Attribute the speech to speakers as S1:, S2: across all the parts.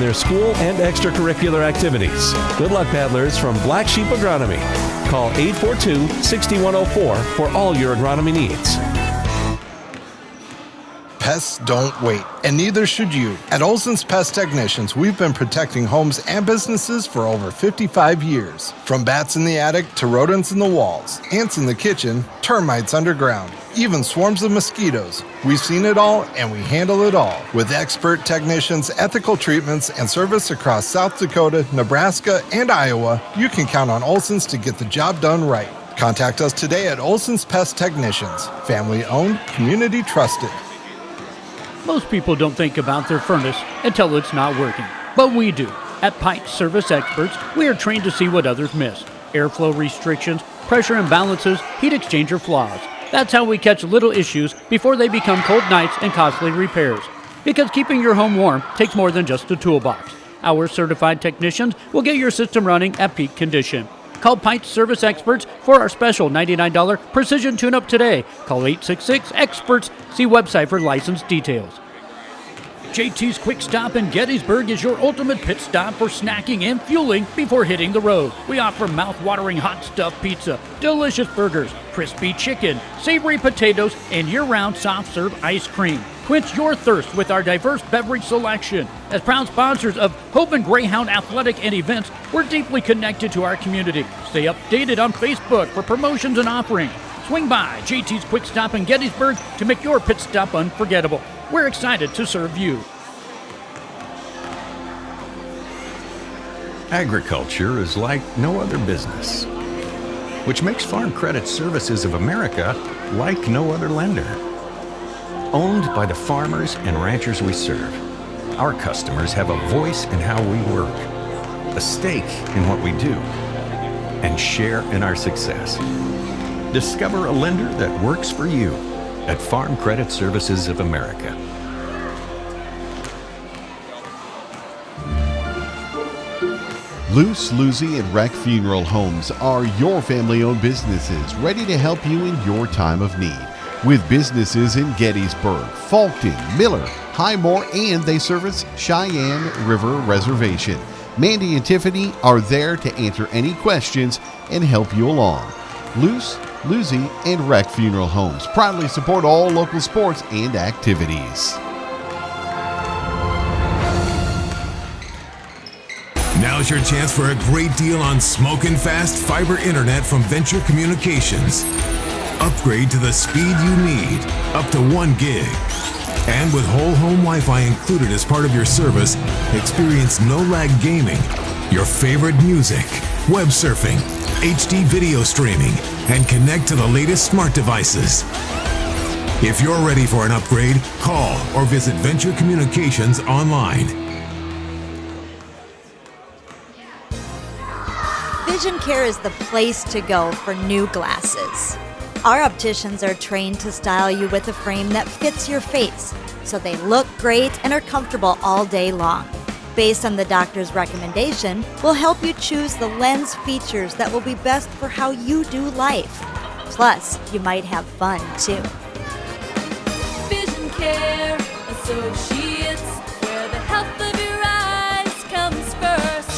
S1: their school and extracurricular activities. Good luck, paddlers, from Black Sheep Agronomy. Call 842-6104 for all your agronomy needs.
S2: Pests don't wait, and neither should you. At Olson's Pest Technicians, we've been protecting homes and businesses for over 55 years. From bats in the attic to rodents in the walls, ants in the kitchen, termites underground, even swarms of mosquitoes. We've seen it all, and we handle it all. With expert technicians, ethical treatments, and service across South Dakota, Nebraska, and Iowa, you can count on Olson's to get the job done right. Contact us today at Olson's Pest Technicians. Family-owned, community-trusted.
S3: Most people don't think about their furnace until it's not working, but we do. At Pipe Service Experts, we are trained to see what others miss. Airflow restrictions, pressure imbalances, heat exchanger flaws. That's how we catch little issues before they become cold nights and costly repairs. Because keeping your home warm takes more than just a toolbox. Our certified technicians will get your system running at peak condition. Call Pipe Service Experts for our special $99 precision tune-up today. Call 866-EXPERTS. See website for license details. JT's Quick Stop in Gettysburg is your ultimate pit stop for snacking and fueling before hitting the road. We offer mouth-watering hot stuffed pizza, delicious burgers, crispy chicken, savory potatoes, and year-round soft-serve ice cream. Quench your thirst with our diverse beverage selection. As proud sponsors of Hoven Greyhound Athletic and events, we're deeply connected to our community. Stay updated on Facebook for promotions and offerings. Swing by JT's Quick Stop in Gettysburg to make your pit stop unforgettable. We're excited to serve you.
S4: Agriculture is like no other business, which makes Farm Credit Services of America like no other lender. Owned by the farmers and ranchers we serve, our customers have a voice in how we work, a stake in what we do, and share in our success. Discover a lender that works for you at Farm Credit Services of America.
S5: Luce, Lucy, and Wreck Funeral Homes are your family-owned businesses ready to help you in your time of need. With businesses in Gettysburg, Fulton, Miller, Highmore, and they service Cheyenne River Reservation. Mandy and Tiffany are there to answer any questions and help you along. Luce, Lucy, and Wreck Funeral Homes proudly support all local sports and activities.
S6: Now's your chance for a great deal on smoking fast fiber internet from Venture Communications. Upgrade to the speed you need, up to 1 gig. And with whole home Wi-Fi included as part of your service, experience no-lag gaming, your favorite music, web surfing, HD video streaming, and connect to the latest smart devices. If you're ready for an upgrade, call or visit Venture Communications online.
S7: Vision Care is the place to go for new glasses. Our opticians are trained to style you with a frame that fits your face, so they look great and are comfortable all day long. Based on the doctor's recommendation, we'll help you choose the lens features that will be best for how you do life. Plus, you might have fun, too.
S8: Vision Care Associates, where the health of your eyes comes first.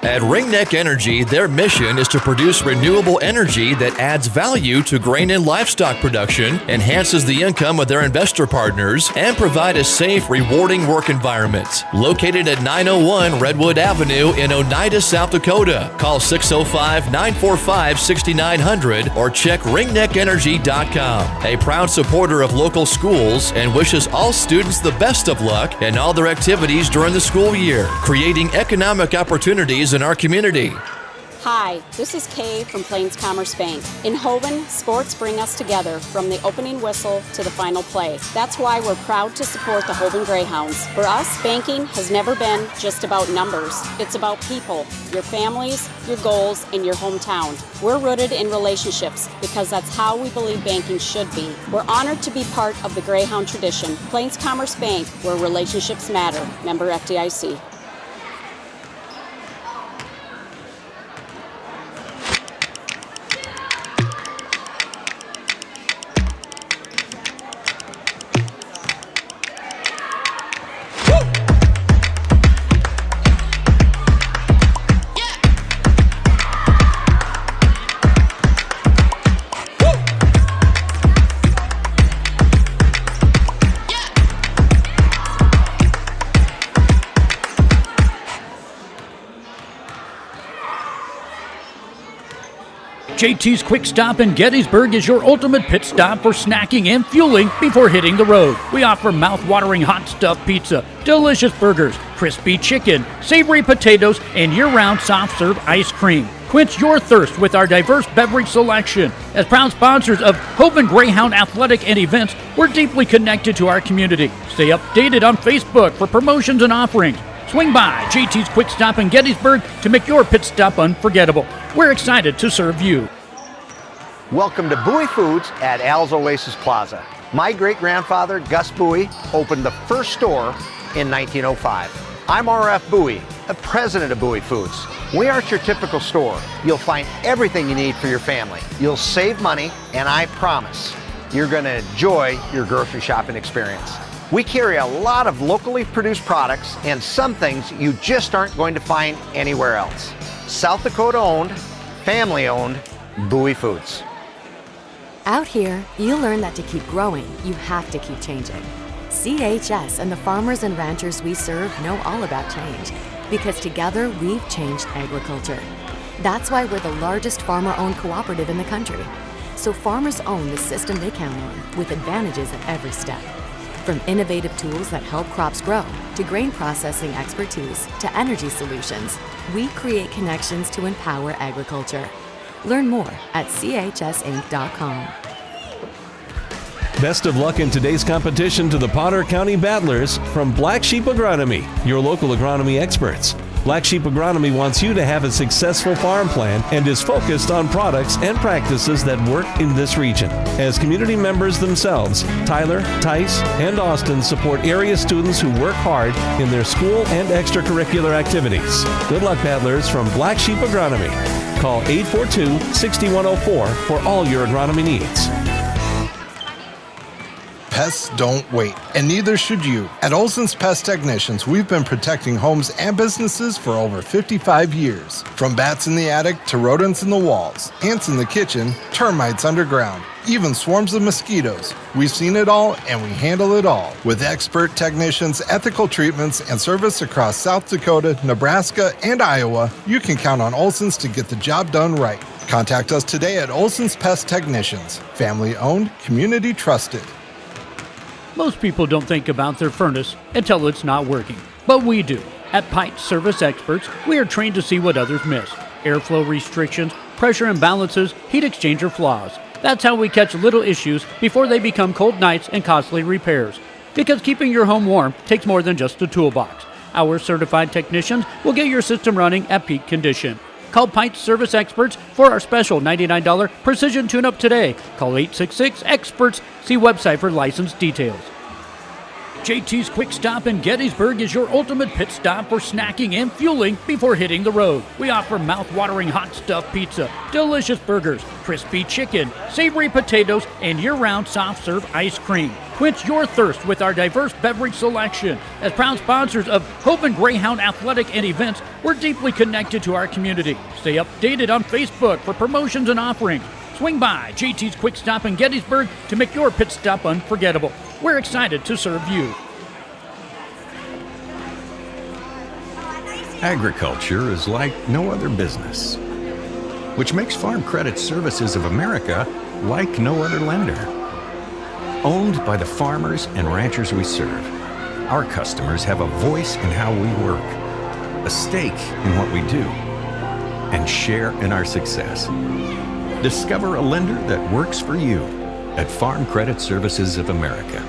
S9: At Ringneck Energy, their mission is to produce renewable energy that adds value to grain and livestock production, enhances the income of their investor partners, and provide a safe, rewarding work environment. Located at 901 Redwood Avenue in Oneida, South Dakota. Call 605-945-6900 or check ringneckenergy.com. A proud supporter of local schools and wishes all students the best of luck in all their activities during the school year, creating economic opportunities in our community.
S10: Hi, this is Kay from Plains Commerce Bank. In Hoven, sports bring us together from the opening whistle to the final play. That's why we're proud to support the Hoven Greyhounds. For us, banking has never been just about numbers. It's about people, your families, your goals, and your hometown. We're rooted in relationships because that's how we believe banking should be. We're honored to be part of the Greyhound tradition. Plains Commerce Bank, where relationships matter. Member FDIC.
S3: JT's Quick Stop in Gettysburg is your ultimate pit stop for snacking and fueling before hitting the road. We offer mouth-watering hot stuffed pizza, delicious burgers, crispy chicken, savory potatoes, and year-round soft-serve ice cream. Quench your thirst with our diverse beverage selection. As proud sponsors of Hoven Greyhound Athletic and events, we're deeply connected to our community. Stay updated on Facebook for promotions and offerings. Swing by JT's Quick Stop in Gettysburg to make your pit stop unforgettable. We're excited to serve you.
S11: Welcome to Bowie Foods at Al's Oasis Plaza. My great-grandfather, Gus Bowie, opened the first store in 1905. I'm R.F. Bowie, the president of Bowie Foods. We aren't your typical store. You'll find everything you need for your family. You'll save money, and I promise you're going to enjoy your grocery shopping experience. We carry a lot of locally produced products and some things you just aren't going to find anywhere else. South Dakota owned, family owned, Bowie Foods.
S12: Out here, you learn that to keep growing, you have to keep changing. CHS and the farmers and ranchers we serve know all about change, because together we've changed agriculture. That's why we're the largest farmer-owned cooperative in the country. So farmers own the system they count on, with advantages at every step. From innovative tools that help crops grow, to grain processing expertise, to energy solutions, we create connections to empower agriculture. Learn more at chsinc.com.
S1: Best of luck in today's competition to the Potter County Battlers from Black Sheep Agronomy, your local agronomy experts. Black Sheep Agronomy wants you to have a successful farm plan and is focused on products and practices that work in this region. As community members themselves, Tyler, Tice, and Austin support area students who work hard in their school and extracurricular activities. Good luck, Battlers from Black Sheep Agronomy. Call 842-6104 for all your agronomy needs.
S2: Pests don't wait, and neither should you. At Olson's Pest Technicians, we've been protecting homes and businesses for over 55 years. From bats in the attic to rodents in the walls, ants in the kitchen, termites underground, even swarms of mosquitoes. We've seen it all, and we handle it all. With expert technicians, ethical treatments, and service across South Dakota, Nebraska, and Iowa, you can count on Olson's to get the job done right. Contact us today at Olson's Pest Technicians. Family owned, community trusted.
S3: Most people don't think about their furnace until it's not working, but we do. At Pipe Service Experts, we are trained to see what others miss. Airflow restrictions, pressure imbalances, heat exchanger flaws. That's how we catch little issues before they become cold nights and costly repairs. Because keeping your home warm takes more than just a toolbox. Our certified technicians will get your system running at peak condition. Call Pipe Service Experts for our special $99 precision tune-up today. Call 866-EXPERTS. See website for license details. JT's Quick Stop in Gettysburg is your ultimate pit stop for snacking and fueling before hitting the road. We offer mouth-watering hot stuffed pizza, delicious burgers, crispy chicken, savory potatoes, and year-round soft-serve ice cream. Quench your thirst with our diverse beverage selection. As proud sponsors of Hoven Greyhound Athletic and events, we're deeply connected to our community. Stay updated on Facebook for promotions and offerings. Swing by JT's Quick Stop in Gettysburg to make your pit stop unforgettable. We're excited to serve you.
S4: Agriculture is like no other business, which makes Farm Credit Services of America like no other lender. Owned by the farmers and ranchers we serve, our customers have a voice in how we work, a stake in what we do, and share in our success. Discover a lender that works for you at Farm Credit Services of America.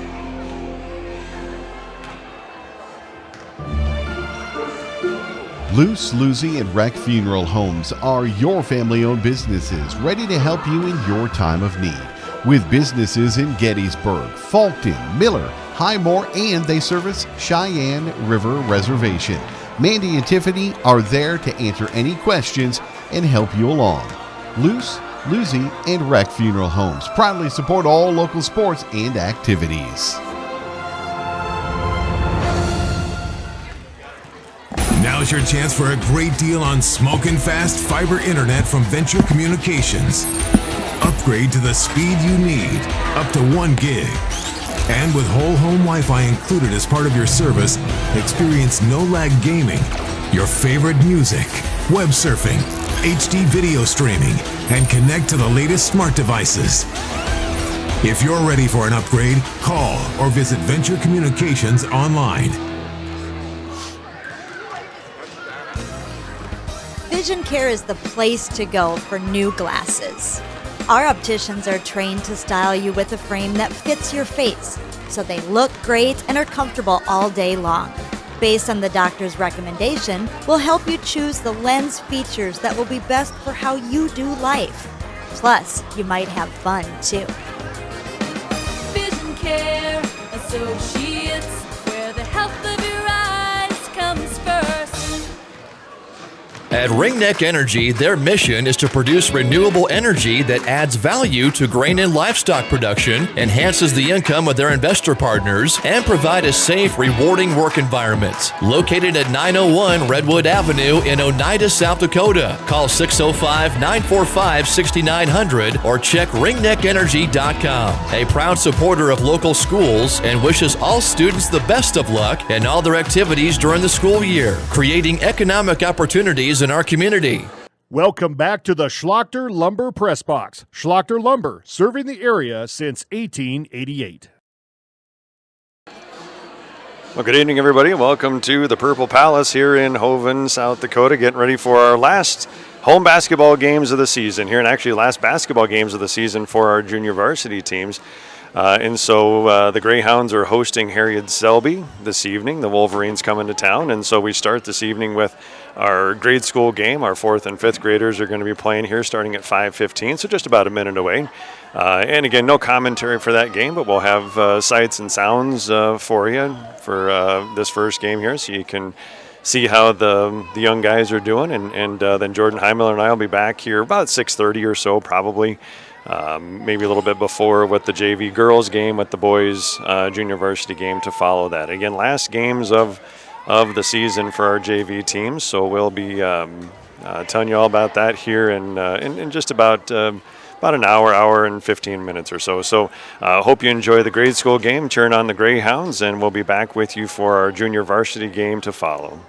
S5: Luce, Lucy, and Wreck Funeral Homes are your family-owned businesses ready to help you in your time of need. With businesses in Gettysburg, Fulton, Miller, Highmore, and they service Cheyenne River Reservation. Mandy and Tiffany are there to answer any questions and help you along. Luce, Lucy, and Wreck Funeral Homes proudly support all local sports and activities.
S6: Now's your chance for a great deal on smoking fast fiber internet from Venture Communications. Upgrade to the speed you need, up to 1 gig. And with whole home Wi-Fi included as part of your service, experience no-lag gaming, your favorite music, web surfing, HD video streaming, and connect to the latest smart devices. If you're ready for an upgrade, call or visit Venture Communications online.
S7: Vision Care is the place to go for new glasses. Our opticians are trained to style you with a frame that fits your face, so they look great and are comfortable all day long. Based on the doctor's recommendation, we'll help you choose the lens features that will be best for how you do life. Plus, you might have fun too.
S8: Vision Care Associates, where the health of your eyes comes first.
S9: At Ringneck Energy, their mission is to produce renewable energy that adds value to grain and livestock production, enhances the income of their investor partners, and provide a safe, rewarding work environment. Located at 901 Redwood Avenue in Oneida, South Dakota. Call 605-945-6900 or check ringneckenergy.com. A proud supporter of local schools and wishes all students the best of luck in all their activities during the school year, creating economic opportunities in our community.
S13: Welcome back to the Schlachter Lumber Press Box. Schlachter Lumber, serving the area since 1888.
S14: Well, good evening, everybody. Welcome to the Purple Palace here in Hoven, South Dakota, getting ready for our last home basketball games of the season here, and actually last basketball games of the season for our junior varsity teams. And so the Greyhounds are hosting Herreid-Selby this evening. The Wolverines come into town, and so we start this evening with our grade school game. Our 4th and 5th graders are going to be playing here starting at 5:15, so just about a minute away. And again, no commentary for that game, but we'll have sights and sounds for you for this first game here, so you can see how the young guys are doing. And then Jordan Heimiller and I will be back here about 6:30 or so, probably. Maybe a little bit before with the JV girls game, with the boys junior varsity game to follow that. Again, last games of the season for our JV teams, so we'll be telling you all about that here in just about an hour and 15 minutes or so. So hope you enjoy the grade school game, cheering on the Greyhounds, and we'll be back with you for our junior varsity game to follow.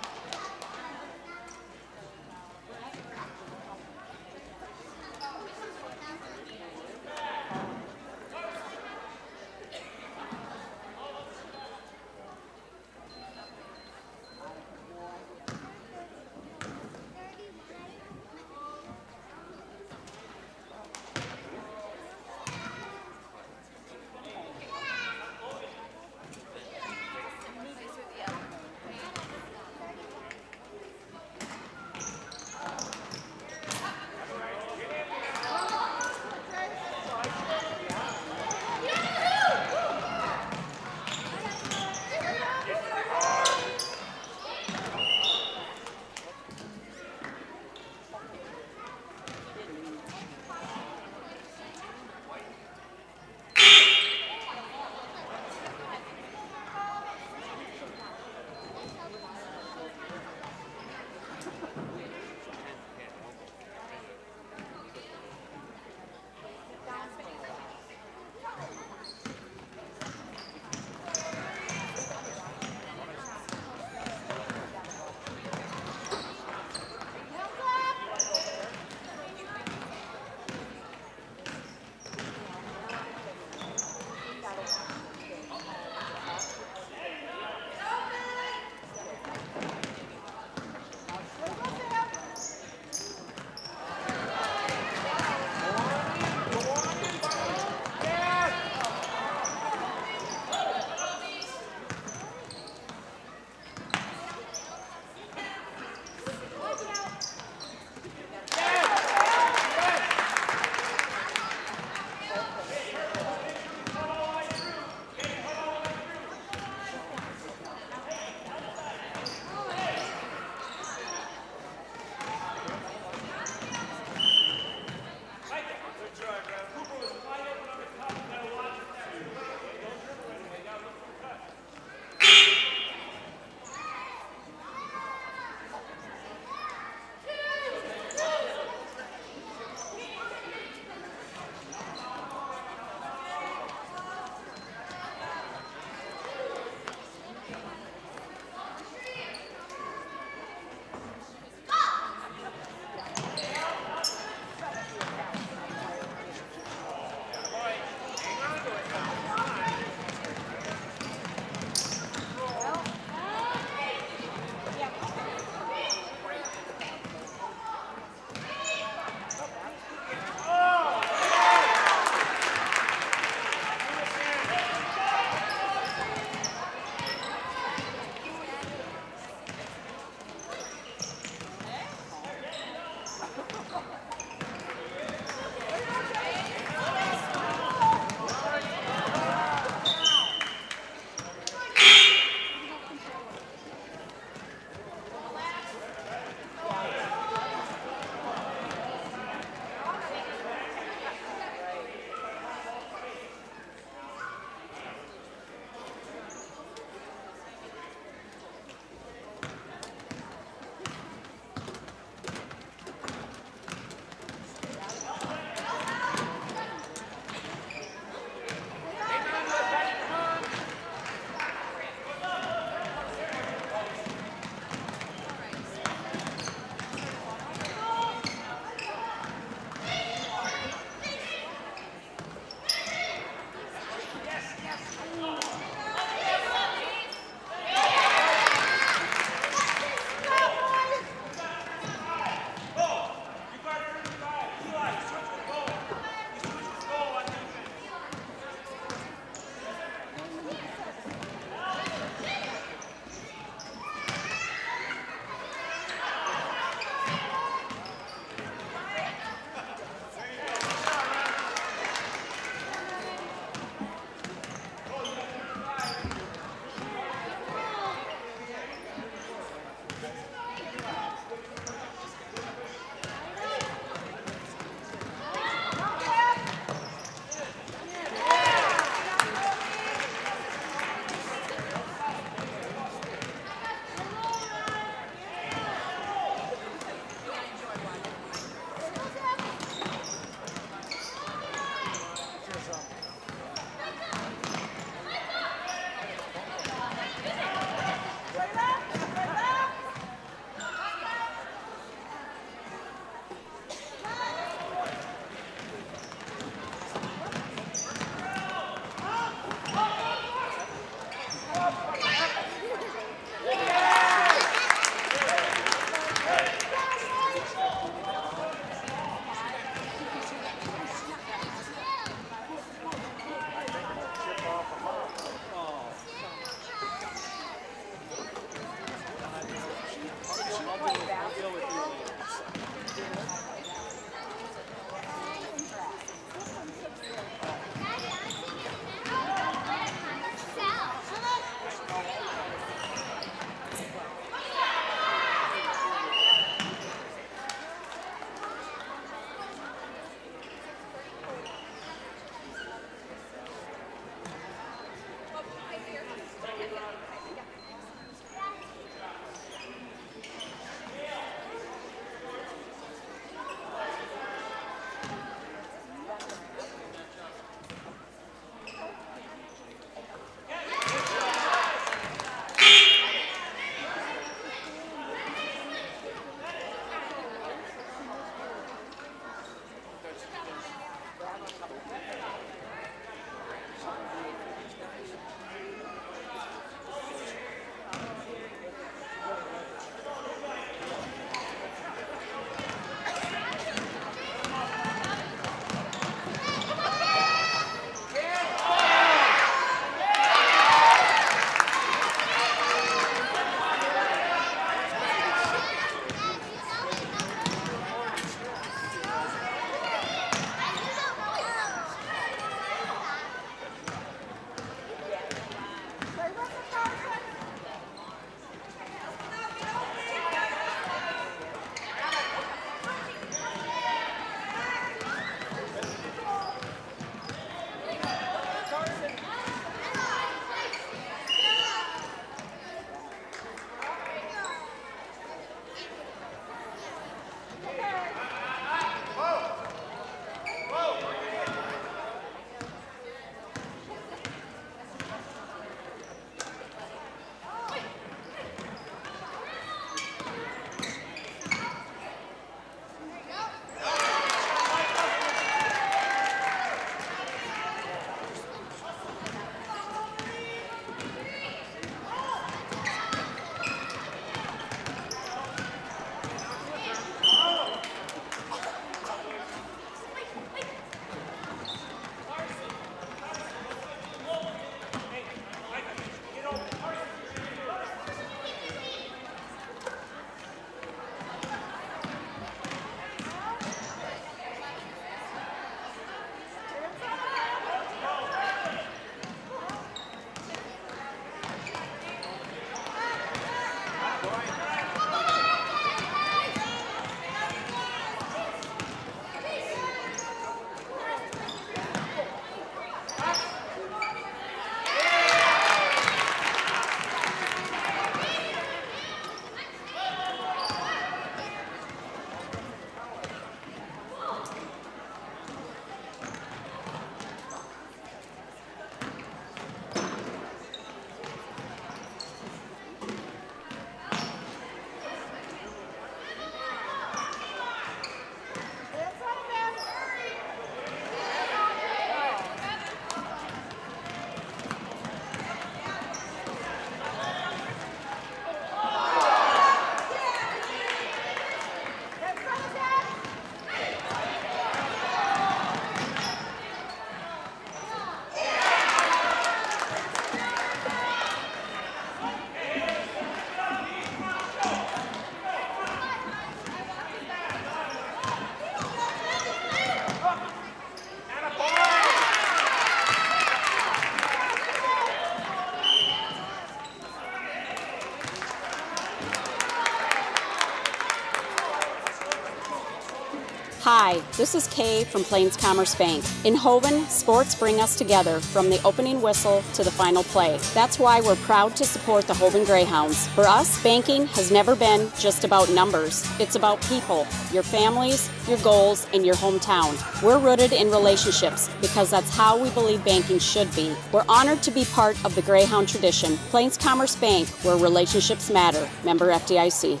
S10: Hi, this is Kay from Plains Commerce Bank. In Hoven, sports bring us together from the opening whistle to the final play. That's why we're proud to support the Hoven Greyhounds. For us, banking has never been just about numbers. It's about people, your families, your goals, and your hometown. We're rooted in relationships because that's how we believe banking should be. We're honored to be part of the Greyhound tradition. Plains Commerce Bank, where relationships matter. Member FDIC.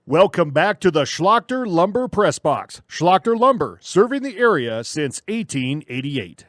S13: Welcome back to the Schlachter Lumber Press Box. Schlachter Lumber, serving the area since 1888.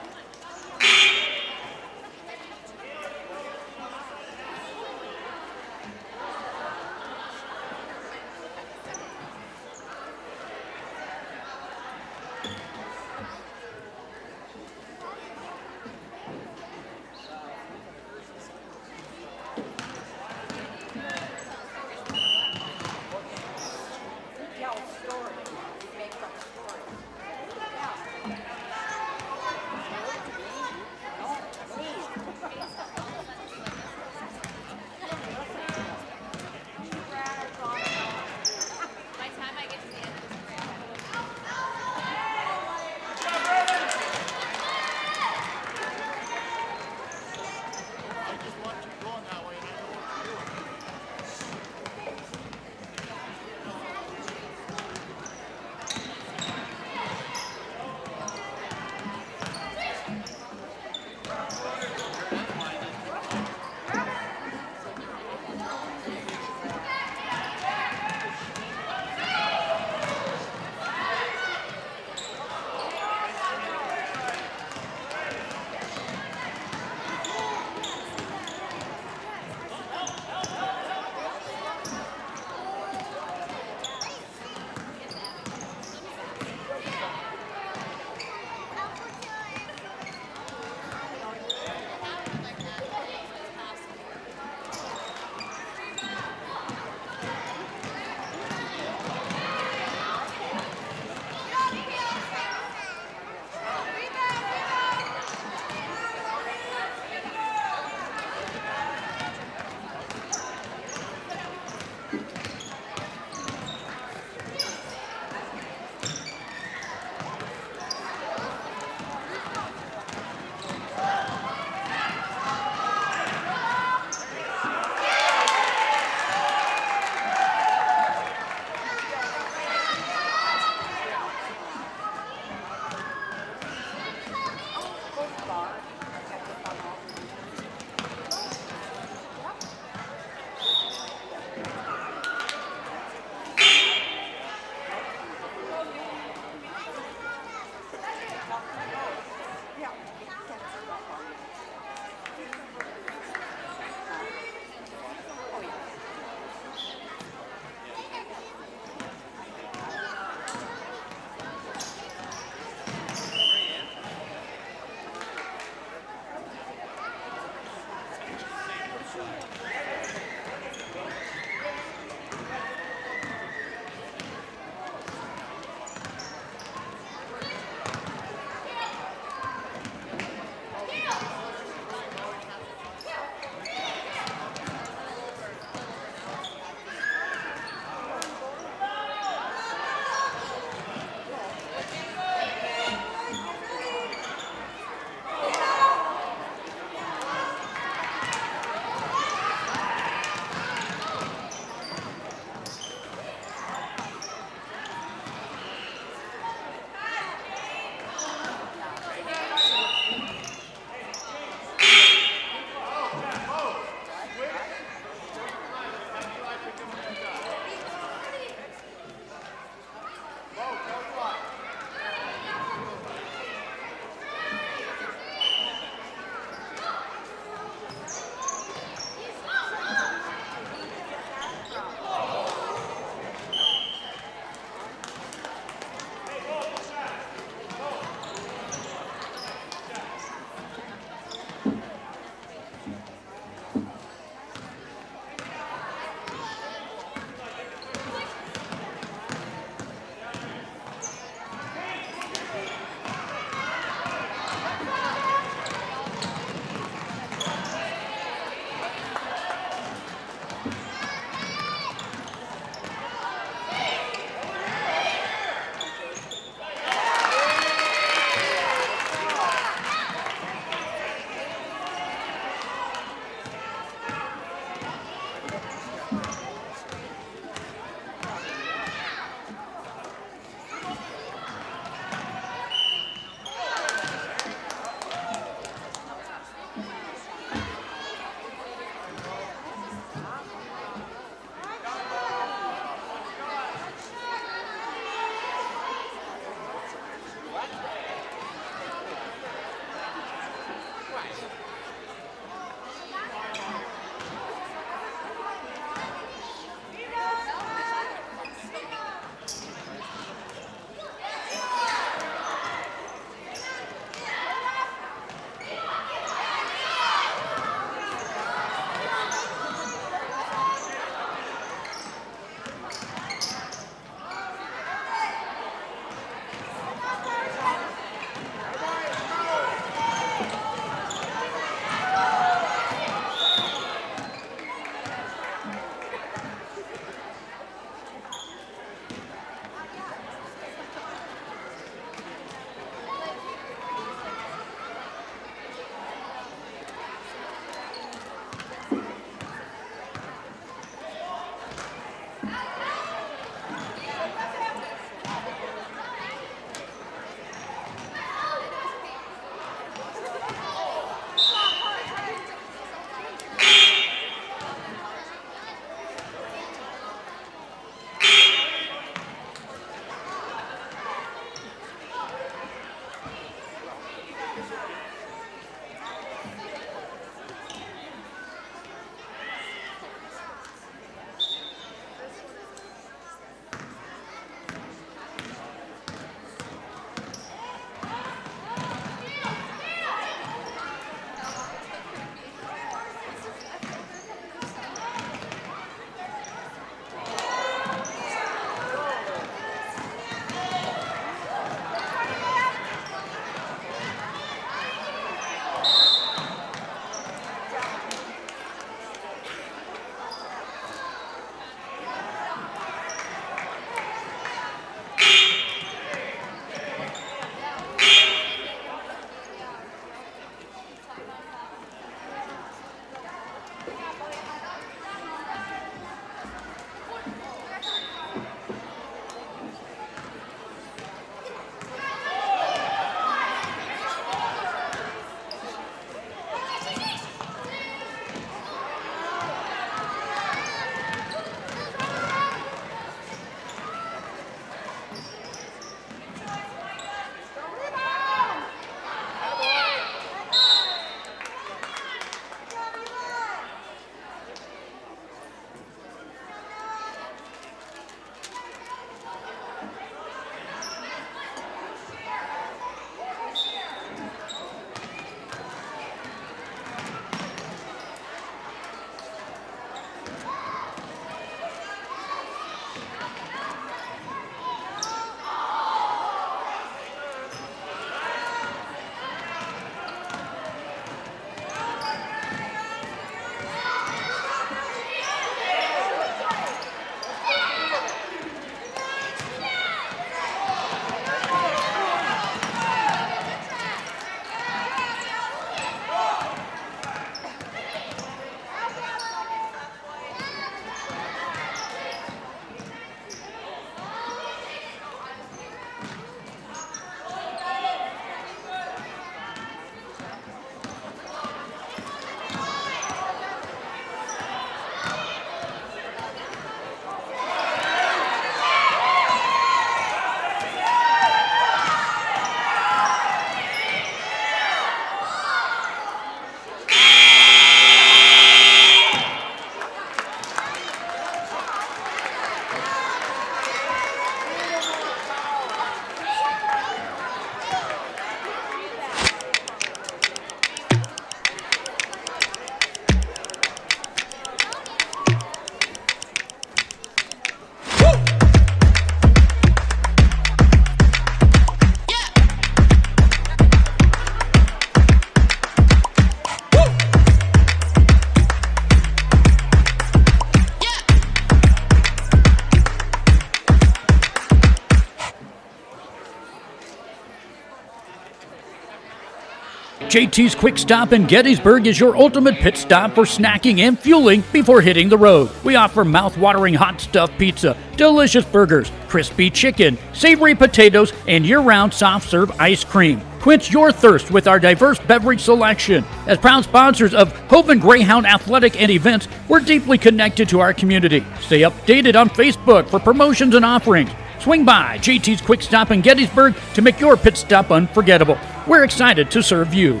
S3: JT's Quick Stop in Gettysburg is your ultimate pit stop for snacking and fueling before hitting the road. We offer mouth-watering hot stuffed pizza, delicious burgers, crispy chicken, savory potatoes, and year-round soft-serve ice cream. Quench your thirst with our diverse beverage selection. As proud sponsors of Hoven Greyhound Athletic and events, we're deeply connected to our community. Stay updated on Facebook for promotions and offerings. Swing by JT's Quick Stop in Gettysburg to make your pit stop unforgettable. We're excited to serve you.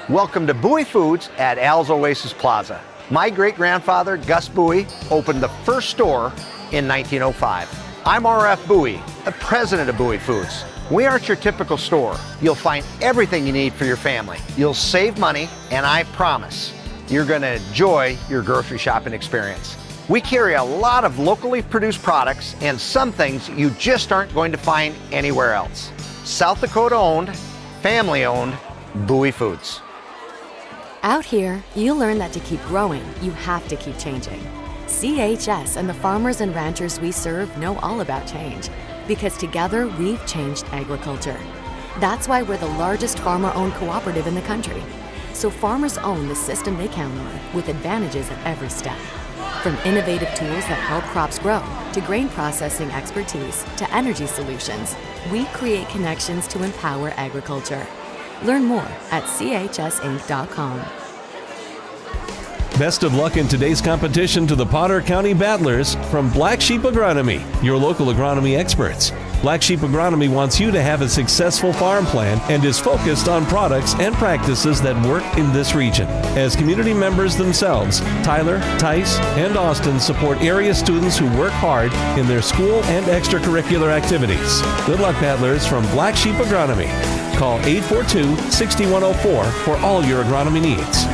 S11: Welcome to Bowie Foods at Al's Oasis Plaza. My great-grandfather, Gus Bowie, opened the first store in 1905. I'm R.F. Bowie, the president of Bowie Foods. We aren't your typical store. You'll find everything you need for your family. You'll save money, and I promise you're going to enjoy your grocery shopping experience. We carry a lot of locally produced products and some things you just aren't going to find anywhere else. South Dakota owned, family owned, Bowie Foods.
S12: Out here, you learn that to keep growing, you have to keep changing. CHS and the farmers and ranchers we serve know all about change, because together we've changed agriculture. That's why we're the largest farmer-owned cooperative in the country. So farmers own the system they count on, with advantages at every step. From innovative tools that help crops grow, to grain processing expertise, to energy solutions, we create connections to empower agriculture. Learn more at chsinc.com.
S1: Best of luck in today's competition to the Potter County Battlers from Black Sheep Agronomy, your local agronomy experts. Black Sheep Agronomy wants you to have a successful farm plan and is focused on products and practices that work in this region. As community members themselves, Tyler, Tice, and Austin support area students who work hard in their school and extracurricular activities. Good luck, Battlers from Black Sheep Agronomy. Call 842-6104 for all your agronomy needs.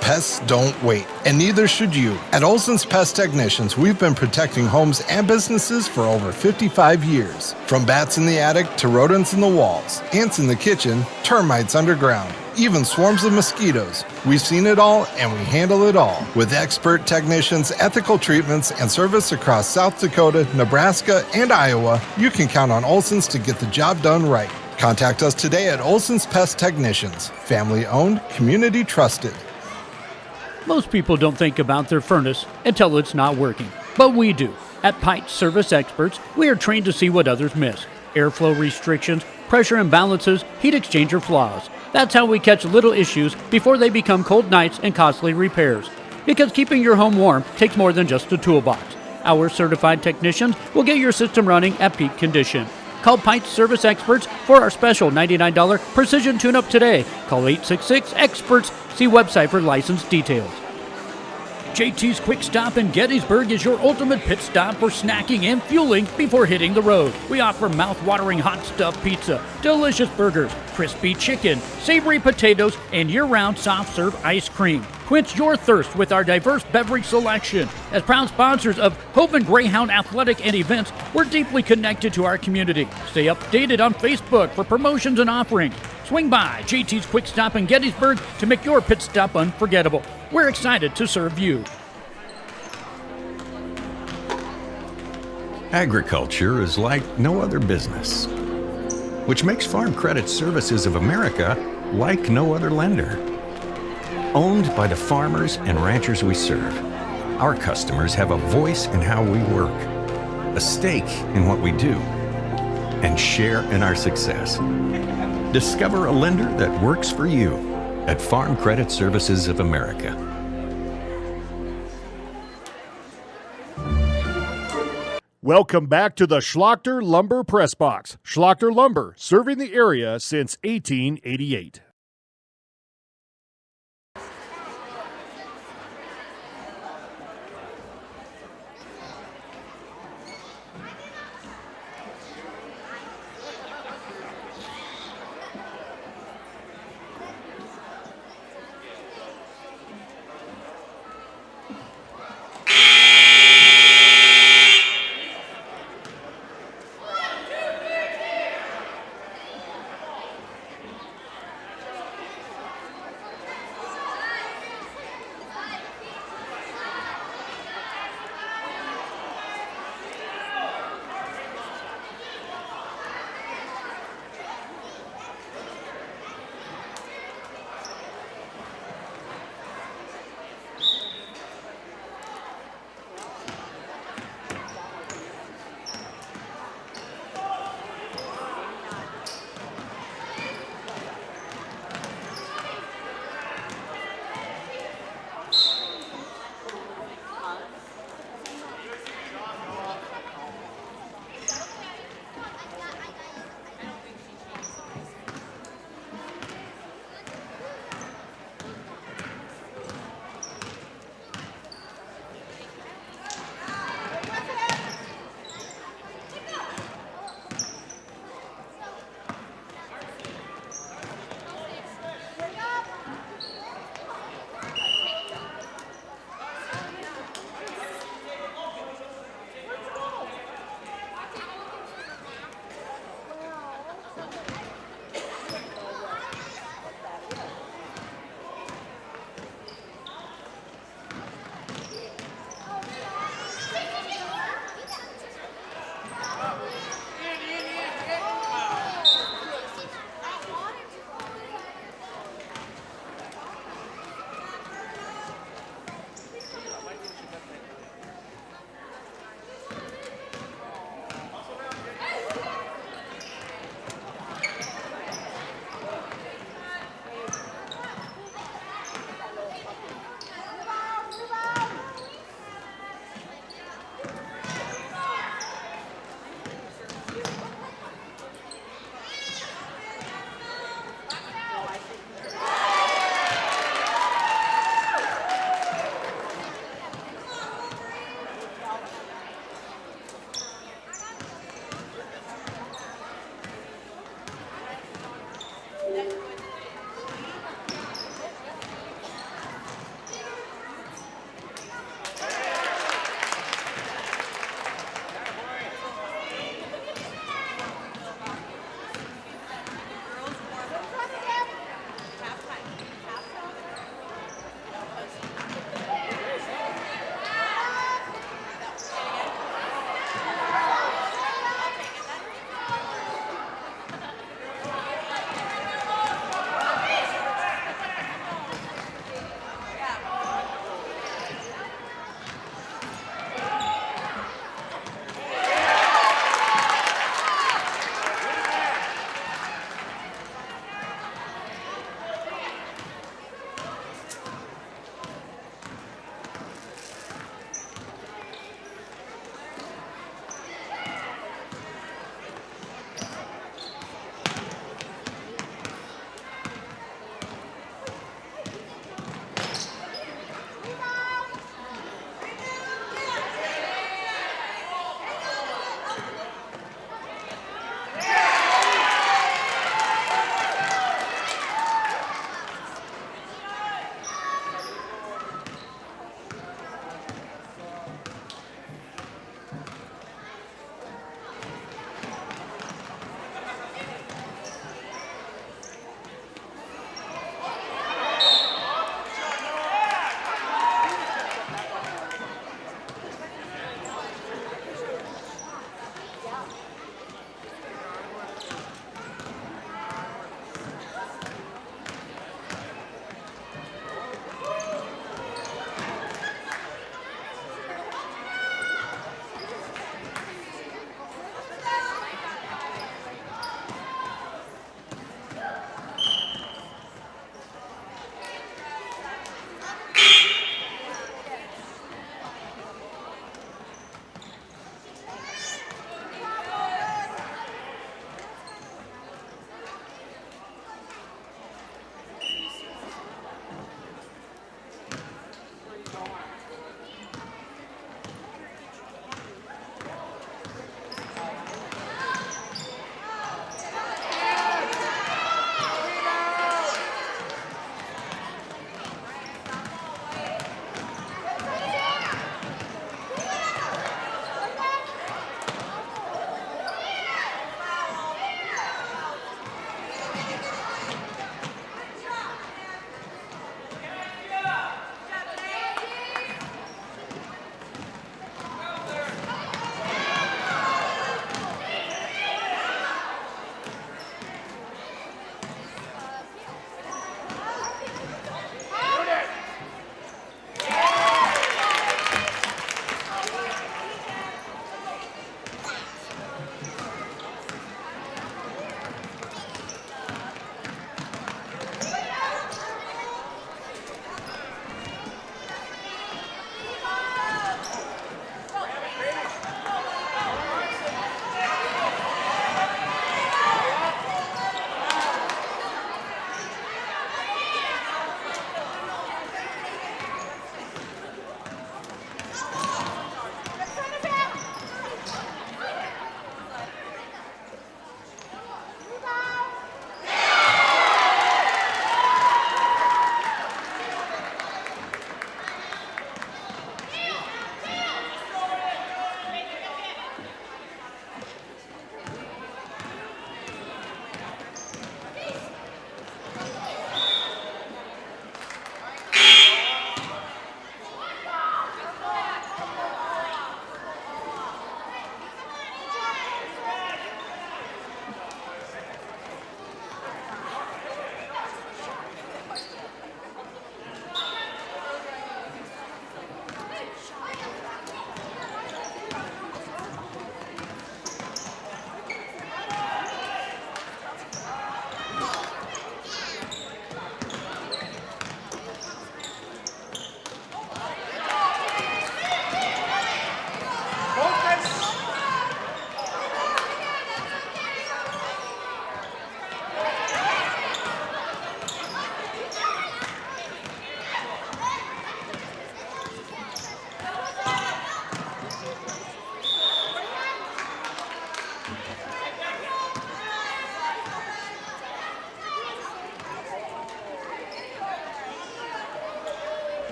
S2: Pests don't wait, and neither should you. At Olson's Pest Technicians, we've been protecting homes and businesses for over 55 years. From bats in the attic to rodents in the walls, ants in the kitchen, termites underground, even swarms of mosquitoes. We've seen it all, and we handle it all. With expert technicians, ethical treatments, and service across South Dakota, Nebraska, and Iowa, you can count on Olson's to get the job done right. Contact us today at Olson's Pest Technicians. Family-owned, community-trusted.
S3: Most people don't think about their furnace until it's not working, but we do. At Pipe Service Experts, we are trained to see what others miss. Airflow restrictions, pressure imbalances, heat exchanger flaws. That's how we catch little issues before they become cold nights and costly repairs. Because keeping your home warm takes more than just a toolbox. Our certified technicians will get your system running at peak condition. Call Pipe Service Experts for our special $99 precision tune-up today. Call 866-EXPERTS. See website for license details. JT's Quick Stop in Gettysburg is your ultimate pit stop for snacking and fueling before hitting the road. We offer mouth-watering hot stuffed pizza, delicious burgers, crispy chicken, savory potatoes, and year-round soft-serve ice cream. Quench your thirst with our diverse beverage selection. As proud sponsors of Hoven Greyhound Athletic and events, we're deeply connected to our community. Stay updated on Facebook for promotions and offerings. Swing by JT's Quick Stop in Gettysburg to make your pit stop unforgettable. We're excited to serve you.
S4: Agriculture is like no other business, which makes Farm Credit Services of America like no other lender. Owned by the farmers and ranchers we serve, our customers have a voice in how we work, a stake in what we do, and share in our success. Discover a lender that works for you at Farm Credit Services of America.
S13: Welcome back to the Schlachter Lumber Press Box. Schlachter Lumber, serving the area since 1888.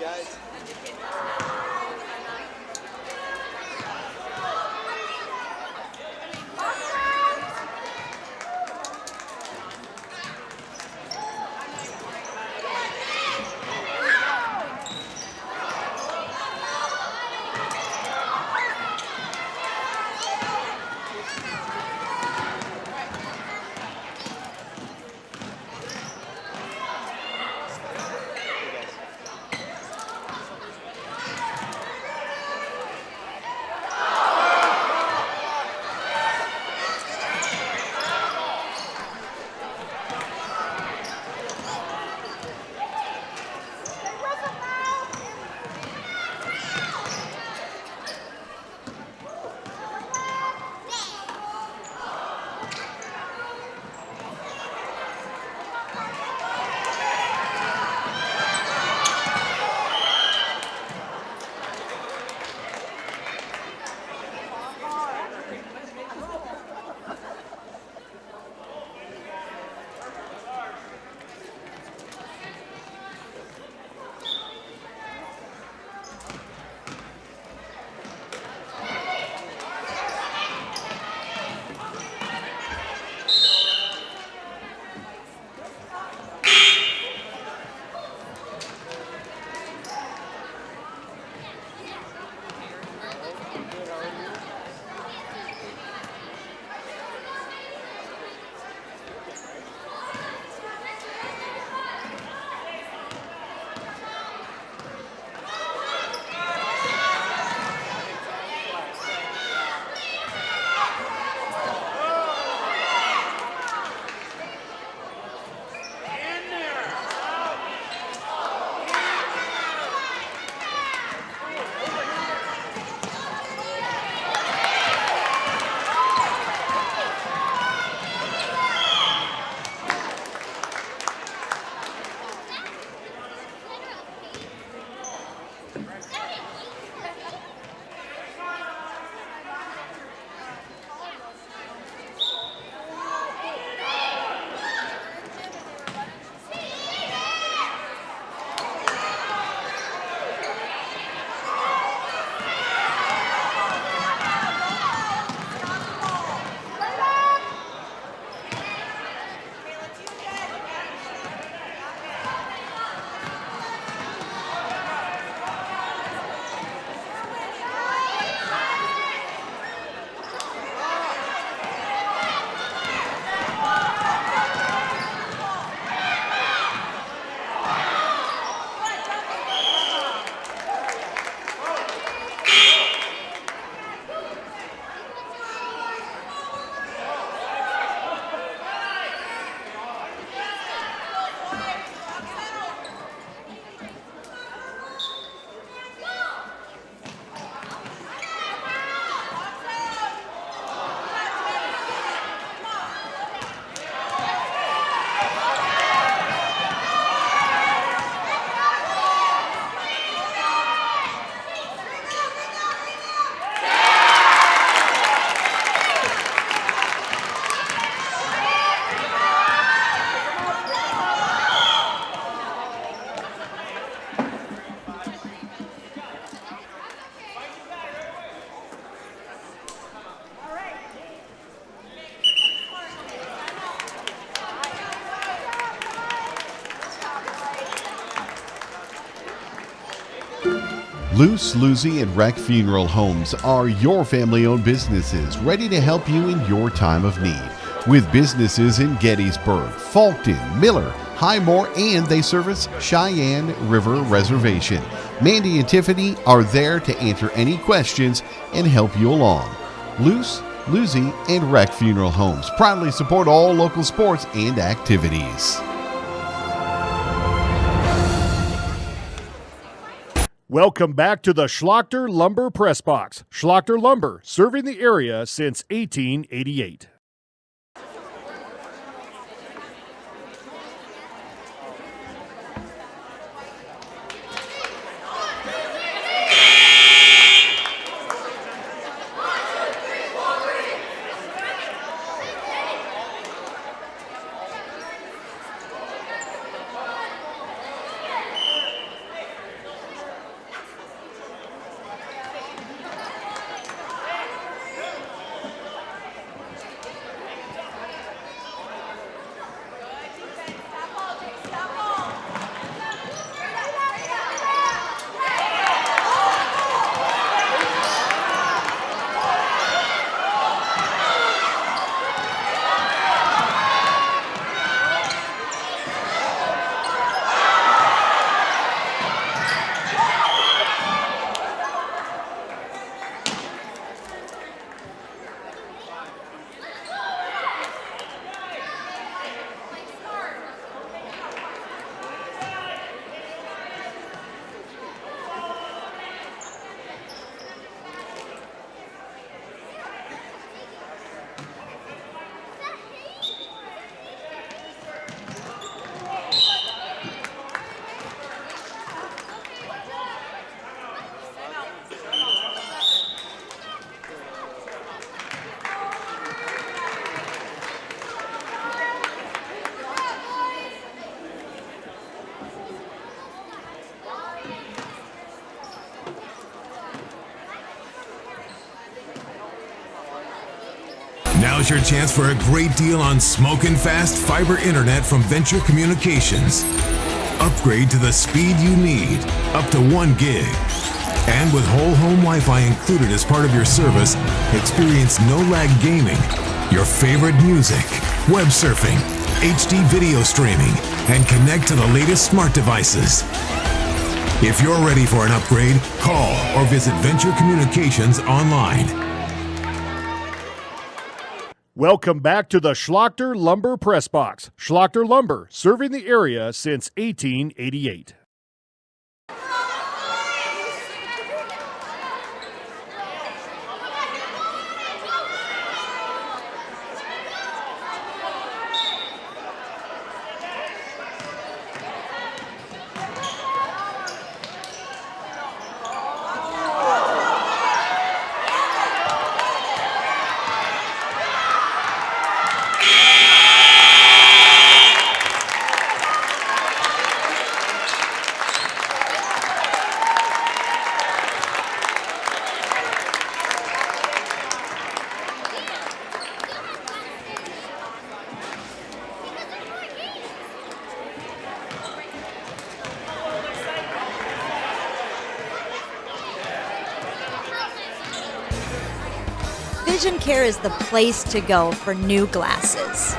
S15: guys.
S5: Luce, Lucy, and Wreck Funeral Homes are your family-owned businesses ready to help you in your time of need. With businesses in Gettysburg, Fulton, Miller, Highmore, and they service Cheyenne River Reservation. Mandy and Tiffany are there to answer any questions and help you along. Luce, Lucy, and Wreck Funeral Homes proudly support all local sports and activities.
S13: Welcome back to the Schlachter Lumber Press Box. Schlachter Lumber, serving the area since 1888.
S6: Now's your chance for a great deal on smoking fast fiber internet from Venture Communications. Upgrade to the speed you need, up to 1 gig. And with whole home Wi-Fi included as part of your service, experience no-lag gaming, your favorite music, web surfing, HD video streaming, and connect to the latest smart devices. If you're ready for an upgrade, call or visit Venture Communications online.
S13: Welcome back to the Schlachter Lumber Press Box. Schlachter Lumber, serving the area since 1888.
S7: Vision Care is the place to go for new glasses.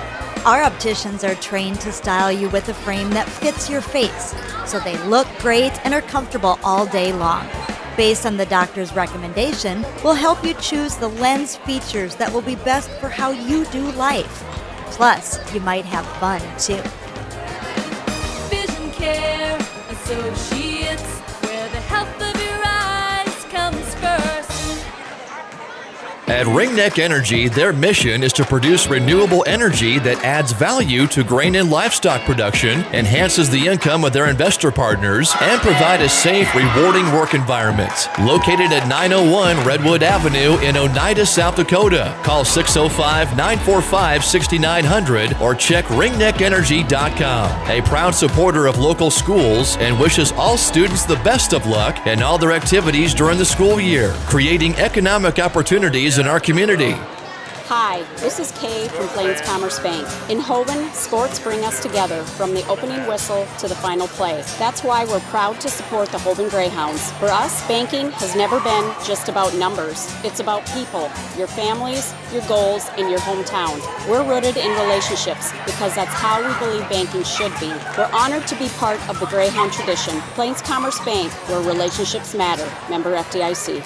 S7: Our opticians are trained to style you with a frame that fits your face, so they look great and are comfortable all day long. Based on the doctor's recommendation, we'll help you choose the lens features that will be best for how you do life. Plus, you might have fun too.
S8: Vision Care Associates, where the health of your eyes comes first.
S9: At Ringneck Energy, their mission is to produce renewable energy that adds value to grain and livestock production, enhances the income of their investor partners, and provide a safe, rewarding work environment. Located at 901 Redwood Avenue in Oneida, South Dakota. Call 605-945-6900 or check ringneckenergy.com. A proud supporter of local schools and wishes all students the best of luck in all their activities during the school year, creating economic opportunities in our community.
S10: Hi, this is Kay from Plains Commerce Bank. In Hoven, sports bring us together from the opening whistle to the final play. That's why we're proud to support the Hoven Greyhounds. For us, banking has never been just about numbers. It's about people, your families, your goals, and your hometown. We're rooted in relationships because that's how we believe banking should be. We're honored to be part of the Greyhound tradition. Plains Commerce Bank, where relationships matter. Member FDIC.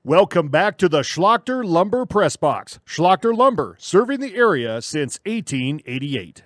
S13: Welcome back to the Schlachter Lumber Press Box. Schlachter Lumber, serving the area since 1888.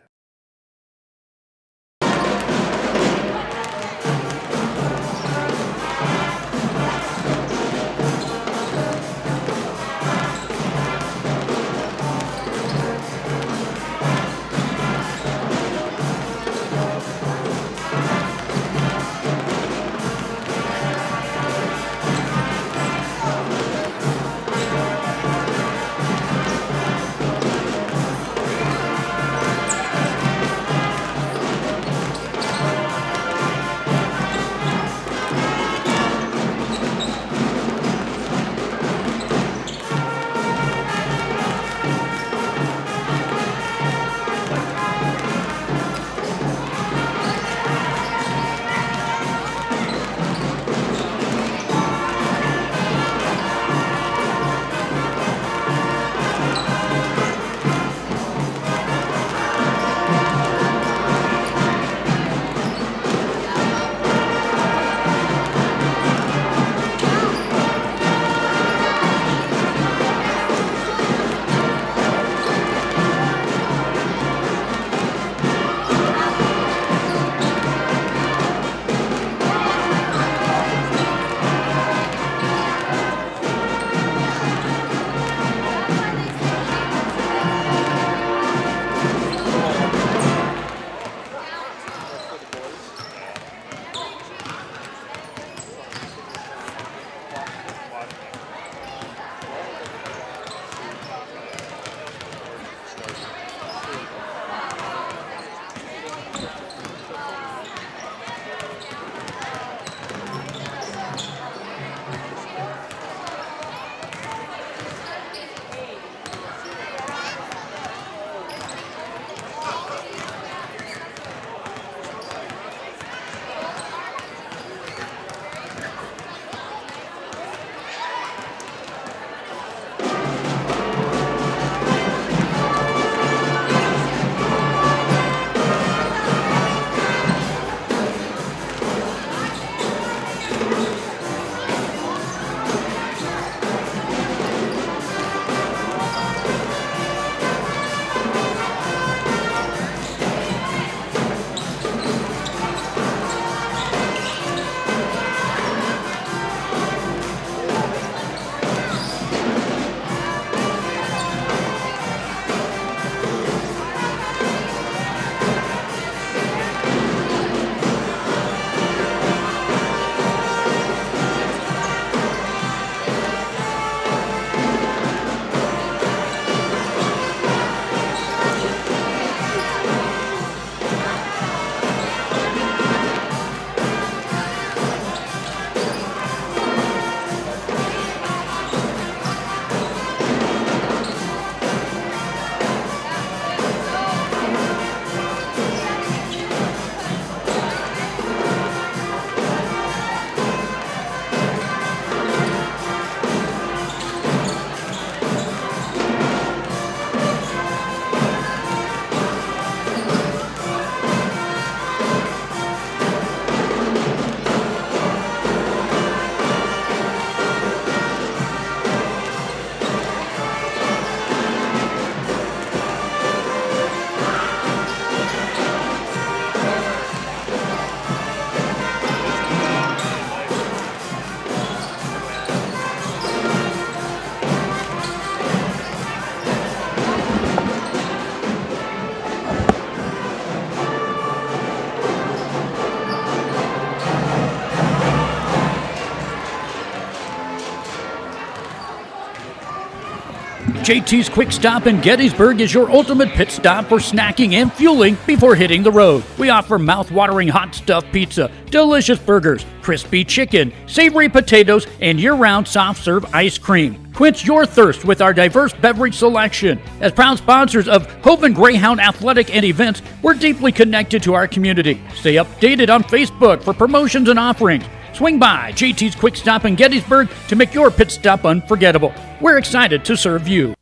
S3: JT's Quick Stop in Gettysburg is your ultimate pit stop for snacking and fueling before hitting the road. We offer mouth-watering hot stuffed pizza, delicious burgers, crispy chicken, savory potatoes, and year-round soft-serve ice cream. Quench your thirst with our diverse beverage selection. As proud sponsors of Hoven Greyhound Athletic and events, we're deeply connected to our community. Stay updated on Facebook for promotions and offerings. Swing by JT's Quick Stop in Gettysburg to make your pit stop unforgettable. We're excited to serve you.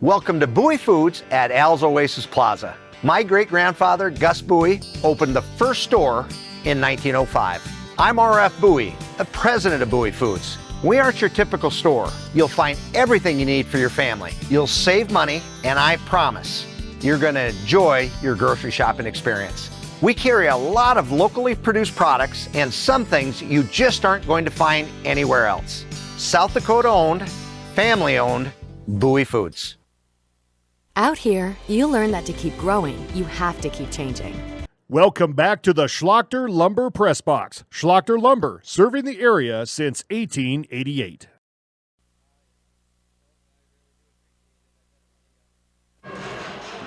S11: Welcome to Bowie Foods at Al's Oasis Plaza. My great-grandfather, Gus Bowie, opened the first store in 1905. I'm R.F. Bowie, the president of Bowie Foods. We aren't your typical store. You'll find everything you need for your family. You'll save money, and I promise you're going to enjoy your grocery shopping experience. We carry a lot of locally produced products and some things you just aren't going to find anywhere else. South Dakota owned, family owned, Bowie Foods.
S12: Out here, you learn that to keep growing, you have to keep changing.
S13: Welcome back to the Schlachter Lumber Press Box. Schlachter Lumber, serving the area since 1888.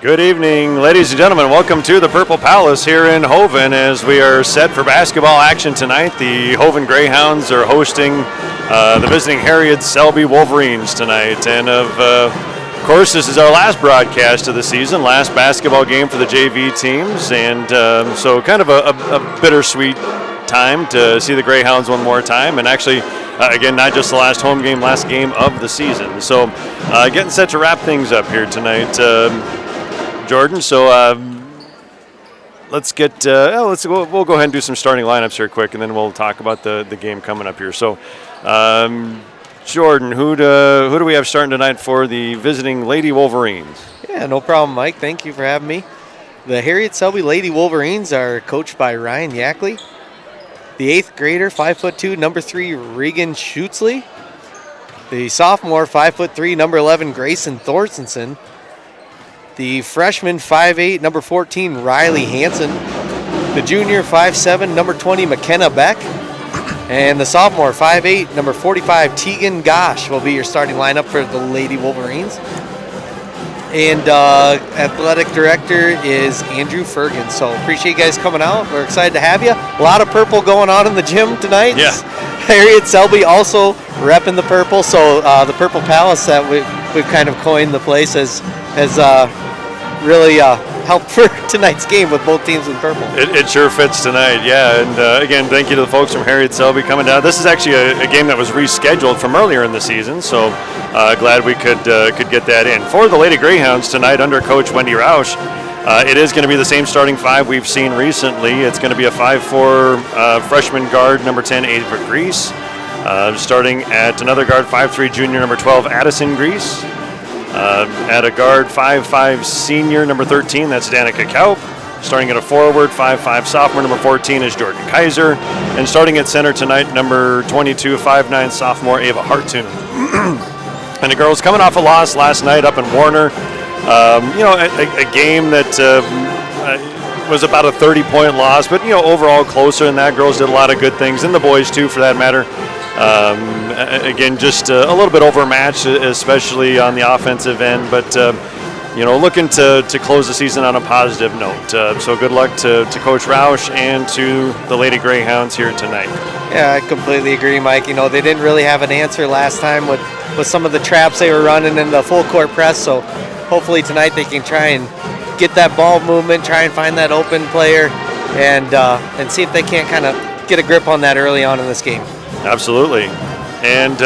S14: Good evening, ladies and gentlemen. Welcome to the Purple Palace here in Hoven as we are set for basketball action tonight. The Hoven Greyhounds are hosting the visiting Herreid-Selby Wolverines tonight. And of course, this is our last broadcast of the season, last basketball game for the JV teams. And so kind of a bittersweet time to see the Greyhounds one more time. And actually, again, not just the last home game, last game of the season. So getting set to wrap things up here tonight. Jordan, so let's get we'll go ahead and do some starting lineups here quick, and then we'll talk about the game coming up here. So, Jordan, who do we have starting tonight for the visiting Lady Wolverines?
S15: Yeah, no problem, Mike. Thank you for having me. The Herreid-Selby Lady Wolverines are coached by Ryan Yackley. The 8th grader, 5'2", number 3, Regan Schutzley. The sophomore, 5'3", number 11, Grayson Thorstensen. The freshman, 5'8", number 14, Riley Hansen. The junior, 5'7", number 20, McKenna Beck. And the sophomore, 5'8", number 45, Tegan Gosh will be your starting lineup for the Lady Wolverines. And athletic director is Andrew Fergan. So appreciate you guys coming out. We're excited to have you. A lot of purple going on in the gym tonight.
S14: Yeah.
S15: Herreid-Selby also repping the purple. So the Purple Palace that we've kind of coined the place has really helped for tonight's game with both teams in purple.
S14: It sure fits tonight, yeah. And again, thank you to the folks from Herreid-Selby coming down. This is actually a game that was rescheduled from earlier in the season, so glad we could get that in. For the Lady Greyhounds tonight, under Coach Wendy Roush, it is going to be the same starting five we've seen recently. It's going to be a 5'4" freshman guard, number 10, Ava Grease. Starting at another guard, 5'3" junior, number 12, Addison Grease. At a guard, 5'5" senior, number 13, that's Danica Kaup. Starting at a forward, 5'5" sophomore, number 14 is Jordan Kaiser. And starting at center tonight, number 22, 5'9" sophomore, Ava Hartoon. And the girls coming off a loss last night up in Warner. A game that was about a 30-point loss, but, overall closer than that. Girls did a lot of good things, and the boys, too, for that matter. Again, just a little bit overmatched, especially on the offensive end, but looking to close the season on a positive note. So good luck to Coach Roush and to the Lady Greyhounds here tonight.
S15: Yeah, I completely agree, Mike. They didn't really have an answer last time with some of the traps they were running in the full court press, so hopefully tonight they can try and get that ball movement, try and find that open player, and see if they can't kind of get a grip on that early on in this game.
S14: Absolutely. And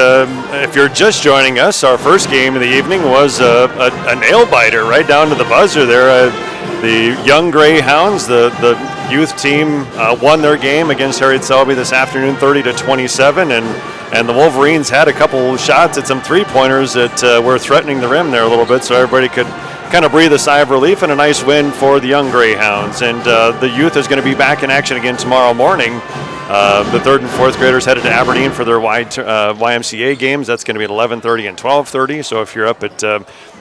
S14: if you're just joining us, our first game of the evening was a nail-biter right down to the buzzer there. The young Greyhounds, the youth team, won their game against Herreid-Selby this afternoon, 30-27, and the Wolverines had a couple shots at some three-pointers that were threatening the rim there a little bit, so everybody could kind of breathe a sigh of relief, and a nice win for the young Greyhounds. And the youth is going to be back in action again tomorrow morning. The 3rd and 4th graders headed to Aberdeen for their YMCA games. That's going to be at 11:30 and 12:30. So if you're up at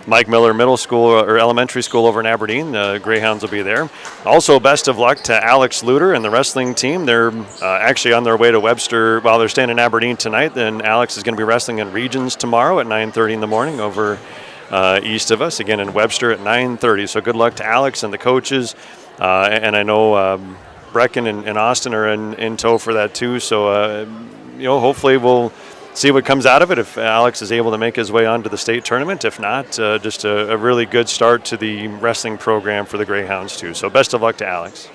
S14: Mike Miller Middle School or Elementary School over in Aberdeen. The Greyhounds will be there. Also, best of luck to Alex Luter and the wrestling team. They're actually on their way to Webster. While they're staying in Aberdeen tonight, then Alex is going to be wrestling in Regions tomorrow at 9:30 in the morning over east of us, again in Webster at 9:30. So good luck to Alex and the coaches. And I know Brecken and Austin are in tow for that too. So, hopefully we'll see what comes out of it if Alex is able to make his way onto the state tournament. If not, just a really good start to the wrestling program for the Greyhounds too. So best of luck to Alex.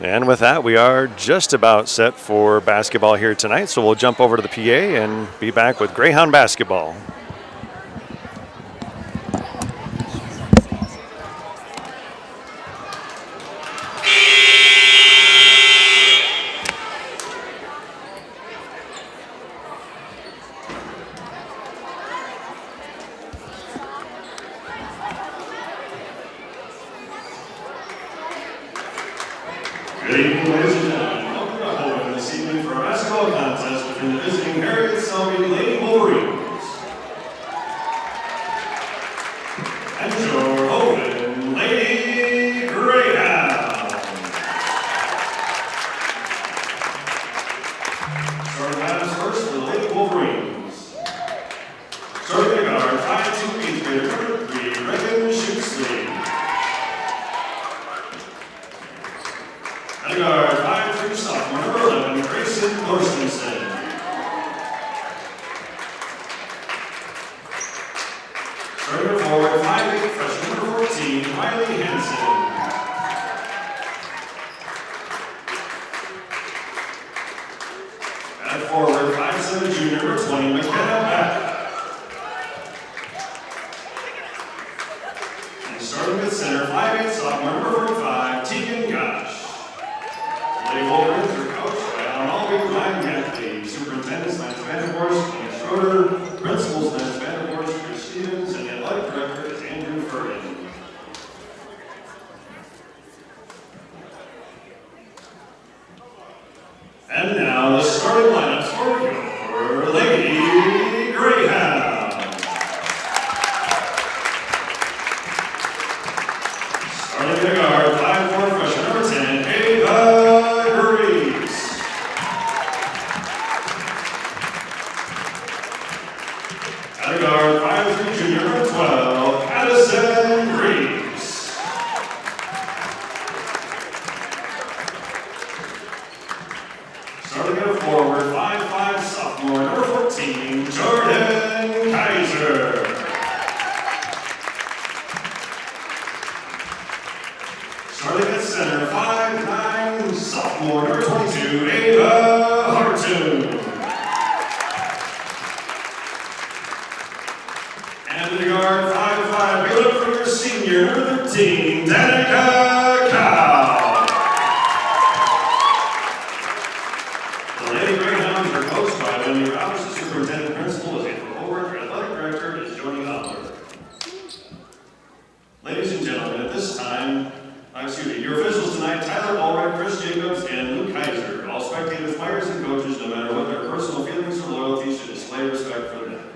S14: And with that, we are just about set for basketball here tonight. So we'll jump over to the PA and be back with Greyhound basketball.
S16: Good evening, ladies and gentlemen. Welcome to Hoven this evening for a basketball contest between the visiting Herreid-Selby Wolverines and your Hoven Lady Greyhounds. Starting lineups first for the Lady Wolverines. Starting at guard, 5'2" 8th grader, number 3, Herreid-Selby. At guard, 5'3" sophomore, number 11, Grayson Thorstensen. Starting at forward, 5'8" freshman, number 14, Riley Hansen. At forward, 5'7" junior, number 20, McKenna Beck. And starting at center, 5'8" sophomore, number 45, Tegan Gosh. Lady Wolverines are coached by Alan Albee, Ryan Gatley, Superintendents Lance Vanderhorst, Ian Schroeder, Principals Lance Vanderhorst, Chris Stevens, and the Athletic Director is Andrew Furman. And now the starting lineups for your Lady Greyhounds. Starting at guard, 5'4" freshman, number 10, Ava. At guard, 5'3" junior, number 12, Addison Reeves. Starting at forward, 5'5" sophomore, number 14, Jordan Kaiser. Starting at center, 5'9" sophomore, number 22, Ava Hartoon. And the guard, 5'5", give it up for your senior, number 13, Danica Cow. The Lady Greyhounds are coached by Wendy Roberts, the superintendent principal, as April Howard, your athletic director is Joni Oliver. Ladies and gentlemen, at this time, your officials tonight, Tyler Allred, Chris Jacobs, and Luke Kaiser. All spectators, players, and coaches, no matter what their personal feelings or loyalties, should display respect for them.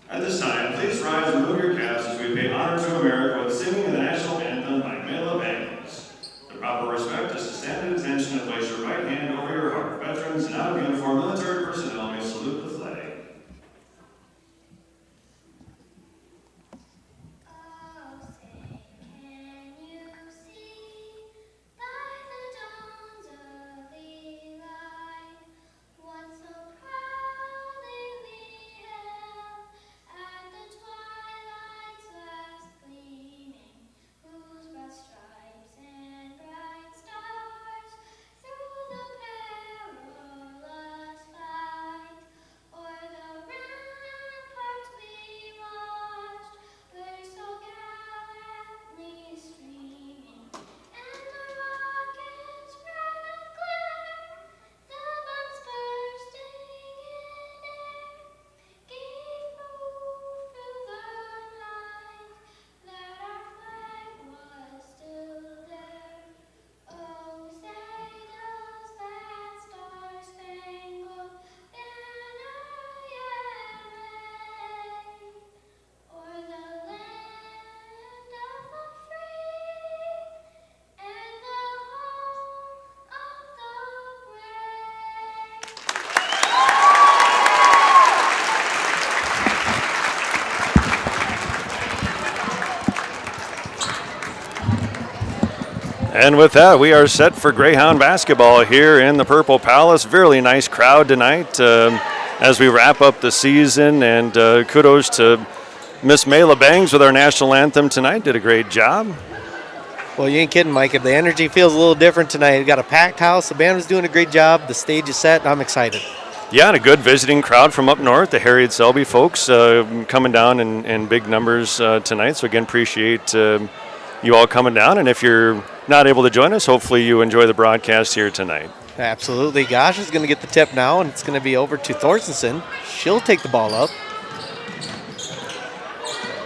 S16: At this time, please rise and remove your caps as we pay honor to America with singing the national anthem by male bands. The proper respect is to stand at attention and place your right hand over your heart. Veterans and out of uniform military personnel may salute the flag.
S14: And with that, we are set for Greyhound basketball here in the Purple Palace. Really nice crowd tonight as we wrap up the season. And kudos to Miss Mayla Bangs with our national anthem tonight. Did a great job.
S15: Well, you ain't kidding, Mike. If the energy feels a little different tonight, we got a packed house. The band was doing a great job. The stage is set. I'm excited.
S14: Yeah, and a good visiting crowd from up north. The Herreid-Selby folks coming down in big numbers tonight. So again, appreciate you all coming down. And if you're not able to join us, hopefully you enjoy the broadcast here tonight.
S15: Absolutely. Gosh is going to get the tip now, and it's going to be over to Thorstensen. She'll take the ball up.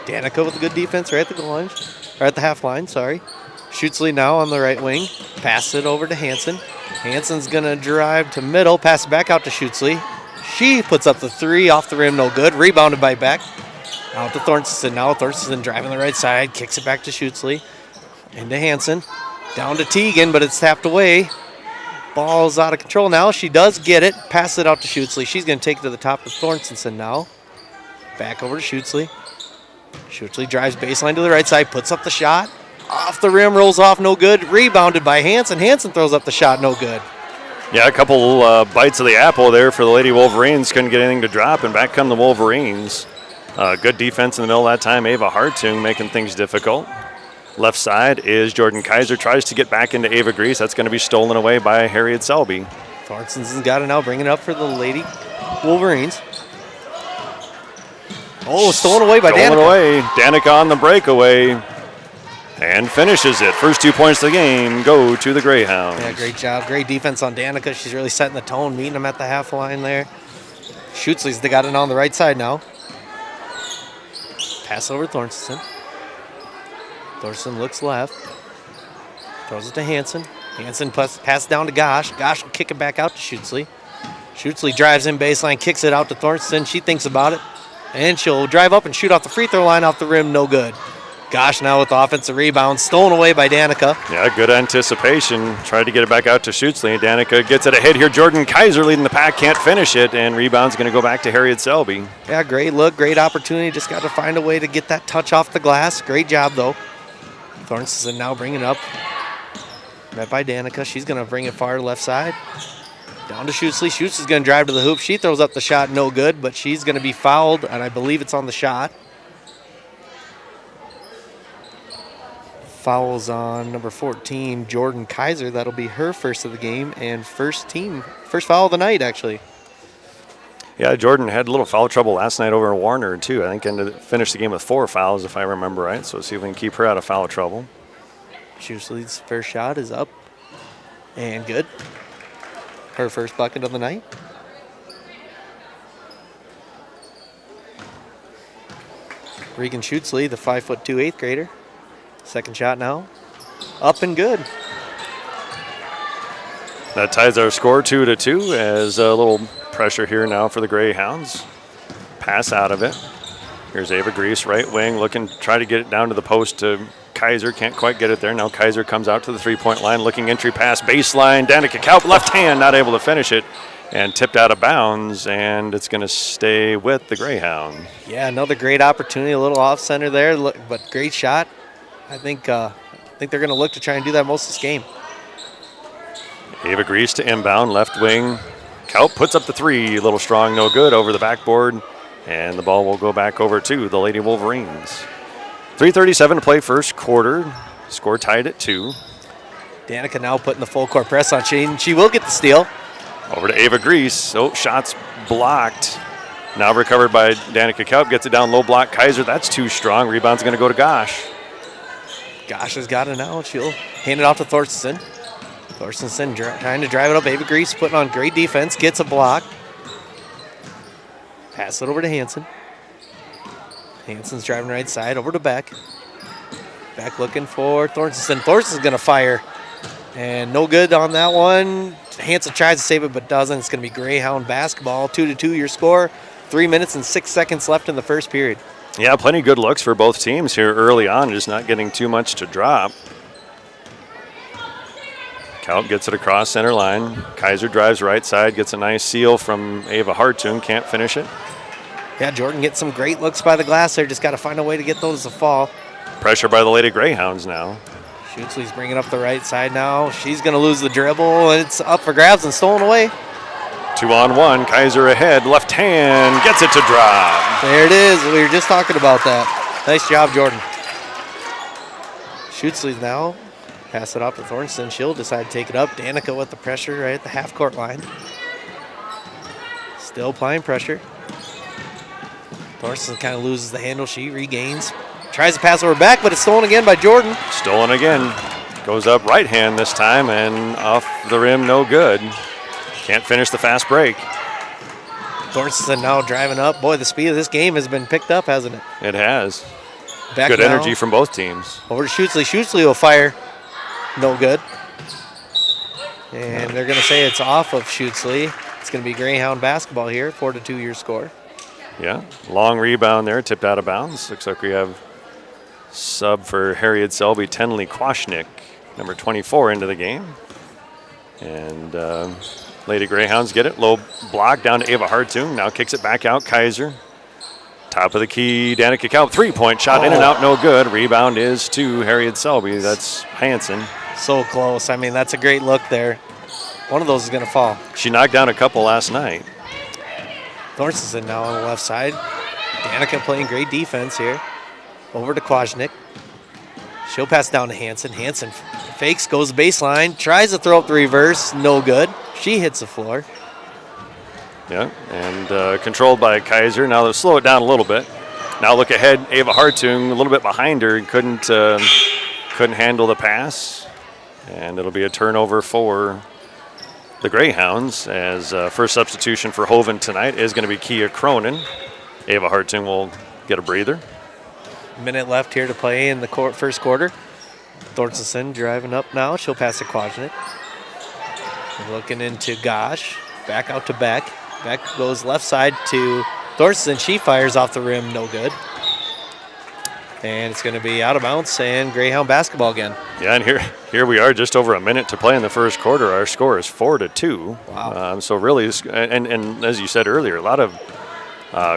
S15: Danica with a good defense right at the goal line, or at the half line, sorry. Schutzley now on the right wing. Pass it over to Hansen. Hansen's going to drive to middle, pass it back out to Schutzley. She puts up the three, off the rim, no good. Rebounded by Beck. Out to Thorstensen. Now Thorstensen driving the right side, kicks it back to Schutzley. Into Hansen. Down to Teagan, but it's tapped away. Ball's out of control now. She does get it. Pass it out to Schutzley. She's going to take it to the top of Thorstensen now. Back over to Schutzley. Schutzley drives baseline to the right side, puts up the shot. Off the rim, rolls off, no good. Rebounded by Hansen. Hansen throws up the shot, no good.
S14: Yeah, a couple bites of the apple there for the Lady Wolverines. Couldn't get anything to drop, and back come the Wolverines. Good defense in the middle that time. Ava Hartung making things difficult. Left side is Jordan Kaiser. Tries to get back into Ava Grease. That's going to be stolen away by Herreid-Selby.
S15: Thorstensen's got it now, bringing it up for the Lady Wolverines. Oh, stolen away by Danica.
S14: Stolen away. Danica on the breakaway and finishes it. First 2 points of the game go to the Greyhounds.
S15: Yeah, great job. Great defense on Danica. She's really setting the tone, meeting them at the half line there. Schutzley's got it on the right side now. Pass over to Thorstensen. Thorstensen looks left. Throws it to Hansen. Hansen pass down to Gosh. Gosh will kick it back out to Schutzley. Schutzley drives in baseline, kicks it out to Thorstensen. She thinks about it. And she'll drive up and shoot off the free throw line, off the rim, no good. Gosh now with the offensive rebound, stolen away by Danica.
S14: Yeah, good anticipation. Tried to get it back out to Schutzley. Danica gets it ahead here. Jordan Kaiser leading the pack, can't finish it, and rebound's going to go back to Herreid-Selby.
S15: Yeah, great look, great opportunity. Just got to find a way to get that touch off the glass. Great job, though. Thorstensen now bringing it up. Met by Danica. She's going to bring it far left side. Down to Schutzley. Schutzley's going to drive to the hoop. She throws up the shot, no good, but she's going to be fouled, and I believe it's on the shot. Fouls on number 14, Jordan Kaiser. That'll be her first of the game and first foul of the night, actually.
S14: Yeah, Jordan had a little foul trouble last night over Warner, too. I think finished the game with 4 fouls, if I remember right. So see if we can keep her out of foul trouble.
S15: Schutzley's first shot is up and good. Her first bucket of the night. Regan Schutzley, the 5'2" 8th grader. Second shot now. Up and good.
S14: That ties our score 2-2 as a little pressure here now for the Greyhounds. Pass out of it. Here's Ava Grease, right wing, looking, try to get it down to the post to Kaiser. Can't quite get it there. Now Kaiser comes out to the three-point line, looking entry pass, baseline. Danica Kaup, left hand, not able to finish it, and tipped out of bounds, and it's going to stay with the Greyhound.
S15: Yeah, another great opportunity, a little off center there, but great shot. I think they're going to look to try and do that most of this game.
S14: Ava Grease to inbound, left wing. Kaup puts up the three, a little strong, no good, over the backboard, and the ball will go back over to the Lady Wolverines. 3:37 to play first quarter. Score tied at 2.
S15: Danica now putting the full court press on. She will get the steal.
S14: Over to Ava Grease. Oh, shots blocked. Now recovered by Danica Kaup. Gets it down low block. Kaiser, that's too strong. Rebound's going to go to Gosh.
S15: Gosh has got it now. She'll hand it off to Thorstensen. Thorstensen trying to drive it up. Ava Grease putting on great defense. Gets a block. Pass it over to Hansen. Hansen's driving right side over to Beck. Beck looking for Thorstensen. Thorstensen's going to fire. And no good on that one. Hansen tries to save it but doesn't. It's going to be Greyhound basketball. 2-2 your score. 3 minutes and 6 seconds left in the first period.
S14: Yeah, plenty of good looks for both teams here early on. Just not getting too much to drop. Kaup gets it across center line. Kaiser drives right side. Gets a nice seal from Ava Hartung. Can't finish it.
S15: Yeah, Jordan gets some great looks by the glass there. Just got to find a way to get those to fall.
S14: Pressure by the Lady Greyhounds now.
S15: Schutzley's bringing up the right side now. She's going to lose the dribble, and it's up for grabs and stolen away.
S14: 2-on-1, Kaiser ahead, left hand, gets it to drop.
S15: There it is. We were just talking about that. Nice job, Jordan. Schutzley's now pass it off to Thornton. She'll decide to take it up. Danica with the pressure right at the half-court line. Still applying pressure. Thornton kind of loses the handle. She regains. Tries to pass over back, but it's stolen again by Jordan.
S14: Stolen again. Goes up right hand this time and off the rim, no good. Can't finish the fast break.
S15: Thornton now driving up. Boy, the speed of this game has been picked up, hasn't it?
S14: It has.
S15: Back
S14: good
S15: now.
S14: Energy from both teams.
S15: Over to Schutzley. Schutzley will fire. No good. And they're going to say it's off of Schutzley. It's going to be Greyhound basketball here, 4-2 your score.
S14: Yeah, long rebound there, tipped out of bounds. Looks like we have sub for Herreid-Selby Tenley Kwashnick, number 24, into the game. And Lady Greyhounds get it. Low block down to Ava Hartung. Now kicks it back out. Kaiser. Top of the key, Danica Kaup. 3-point shot in and out, no good. Rebound is to Herreid-Selby. That's Hansen.
S15: So close. I mean, that's a great look there. One of those is going to fall.
S14: She knocked down a couple last night.
S15: Thorstensen now on the left side. Danica playing great defense here. Over to Kwasnick. She'll pass down to Hansen. Hansen fakes, goes baseline, tries to throw up the reverse. No good. She hits the floor.
S14: Yeah, and controlled by Kaiser. Now they'll slow it down a little bit. Now look ahead, Ava Hartung a little bit behind her. Couldn't handle the pass. And it'll be a turnover for the Greyhounds, as first substitution for Hoven tonight is going to be Kia Cronin. Ava Hartung will get a breather.
S15: Minute left here to play in the first quarter. Thorstensen driving up now. She'll pass to Kwasnick. Looking into Gosh. Back out to Beck. Beck goes left side to Thorstensen. She fires off the rim. No good. And it's going to be out of bounds and Greyhound basketball again.
S14: Yeah, and here we are, just over a minute to play in the first quarter. Our score is 4-2.
S15: Wow.
S14: So really, and as you said earlier, a lot of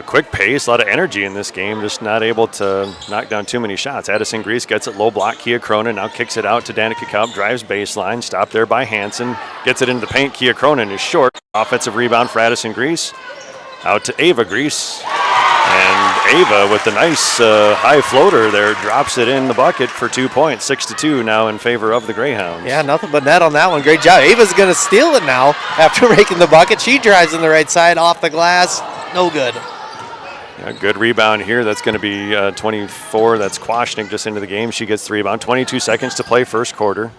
S14: quick pace, a lot of energy in this game, just not able to knock down too many shots. Addison Grease gets it low block. Kia Cronin now kicks it out to Danica Kaup, drives baseline, stopped there by Hansen, gets it into the paint. Kia Cronin is short. Offensive rebound for Addison Grease. Out to Ava Grease. And Ava with the nice high floater there drops it in the bucket for 2 points. 6-2 now in favor of the Greyhounds.
S15: Yeah, nothing but net on that one. Great job. Ava's going to steal it now after making the bucket. She drives in the right side off the glass. No good.
S14: Yeah, good rebound here. That's going to be 24. That's Kwasnick just into the game. She gets the rebound. 22 seconds to play first quarter.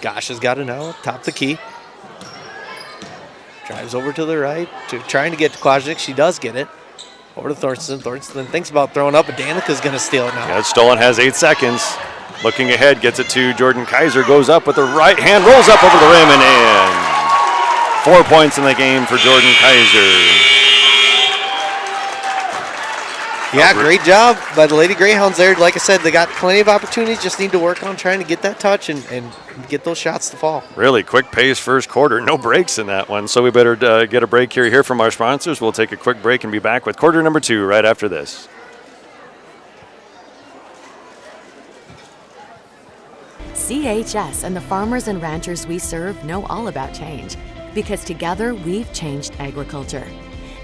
S15: Gosh has got it now. Top the key. Drives over to the right. Trying to get to Kwasnick. She does get it. Over to Thorstensen. Thorstensen thinks about throwing up, but Danica's going to steal it now.
S14: Yeah, Stolen has 8 seconds. Looking ahead, gets it to Jordan Kaiser. Goes up with the right hand, rolls up over the rim and in. 4 points in the game for Jordan Kaiser.
S15: Yeah, great job by the Lady Greyhounds there. Like I said, they got plenty of opportunities. Just need to work on trying to get that touch and get those shots to fall.
S14: Really quick pace first quarter. No breaks in that one. So we better get a break here from our sponsors. We'll take a quick break and be back with quarter number 2 right after this.
S12: CHS and the farmers and ranchers we serve know all about change, because together we've changed agriculture.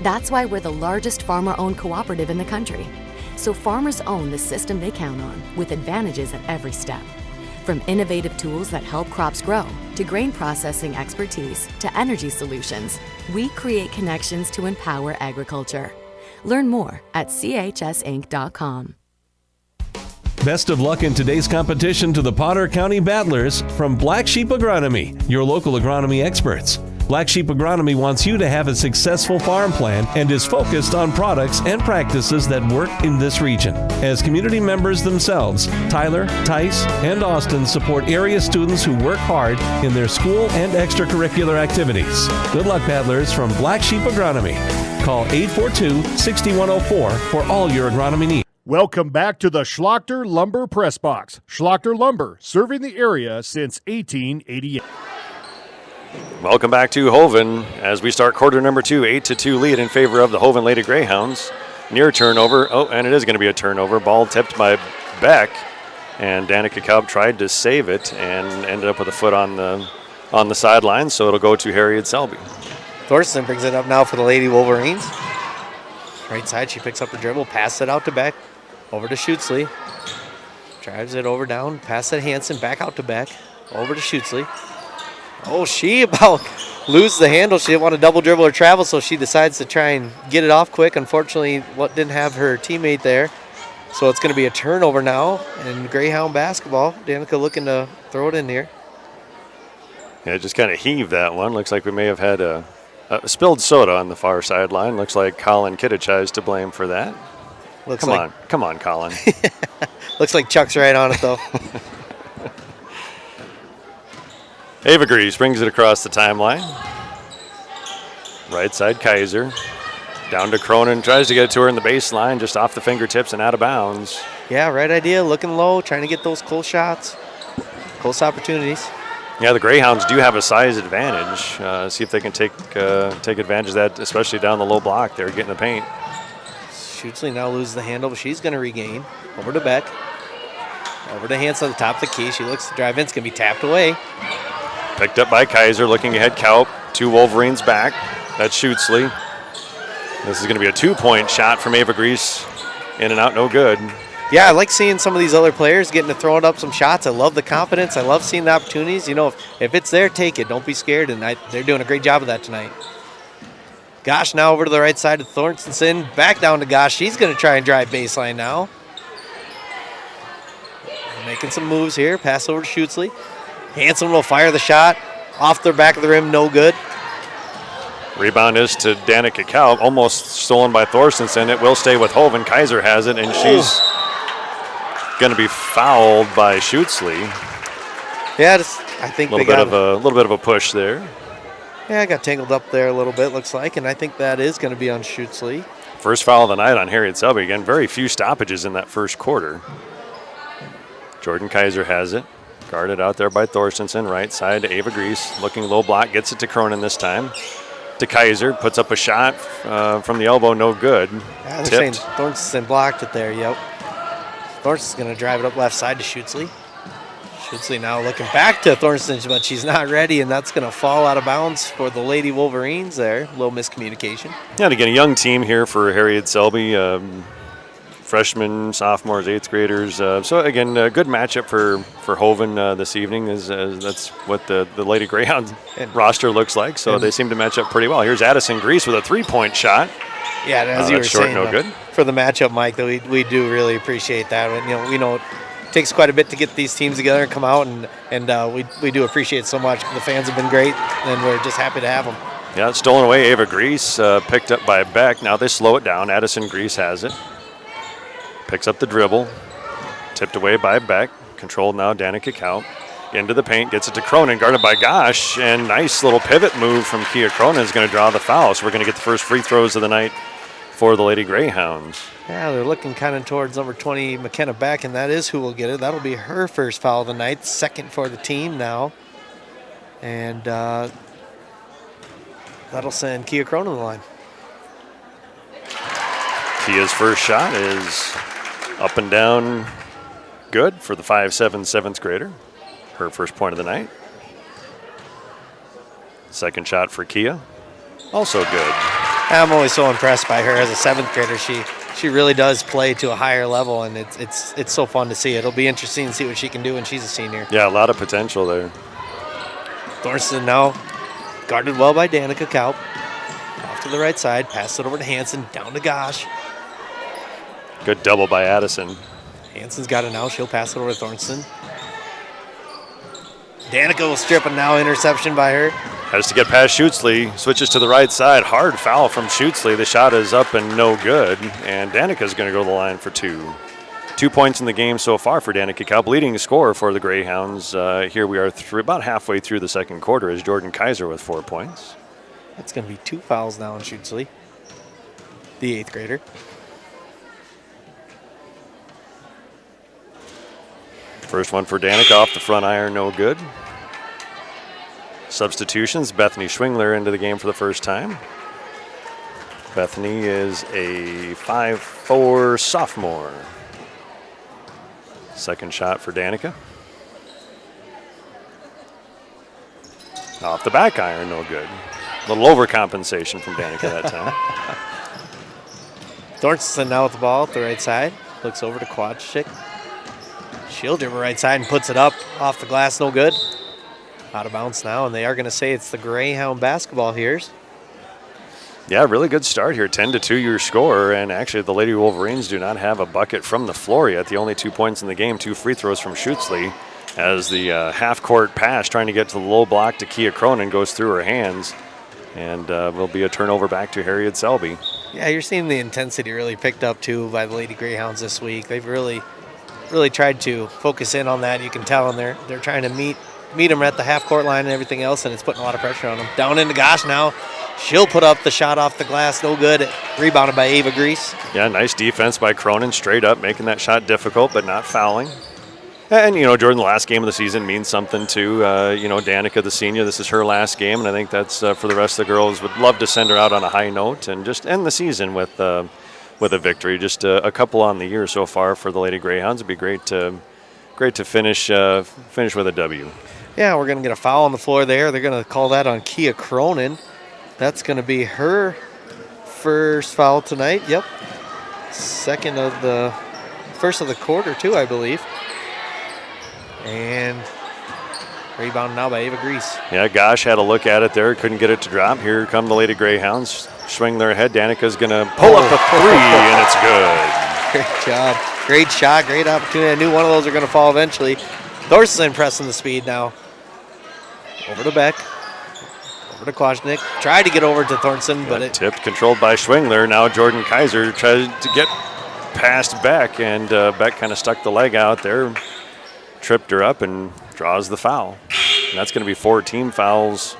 S12: That's why we're the largest farmer-owned cooperative in the country. So farmers own the system they count on, with advantages at every step. From innovative tools that help crops grow, to grain processing expertise, to energy solutions, we create connections to empower agriculture. Learn more at chsinc.com.
S1: Best of luck in today's competition to the Potter County Battlers from Black Sheep Agronomy, your local agronomy experts. Black Sheep Agronomy wants you to have a successful farm plan and is focused on products and practices that work in this region. As community members themselves, Tyler, Tice, and Austin support area students who work hard in their school and extracurricular activities. Good luck, Battlers from Black Sheep Agronomy. Call 842-6104 for all your agronomy needs.
S13: Welcome back to the Schlachter Lumber Press Box. Schlachter Lumber, serving the area since 1888.
S14: Welcome back to Hoven as we start quarter number 2, 8-2 lead in favor of the Hoven Lady Greyhounds. Near turnover. Oh, and it is going to be a turnover. Ball tipped by Beck. And Danica Kalb tried to save it and ended up with a foot on the sideline, so it'll go to Herreid-Selby.
S15: Thorson brings it up now for the Lady Wolverines. Right side, she picks up the dribble, passes it out to Beck, over to Schutzley. Drives it over down, pass it Hansen, back out to Beck, over to Schutzley. Oh, she about loses the handle. She didn't want to double dribble or travel, so she decides to try and get it off quick. Unfortunately, didn't have her teammate there. So it's going to be a turnover now in Greyhound basketball. Danica looking to throw it in here.
S14: Yeah, just kind of heaved that one. Looks like we may have had a spilled soda on the far sideline. Looks like Colin Kittich is to blame for that. Come on, Colin.
S15: Looks like Chuck's right on it, though.
S14: Ava Grease brings it across the timeline. Right side, Kaiser. Down to Cronin, tries to get it to her in the baseline, just off the fingertips and out of bounds.
S15: Yeah, right idea, looking low, trying to get those close shots, close opportunities.
S14: Yeah, the Greyhounds do have a size advantage. See if they can take advantage of that, especially down the low block there, getting the paint.
S15: Schutzley now loses the handle, but she's going to regain. Over to Beck. Over to Hansen on the top of the key. She looks to drive in. It's going to be tapped away.
S14: Picked up by Kaiser, looking ahead. Kaup, 2 Wolverines back. That's Schutzley. This is going to be a 2-point shot from Ava Grease. In and out, no good.
S15: Yeah, I like seeing some of these other players getting to throwing up some shots. I love the confidence. I love seeing the opportunities. You know, if it's there, take it. Don't be scared. And they're doing a great job of that tonight. Gosh now over to the right side of Thorstensen. Back down to Gosh. She's going to try and drive baseline now. Making some moves here. Pass over to Schutzley. Hansen will fire the shot. Off the back of the rim, no good.
S14: Rebound is to Danica Kalb. Almost stolen by Thorstensen. It will stay with Hoven. Kaiser has it, and she's going to be fouled by Schutzley.
S15: Yeah, I think
S14: a little bit of a push there.
S15: Yeah, I got tangled up there a little bit, looks like, and I think that is going to be on Schutzley.
S14: First foul of the night on Herreid-Selby. Again, very few stoppages in that first quarter. Jordan Kaiser has it. Guarded out there by Thorstensen. Right side to Ava Grease. Looking low block. Gets it to Cronin this time. To Kaiser. Puts up a shot from the elbow. No good.
S15: Yeah, they're saying Thorstensen blocked it there. Yep. Thorstensen's going to drive it up left side to Schutzley. Schutzley now looking back to Thorstensen, but she's not ready, and that's going to fall out of bounds for the Lady Wolverines there. A little miscommunication.
S14: Yeah, and again, a young team here for Herreid-Selby. Freshmen, sophomores, 8th graders. So again, a good matchup for Hoven this evening. That's what the Lady Greyhound roster looks like. So they seem to match up pretty well. Here's Addison Grease with a 3-point shot.
S15: Yeah, as you were
S14: short,
S15: saying,
S14: no good.
S15: For the matchup, Mike, we do really appreciate that. And, we know it takes quite a bit to get these teams together and come out, and we do appreciate it so much. The fans have been great, and we're just happy to have them.
S14: Yeah, it's stolen away. Ava Grease picked up by Beck. Now they slow it down. Addison Grease has it. Picks up the dribble. Tipped away by Beck. Controlled now, Danica Kalb. Into the paint, gets it to Cronin, guarded by Gosh. And nice little pivot move from Kia Cronin is going to draw the foul. So we're going to get the first free throws of the night for the Lady Greyhounds.
S15: Yeah, they're looking kind of towards number 20, McKenna Beck, and that is who will get it. That'll be her first foul of the night, second for the team now. And that'll send Kia Cronin to the line.
S14: Kia's first shot is up and down good for the 5'7", 7th grader. Her first point of the night. Second shot for Kia, also good.
S15: I'm always so impressed by her as a 7th grader. She really does play to a higher level, and it's so fun to see. It'll be interesting to see what she can do when she's a senior.
S14: Yeah, a lot of potential there.
S15: Thorsten now guarded well by Danica Kalb. Off to the right side, pass it over to Hansen, down to Gosh.
S14: Good double by Addison.
S15: Hansen's got it now. She'll pass it over to Thorsten. Danica will strip it now. Interception by her.
S14: Has to get past Schutzley. Switches to the right side. Hard foul from Schutzley. The shot is up and no good. And Danica's going to go to the line for 2. 2 points in the game so far for Danica Kalb. Leading scorer for the Greyhounds. Here we are about halfway through the second quarter is Jordan Kaiser with 4 points.
S15: That's going to be 2 fouls now on Schutzley, the 8th grader.
S14: First one for Danica off the front iron, no good. Substitutions, Bethany Schwingler into the game for the first time. Bethany is a 5'4" sophomore. Second shot for Danica. Off the back iron, no good. A little overcompensation from Danica that time.
S15: Thornton now with the ball at the right side. Looks over to Quadchick. She'll dribble right side and puts it up off the glass, no good. Out of bounds now, and they are going to say it's the Greyhound basketball here.
S14: Yeah, really good start here. 10-2 your score, and actually the Lady Wolverines do not have a bucket from the floor yet. The only 2 points in the game, 2 free throws from Schutzley, as the half-court pass trying to get to the low block to Kia Cronin goes through her hands, and will be a turnover back to Herreid-Selby.
S15: Yeah, you're seeing the intensity really picked up too by the Lady Greyhounds this week. They've really tried to focus in on that. You can tell, and they're trying to meet them at the half-court line and everything else, and it's putting a lot of pressure on them. Down into Gosh now. She'll put up the shot off the glass, no good. Rebounded by Ava Grease.
S14: Yeah, nice defense by Cronin, straight up, making that shot difficult but not fouling. And, Jordan, the last game of the season means something to, Danica, the senior. This is her last game, and I think that's for the rest of the girls. Would love to send her out on a high note and just end the season with a victory. Just a couple on the year so far for the Lady Greyhounds. It'd be great to finish with a W.
S15: Yeah, we're going to get a foul on the floor there. They're going to call that on Kia Cronin. That's going to be her first foul tonight. Yep. First of the quarter, too, I believe. And rebound now by Ava Grease.
S14: Yeah, Gosh had a look at it there. Couldn't get it to drop. Here come the Lady Greyhounds. Swing their head. Danica's going to pull up a three, and it's good.
S15: Great job. Great shot. Great opportunity. I knew one of those are going to fall eventually. Thorson pressing the speed now. Over to Beck. Over to Kwasnick. Tried to get over to Thornton, but it
S14: tipped, controlled by Schwingler. Now Jordan Kaiser tries to get past Beck, and Beck kind of stuck the leg out there, tripped her up, and draws the foul. And that's going to be 4 team fouls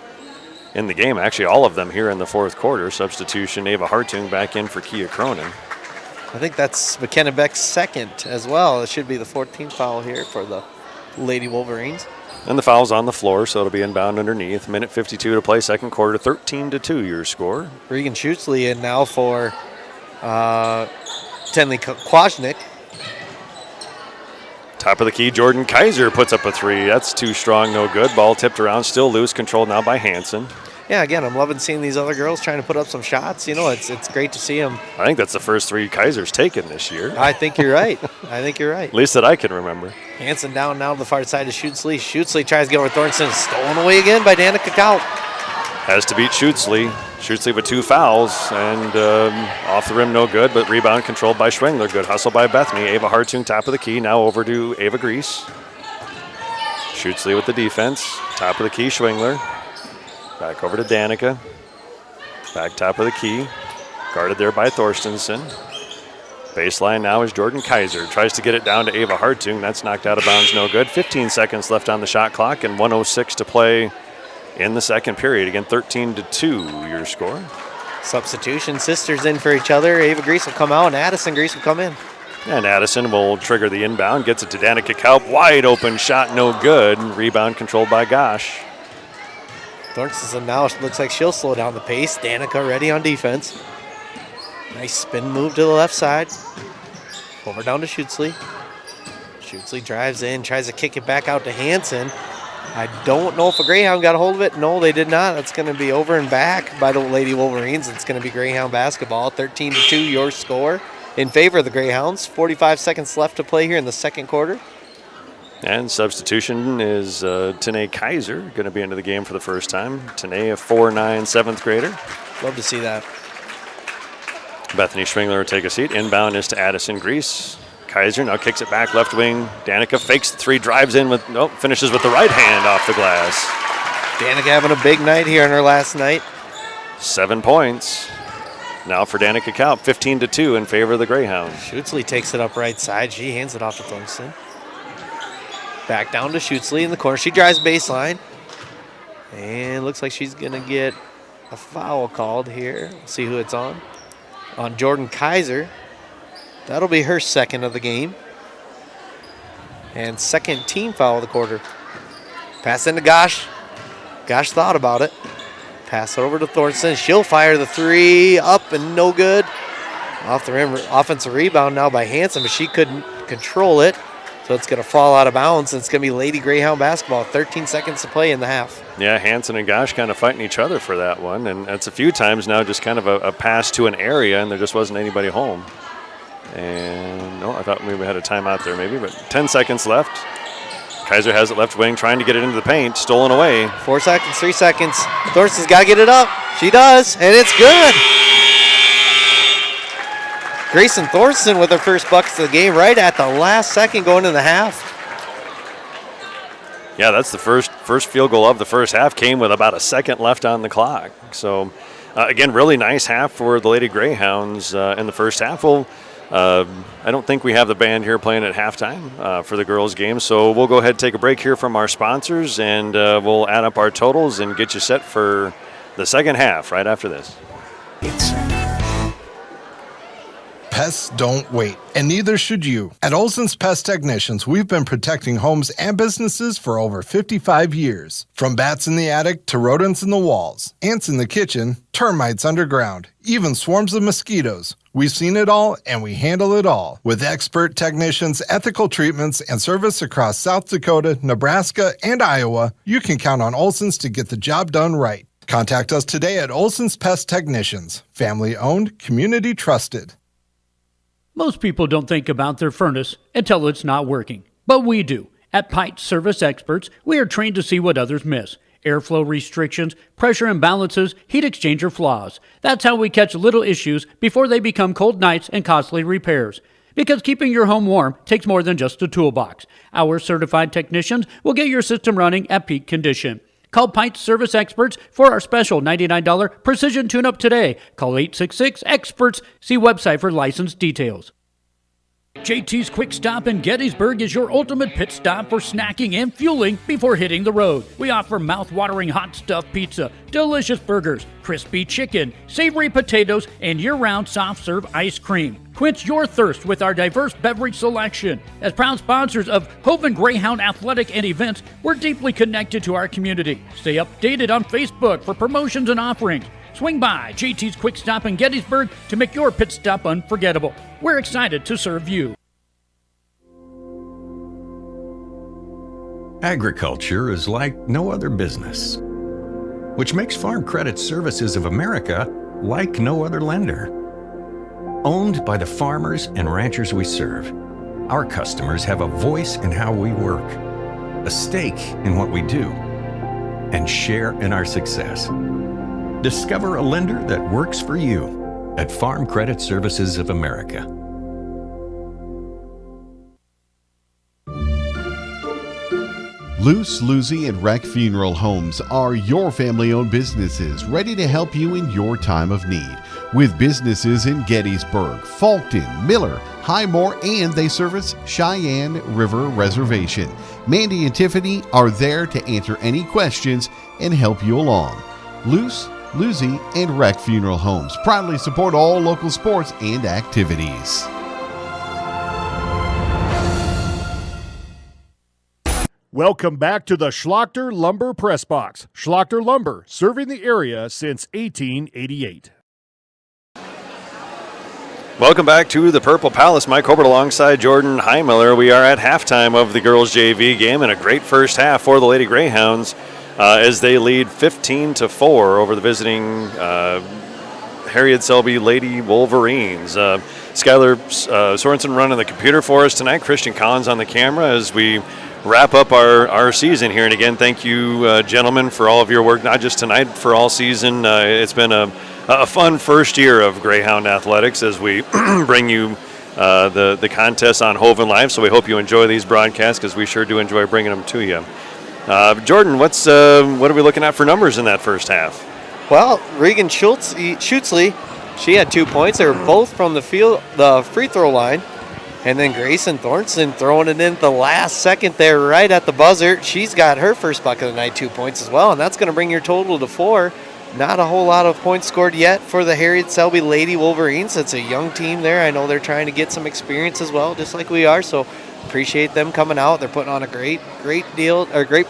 S14: in the game. Actually, all of them here in the fourth quarter. Substitution, Ava Hartung back in for Kia Cronin.
S15: I think that's McKenna Beck's second as well. It should be the 14th foul here for the Lady Wolverines.
S14: And the foul's on the floor, so it'll be inbound underneath. Minute 52 to play, second quarter, 13-2 your score.
S15: Regan Schutzley in now for Tenley Kwasnick.
S14: Top of the key, Jordan Kaiser puts up a three. That's too strong, no good. Ball tipped around, still loose, controlled now by Hansen.
S15: Yeah, again, I'm loving seeing these other girls trying to put up some shots. It's great to see them.
S14: I think that's the first 3 Kaiser's taken this year.
S15: I think you're right.
S14: At least that I can remember.
S15: Hansen down now to the far side to Schutzley. Schutzley tries to get over Thornton. Stolen away again by Danica Kaut.
S14: Has to beat Schutzley. Schutzley with 2 fouls, and off the rim, no good, but rebound controlled by Schwingler. Good hustle by Bethany. Ava Hartung, top of the key, now over to Ava Grease. Schutzley with the defense. Top of the key, Schwingler. Back over to Danica. Back top of the key. Guarded there by Thorstensen. Baseline now is Jordan Kaiser. Tries to get it down to Ava Hartung. That's knocked out of bounds, no good. 15 seconds left on the shot clock and 1:06 to play in the second period. Again, 13-2 your score.
S15: Substitution. Sisters in for each other. Ava Grease will come out and Addison Grease will come in.
S14: And Addison will trigger the inbound. Gets it to Danica Kaup. Wide open shot, no good. Rebound controlled by Gosh.
S15: Thornton now looks like she'll slow down the pace. Danica ready on defense. Nice spin move to the left side. Over down to Schutzley. Schutzley drives in, tries to kick it back out to Hansen. I don't know if a Greyhound got a hold of it. No, they did not. That's going to be over and back by the Lady Wolverines. It's going to be Greyhound basketball. 13-2 your score in favor of the Greyhounds. 45 seconds left to play here in the second quarter.
S14: And substitution is Tanae Kaiser, going to be into the game for the first time. Tanae, a 4'9", 7th grader.
S15: Love to see that.
S14: Bethany Schwingler will take a seat. Inbound is to Addison Grease. Kaiser now kicks it back left wing. Danica fakes the 3, drives in with, finishes with the right hand off the glass.
S15: Danica having a big night here in her last night.
S14: 7 points. Now for Danica Kaup, 15-2 in favor of the Greyhounds.
S15: Schutzley takes it up right side. She hands it off to Thornton. Back down to Schutzley in the corner. She drives baseline. And looks like she's going to get a foul called here. Let's see who it's on. On Jordan Kaiser. That'll be her second of the game. And second team foul of the quarter. Pass into Gosh. Gosh thought about it. Pass it over to Thornton. She'll fire the 3 up and no good. Off the rim. Offensive rebound now by Hansen, but she couldn't control it. So it's going to fall out of bounds, and it's going to be Lady Greyhound basketball. 13 seconds to play in the half.
S14: Yeah, Hanson and Gosh kind of fighting each other for that one. And it's a few times now just kind of a pass to an area, and there just wasn't anybody home. And no, I thought maybe we had a timeout there maybe, but 10 seconds left. Kaiser has it left wing, trying to get it into the paint, stolen away.
S15: 4 seconds, 3 seconds. Thorsten's got to get it up. She does, and it's good. Grayson Thorsten with her first buckets of the game right at the last second going into the half.
S14: Yeah, that's the first field goal of the first half, came with about a second left on the clock. So, again, really nice half for the Lady Greyhounds in the first half. Well, I don't think we have the band here playing at halftime for the girls' game, so we'll go ahead and take a break here from our sponsors, and we'll add up our totals and get you set for the second half right after this.
S2: Pests don't wait, and neither should you. At Olson's Pest Technicians, we've been protecting homes and businesses for over 55 years. From bats in the attic to rodents in the walls, ants in the kitchen, termites underground, even swarms of mosquitoes. We've seen it all, and we handle it all. With expert technicians, ethical treatments, and service across South Dakota, Nebraska, and Iowa, you can count on Olson's to get the job done right. Contact us today at Olson's Pest Technicians. Family-owned, community-trusted.
S3: Most people don't think about their furnace until it's not working, but we do. At Pite Service Experts, we are trained to see what others miss. Airflow restrictions, pressure imbalances, heat exchanger flaws. That's how we catch little issues before they become cold nights and costly repairs. Because keeping your home warm takes more than just a toolbox. Our certified technicians will get your system running at peak condition. Call Pite Service Experts for our special $99 precision tune-up today. Call 866-EXPERTS. See website for license details. JT's Quick Stop in Gettysburg is your ultimate pit stop for snacking and fueling before hitting the road. We offer mouth-watering hot stuffed pizza, delicious burgers, crispy chicken, savory potatoes, and year-round soft-serve ice cream. Quench your thirst with our diverse beverage selection. As proud sponsors of Hoven Greyhound Athletic and events, we're deeply connected to our community. Stay updated on Facebook for promotions and offerings. Swing by JT's Quick Stop in Gettysburg to make your pit stop unforgettable. We're excited to serve you.
S4: Agriculture is like no other business, which makes Farm Credit Services of America like no other lender. Owned by the farmers and ranchers we serve, our customers have a voice in how we work, a stake in what we do, and share in our success. Discover a lender that works for you at Farm Credit Services of America.
S5: Luce, Lucy, and Wreck Funeral Homes are your family-owned businesses ready to help you in your time of need. With businesses in Gettysburg, Fulton, Miller, Highmore, and they service Cheyenne River Reservation. Mandy and Tiffany are there to answer any questions and help you along. Luce, Lucy, and Wreck Funeral Homes proudly support all local sports and activities.
S13: Welcome back to the Schlachter Lumber Press Box. Schlachter Lumber, serving the area since 1888.
S14: Welcome back to the Purple Palace. Mike Hobart alongside Jordan Heimiller. We are at halftime of the girls' JV game, and a great first half for the Lady Greyhounds as they lead 15-4 over the visiting Herreid-Selby Lady Wolverines. Skylar Sorensen running the computer for us tonight. Christian Collins on the camera as we wrap up our season here. And again, thank you, gentlemen, for all of your work, not just tonight, for all season. It's been a fun first year of Greyhound Athletics as we bring you the contests on Hoven Live. So we hope you enjoy these broadcasts because we sure do enjoy bringing them to you. Jordan, what are we looking at for numbers in that first half?
S15: Well, Regan Schutzley, she had 2 points. They were both from the free throw line. And then Grayson Thornton throwing it in at the last second there right at the buzzer. She's got her first bucket of the night, 2 points as well, and that's going to bring your total to 4. Not a whole lot of points scored yet for the Herreid-Selby Lady Wolverines. It's a young team there. I know they're trying to get some experience as well, just like we are, so appreciate them coming out. They're putting on a great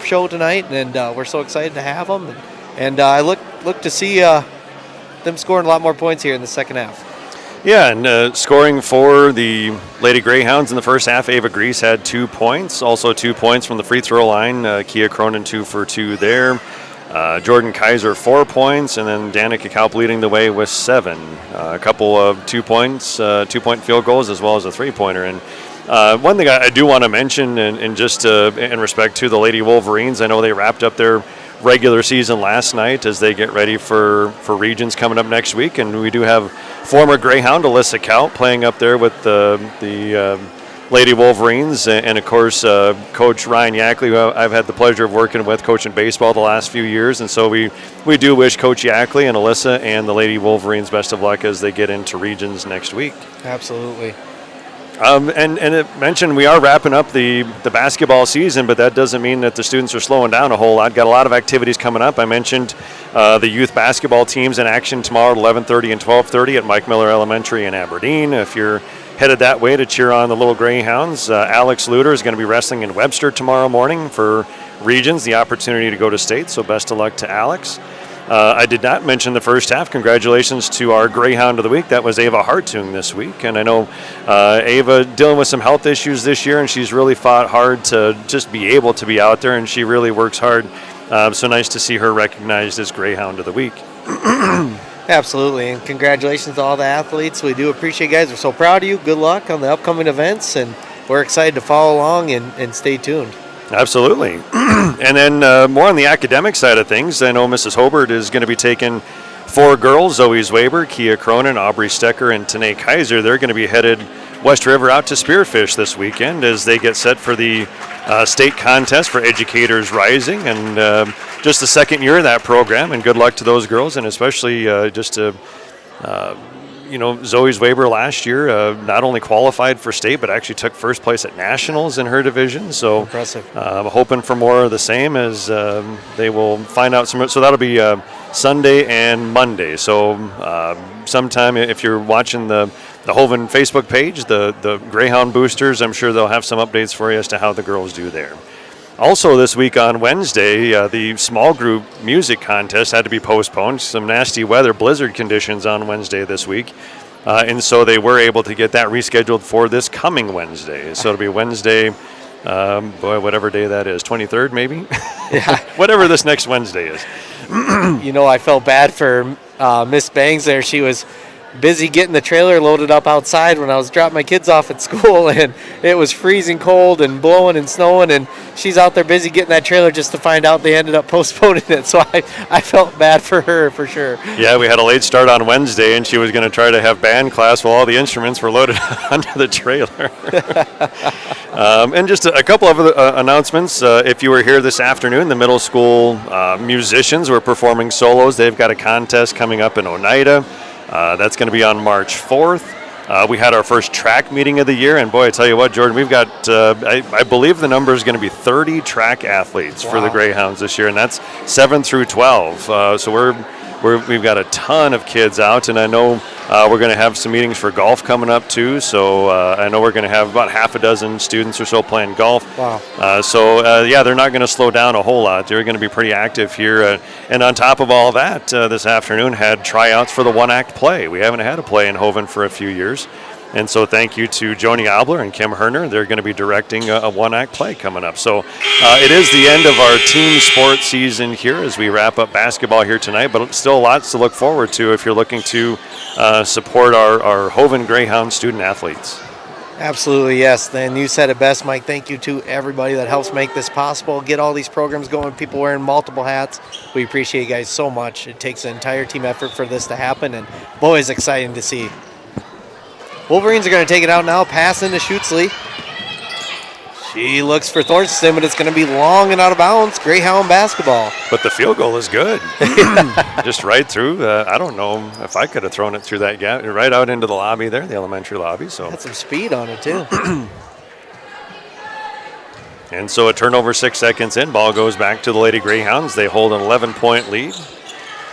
S15: show tonight, and we're so excited to have them. And I look to see them scoring a lot more points here in the second half.
S14: Yeah, and scoring for the Lady Greyhounds in the first half, Ava Grease had 2 points. Also 2 points from the free throw line. Kia Cronin 2 for 2 there. Jordan Kaiser 4 points, and then Danica Kaup leading the way with 7. A couple of 2-point field goals as well as a 3-pointer. And one thing I do want to mention, and just in respect to the Lady Wolverines, I know they wrapped up their regular season last night as they get ready for regions coming up next week, and we do have former Greyhound Alyssa Kaup playing up there with the Lady Wolverines, and of course Coach Ryan Yackley, who I've had the pleasure of working with, coaching baseball the last few years, and so we do wish Coach Yackley and Alyssa and the Lady Wolverines best of luck as they get into regions next week.
S15: Absolutely.
S14: And it mentioned we are wrapping up the basketball season, but that doesn't mean that the students are slowing down a whole lot. Got a lot of activities coming up. I mentioned the youth basketball teams in action tomorrow at 11:30 and 12:30 at Mike Miller Elementary in Aberdeen. If you're headed that way to cheer on the little Greyhounds, Alex Luter is going to be wrestling in Webster tomorrow morning for regions, the opportunity to go to state, so best of luck to Alex. I did not mention the first half. Congratulations to our Greyhound of the Week. That was Ava Hartung this week. And I know Ava dealing with some health issues this year, and she's really fought hard to just be able to be out there, and she really works hard. So nice to see her recognized as Greyhound of the Week.
S15: Absolutely, and congratulations to all the athletes. We do appreciate you guys. We're so proud of you. Good luck on the upcoming events, and we're excited to follow along and stay tuned.
S14: Absolutely. And then more on the academic side of things, I know Mrs. Hobart is going to be taking 4 girls, Zoe Zwaber, Kia Cronin, Aubrey Stecker, and Tanae Kaiser. They're going to be headed West River out to Spearfish this weekend as they get set for the state contest for Educators Rising, and just the second year of that program, and good luck to those girls, and especially just to Zoe Zwaber last year not only qualified for state, but actually took first place at nationals in her division. So
S15: impressive.
S14: I'm hoping for more of the same as they will find out some. So that'll be Sunday and Monday. So sometime if you're watching the Hoven Facebook page, the Greyhound Boosters, I'm sure they'll have some updates for you as to how the girls do there. Also this week on Wednesday, the small group music contest had to be postponed. Some nasty weather, blizzard conditions on Wednesday this week. And so they were able to get that rescheduled for this coming Wednesday. So it'll be Wednesday, whatever day that is, 23rd maybe?
S15: Yeah.
S14: Whatever this next Wednesday is.
S15: I felt bad for Miss Bangs there. She was busy getting the trailer loaded up outside when I was dropping my kids off at school, and it was freezing cold and blowing and snowing, and she's out there busy getting that trailer just to find out they ended up postponing it. So I felt bad for her for sure.
S14: Yeah, we had a late start on Wednesday, and she was going to try to have band class while all the instruments were loaded onto the trailer. And just a couple of announcements. If you were here this afternoon, the middle school musicians were performing solos. They've got a contest coming up in Oneida. That's going to be on March 4th. We had our first track meeting of the year, and boy, I tell you what, Jordan, we've got, I believe the number is going to be 30 track athletes for the Greyhounds this year, and that's 7 through 12. So we've got a ton of kids out, and I know we're going to have some meetings for golf coming up too. So I know we're going to have about half a dozen students or so playing golf.
S15: Wow.
S14: They're not going to slow down a whole lot. They're going to be pretty active here. And on top of all that, this afternoon had tryouts for the one-act play. We haven't had a play in Hoven for a few years. And so thank you to Joni Obler and Kim Herner. They're going to be directing a one-act play coming up. So it is the end of our team sports season here as we wrap up basketball here tonight, but still lots to look forward to if you're looking to support our Hoven Greyhound student athletes.
S15: Absolutely, yes. Then you said it best, Mike. Thank you to everybody that helps make this possible, get all these programs going, people wearing multiple hats. We appreciate you guys so much. It takes an entire team effort for this to happen, and boy, it's exciting to see. Wolverines are going to take it out now, pass into Schutzley. She looks for Thorstenson, but it's going to be long and out of bounds. Greyhound basketball.
S14: But the field goal is good. Just right through. I don't know if I could have thrown it through that gap, right out into the lobby there, the elementary lobby. So
S15: had some speed on it, too.
S14: And so a turnover 6 seconds in. Ball goes back to the Lady Greyhounds. They hold an 11-point lead.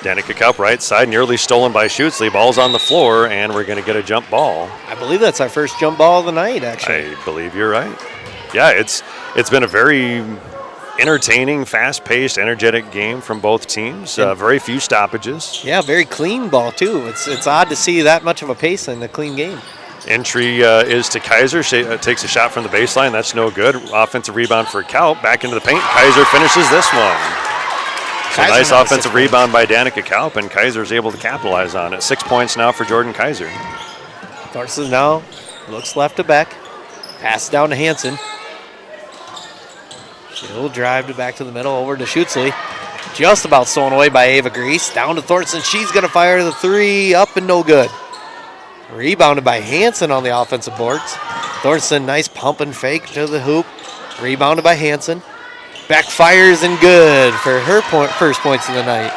S14: Danica Kaup right side, nearly stolen by Schutzley. Ball's on the floor, and we're going to get a jump ball.
S15: I believe that's our first jump ball of the night, actually.
S14: I believe you're right. Yeah, it's been a very entertaining, fast-paced, energetic game from both teams. Very few stoppages.
S15: Yeah, very clean ball, too. It's odd to see that much of a pace in a clean game.
S14: Entry is to Kaiser. She takes a shot from the baseline. That's no good. Offensive rebound for Kaup. Back into the paint. Kaiser finishes this one. So nice offensive rebound by Danica Kaup, and Kaiser's able to capitalize on it. 6 points now for Jordan Kaiser.
S15: Thorson now looks left to Beck. Pass down to Hansen. She'll drive to back to the middle, over to Schutzley. Just about stolen away by Ava Grease. Down to Thorson. She's going to fire the three. Up and no good. Rebounded by Hansen on the offensive boards. Thorson, nice pump and fake to the hoop. Rebounded by Hansen. Backfires and good for her first points of the night.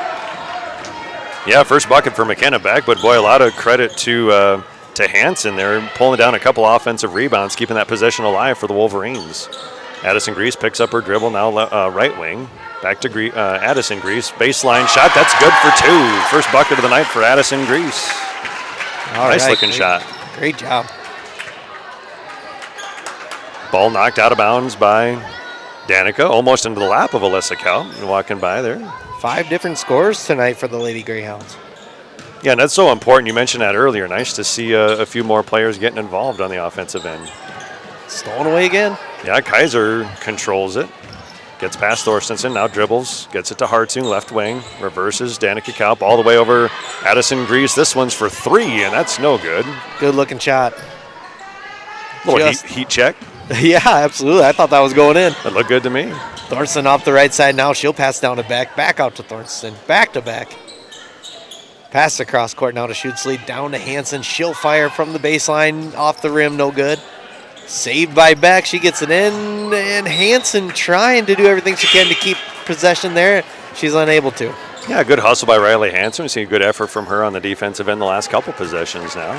S14: Yeah, first bucket for McKenna Beck, but boy, a lot of credit to Hansen there, pulling down a couple offensive rebounds, keeping that possession alive for the Wolverines. Addison Grease picks up her dribble, now right wing. Back to Addison Grease. Baseline shot, that's good for two. First bucket of the night for Addison Grease. Nice looking shot.
S15: Great job.
S14: Ball knocked out of bounds by Danica, almost into the lap of Alyssa Kaup, walking by there.
S15: 5 different scores tonight for the Lady Greyhounds.
S14: Yeah, and that's so important. You mentioned that earlier. Nice to see a few more players getting involved on the offensive end.
S15: Stolen away again.
S14: Yeah, Kaiser controls it. Gets past Thorstensen, now dribbles, gets it to Hartung, left wing, reverses Danica Kaup all the way over Addison Grease. This one's for 3, and that's no good.
S15: Good looking shot.
S14: Little heat check.
S15: Yeah, absolutely. I thought that was going in.
S14: It looked good to me.
S15: Thornton off the right side now. She'll pass down to Beck. Back out to Thornton. Back to Beck. Pass across court now to Schutzley. Down to Hansen. She'll fire from the baseline. Off the rim. No good. Saved by Beck. She gets it in. And Hansen trying to do everything she can to keep possession there. She's unable to.
S14: Yeah, good hustle by Riley Hansen. We see a good effort from her on the defensive end the last couple possessions now.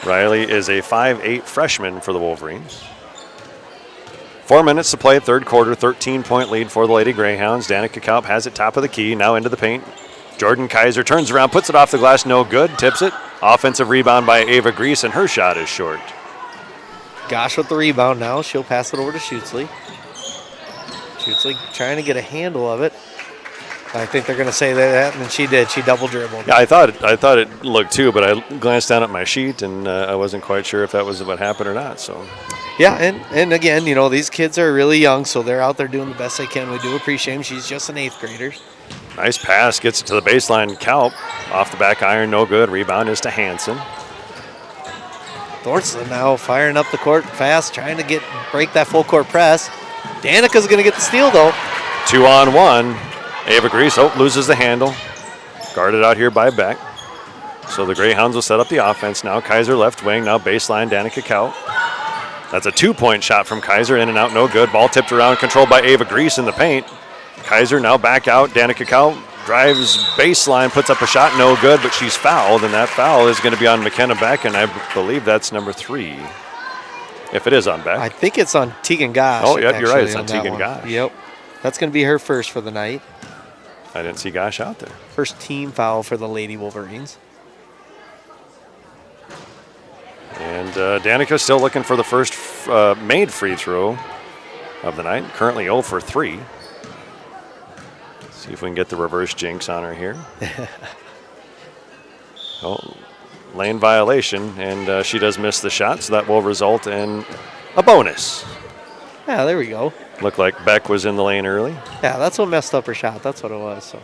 S14: Riley is a 5'8" freshman for the Wolverines. 4 minutes to play, third quarter, 13-point lead for the Lady Greyhounds. Danica Kaup has it top of the key, now into the paint. Jordan Kaiser turns around, puts it off the glass, no good, tips it. Offensive rebound by Ava Grease, and her shot is short.
S15: Gosh with the rebound now. She'll pass it over to Schutzley. Schutzley trying to get a handle of it. I think they're going to say that, and she did. She double dribbled.
S14: Yeah, I thought it looked too, but I glanced down at my sheet, and I wasn't quite sure if that was what happened or not. So.
S15: Yeah, and again, you know, these kids are really young, so they're out there doing the best they can. We do appreciate them. She's just an 8th grader.
S14: Nice pass, gets it to the baseline. Kaup off the back iron, no good. Rebound is to Hansen.
S15: Thornton now firing up the court fast, trying to break that full court press. Danica's going to get the steal, though.
S14: 2-on-1. Ava Grease, loses the handle. Guarded out here by Beck. So the Greyhounds will set up the offense now. Kaiser left wing, now baseline, Danica Kaup. That's a 2-point shot from Kaiser, in and out, no good. Ball tipped around, controlled by Ava Grease in the paint. Kaiser now back out, Danica Kaup drives baseline, puts up a shot, no good, but she's fouled, and that foul is going to be on McKenna Beck, and I believe that's number 3. If it is on Beck.
S15: I think it's on Tegan Gosh.
S14: Oh, yeah, you're right, it's on Tegan Gosh.
S15: Yep. That's going to be her first for the night.
S14: I didn't see Gosh out there.
S15: First team foul for the Lady Wolverines.
S14: And Danica still looking for the first made free throw of the night. Currently 0 for 3. See if we can get the reverse jinx on her here. Lane violation, and she does miss the shot, so that will result in a bonus.
S15: Yeah, there we go.
S14: Looked like Beck was in the lane early.
S15: Yeah, that's what messed up her shot. That's what it was. So.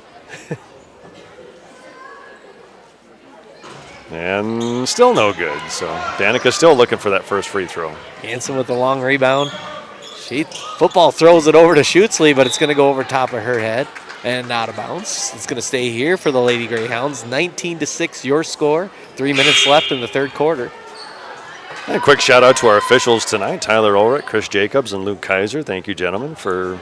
S14: And still no good. So Danica's still looking for that first free throw.
S15: Hansen with the long rebound. Football throws it over to Schutzley, but it's going to go over top of her head and out of bounds. It's going to stay here for the Lady Greyhounds. 19-6 your score. 3 minutes left in the third quarter.
S14: And a quick shout out to our officials tonight, Tyler Ulrich, Chris Jacobs, and Luke Kaiser. Thank you, gentlemen, for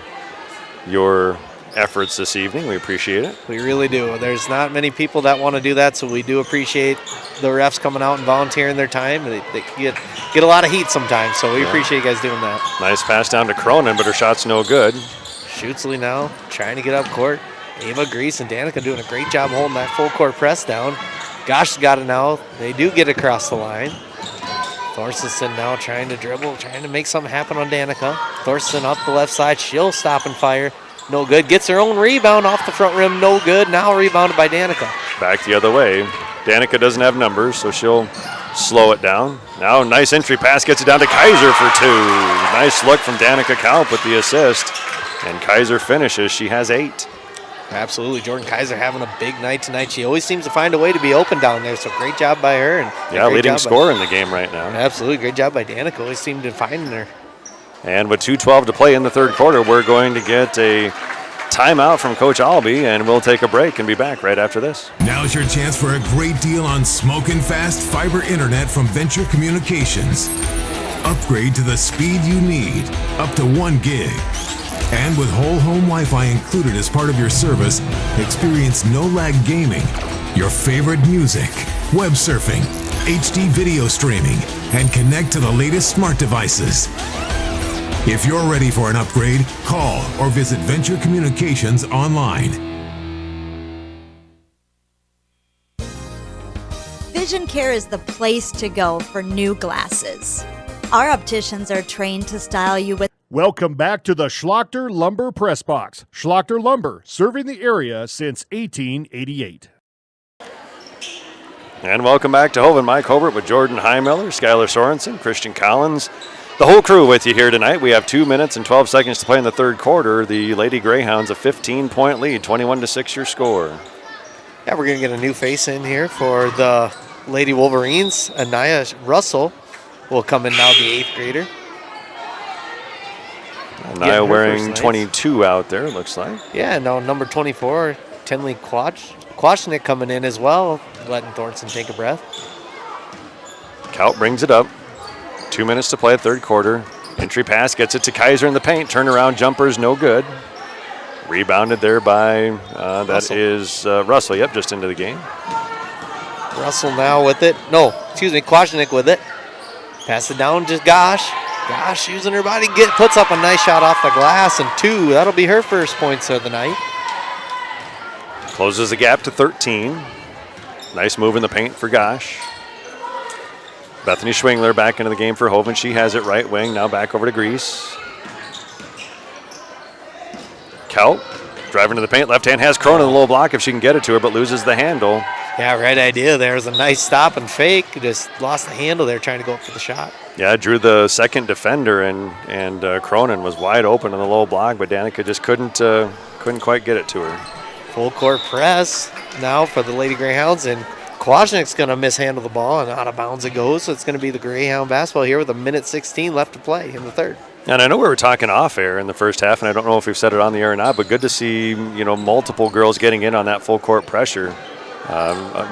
S14: your efforts this evening. We appreciate it.
S15: We really do. There's not many people that want to do that, so we do appreciate the refs coming out and volunteering their time. They get a lot of heat sometimes, so we appreciate you guys doing that.
S14: Nice pass down to Cronin, but her shot's no good.
S15: Schutzley now trying to get up court. Ava Grease and Danica doing a great job holding that full court press down. Gosh's got it now. They do get across the line. Thorstensen now trying to dribble, trying to make something happen on Danica. Thorstensen up the left side. She'll stop and fire. No good. Gets her own rebound off the front rim. No good. Now rebounded by Danica.
S14: Back the other way. Danica doesn't have numbers, so she'll slow it down. Now nice entry pass, gets it down to Kaiser for 2. Nice look from Danica Kalp with the assist. And Kaiser finishes. She has 8.
S15: Absolutely. Jordan Kaiser having a big night tonight. She always seems to find a way to be open down there, so great job by her. And
S14: yeah, leading scorer in the game right now.
S15: Absolutely. Great job by Danica. Always seemed to find her.
S14: And with 2:12 to play in the third quarter, we're going to get a timeout from Coach Albee, and we'll take a break and be back right after this.
S6: Now's your chance for a great deal on smoking fast fiber internet from Venture Communications. Upgrade to the speed you need, up to 1 gig. And with whole home Wi-Fi included as part of your service, experience no-lag gaming, your favorite music, web surfing, HD video streaming, and connect to the latest smart devices. If you're ready for an upgrade, call or visit Venture Communications online.
S7: Vision Care is the place to go for new glasses. Our opticians are trained to style you with.
S13: Welcome back to the Schlachter Lumber Press Box. Schlachter Lumber, serving the area since 1888.
S14: And welcome back to Hoven. Mike Hobart with Jordan Heimiller, Skylar Sorensen, Christian Collins. The whole crew with you here tonight. We have 2 minutes and 12 seconds to play in the third quarter. The Lady Greyhounds a 15-point lead, 21-6 your score.
S15: Yeah, we're going to get a new face in here for the Lady Wolverines. Anaya Russell will come in now, the 8th grader.
S14: Anaya wearing 22 out there, looks like.
S15: Yeah, now number 24, Tenley Kwashnik coming in as well, letting Thornton take a breath.
S14: Kalp brings it up. 2 minutes to play, third quarter. Entry pass gets it to Kaiser in the paint. Turnaround jumper's no good. Rebounded there by, Russell. Yep, just into the game.
S15: Russell now with it. Kwashnik with it. Pass it down to Gosh. Gosh using her body, puts up a nice shot off the glass, and 2. That'll be her first points of the night.
S14: Closes the gap to 13. Nice move in the paint for Gosh. Bethany Schwingler back into the game for Hoven. She has it right wing. Now back over to Grease. Kalp driving to the paint. Left hand has Cronin in the low block if she can get it to her, but loses the handle.
S15: Yeah, right idea. There's a nice stop and fake. Just lost the handle there trying to go up for the shot.
S14: Yeah, drew the second defender, and Cronin was wide open in the low block, but Danica just couldn't quite get it to her.
S15: Full court press now for the Lady Greyhounds, and Kwashnik's going to mishandle the ball, and out of bounds it goes. So it's going to be the Greyhound basketball here with 1:16 left to play in the third.
S14: And I know we were talking off air in the first half, and I don't know if we've said it on the air or not, but good to see multiple girls getting in on that full court pressure.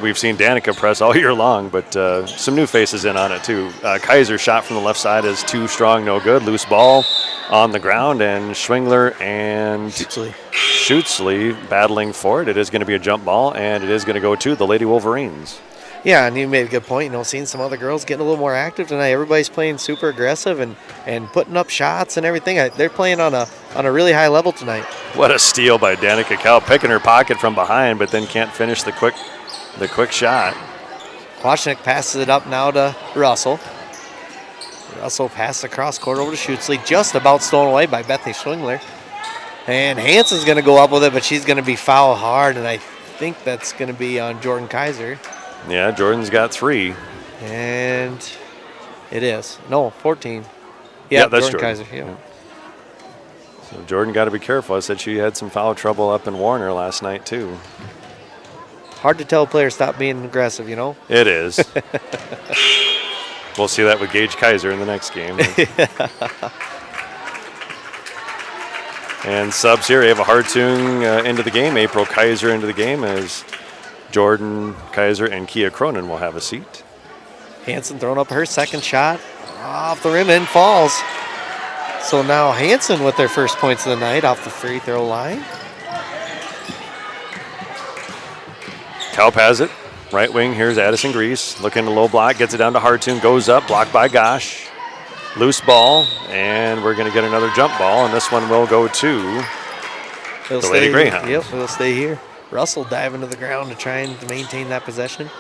S14: We've seen Danica press all year long, but some new faces in on it too. Kaiser's shot from the left side is too strong, no good. Loose ball on the ground, and Schwingler and Schutzley battling for it. It is going to be a jump ball, and it is going to go to the Lady Wolverines.
S15: Yeah, and you made a good point. Seeing some other girls getting a little more active tonight. Everybody's playing super aggressive and putting up shots and everything. They're playing on a really high level tonight.
S14: What a steal by Danica Kalp, picking her pocket from behind, but then can't finish the quick shot.
S15: Kwashnik passes it up now to Russell. Russell passes across court over to Schutzley, just about stolen away by Bethany Schwingler. And Hansen's going to go up with it, but she's going to be foul hard, and I think that's going to be on Jordan Kaiser.
S14: Yeah, Jordan's got 3.
S15: And it is. No, 14.
S14: Yeah, that's
S15: Jordan
S14: Jordan.
S15: Kaiser. Yeah.
S14: So Jordan got to be careful. I said she had some foul trouble up in Warner last night, too.
S15: Hard to tell players stop being aggressive,
S14: It is. We'll see that with Gage Kaiser in the next game. And subs here, Ava Hartung into the game, April Kaiser into the game as Jordan Kaiser and Kia Cronin will have a seat.
S15: Hansen throwing up her second shot off the rim and falls. So now Hansen with their first points of the night off the free throw line.
S14: Kalp has it. Right wing, here's Addison Grease. Looking to low block, gets it down to Hartung, goes up, blocked by Gosh. Loose ball, and we're going to get another jump ball, and this one will go to the Lady Greyhounds.
S15: Yep, it'll stay here. Russell diving to the ground to try and maintain that possession.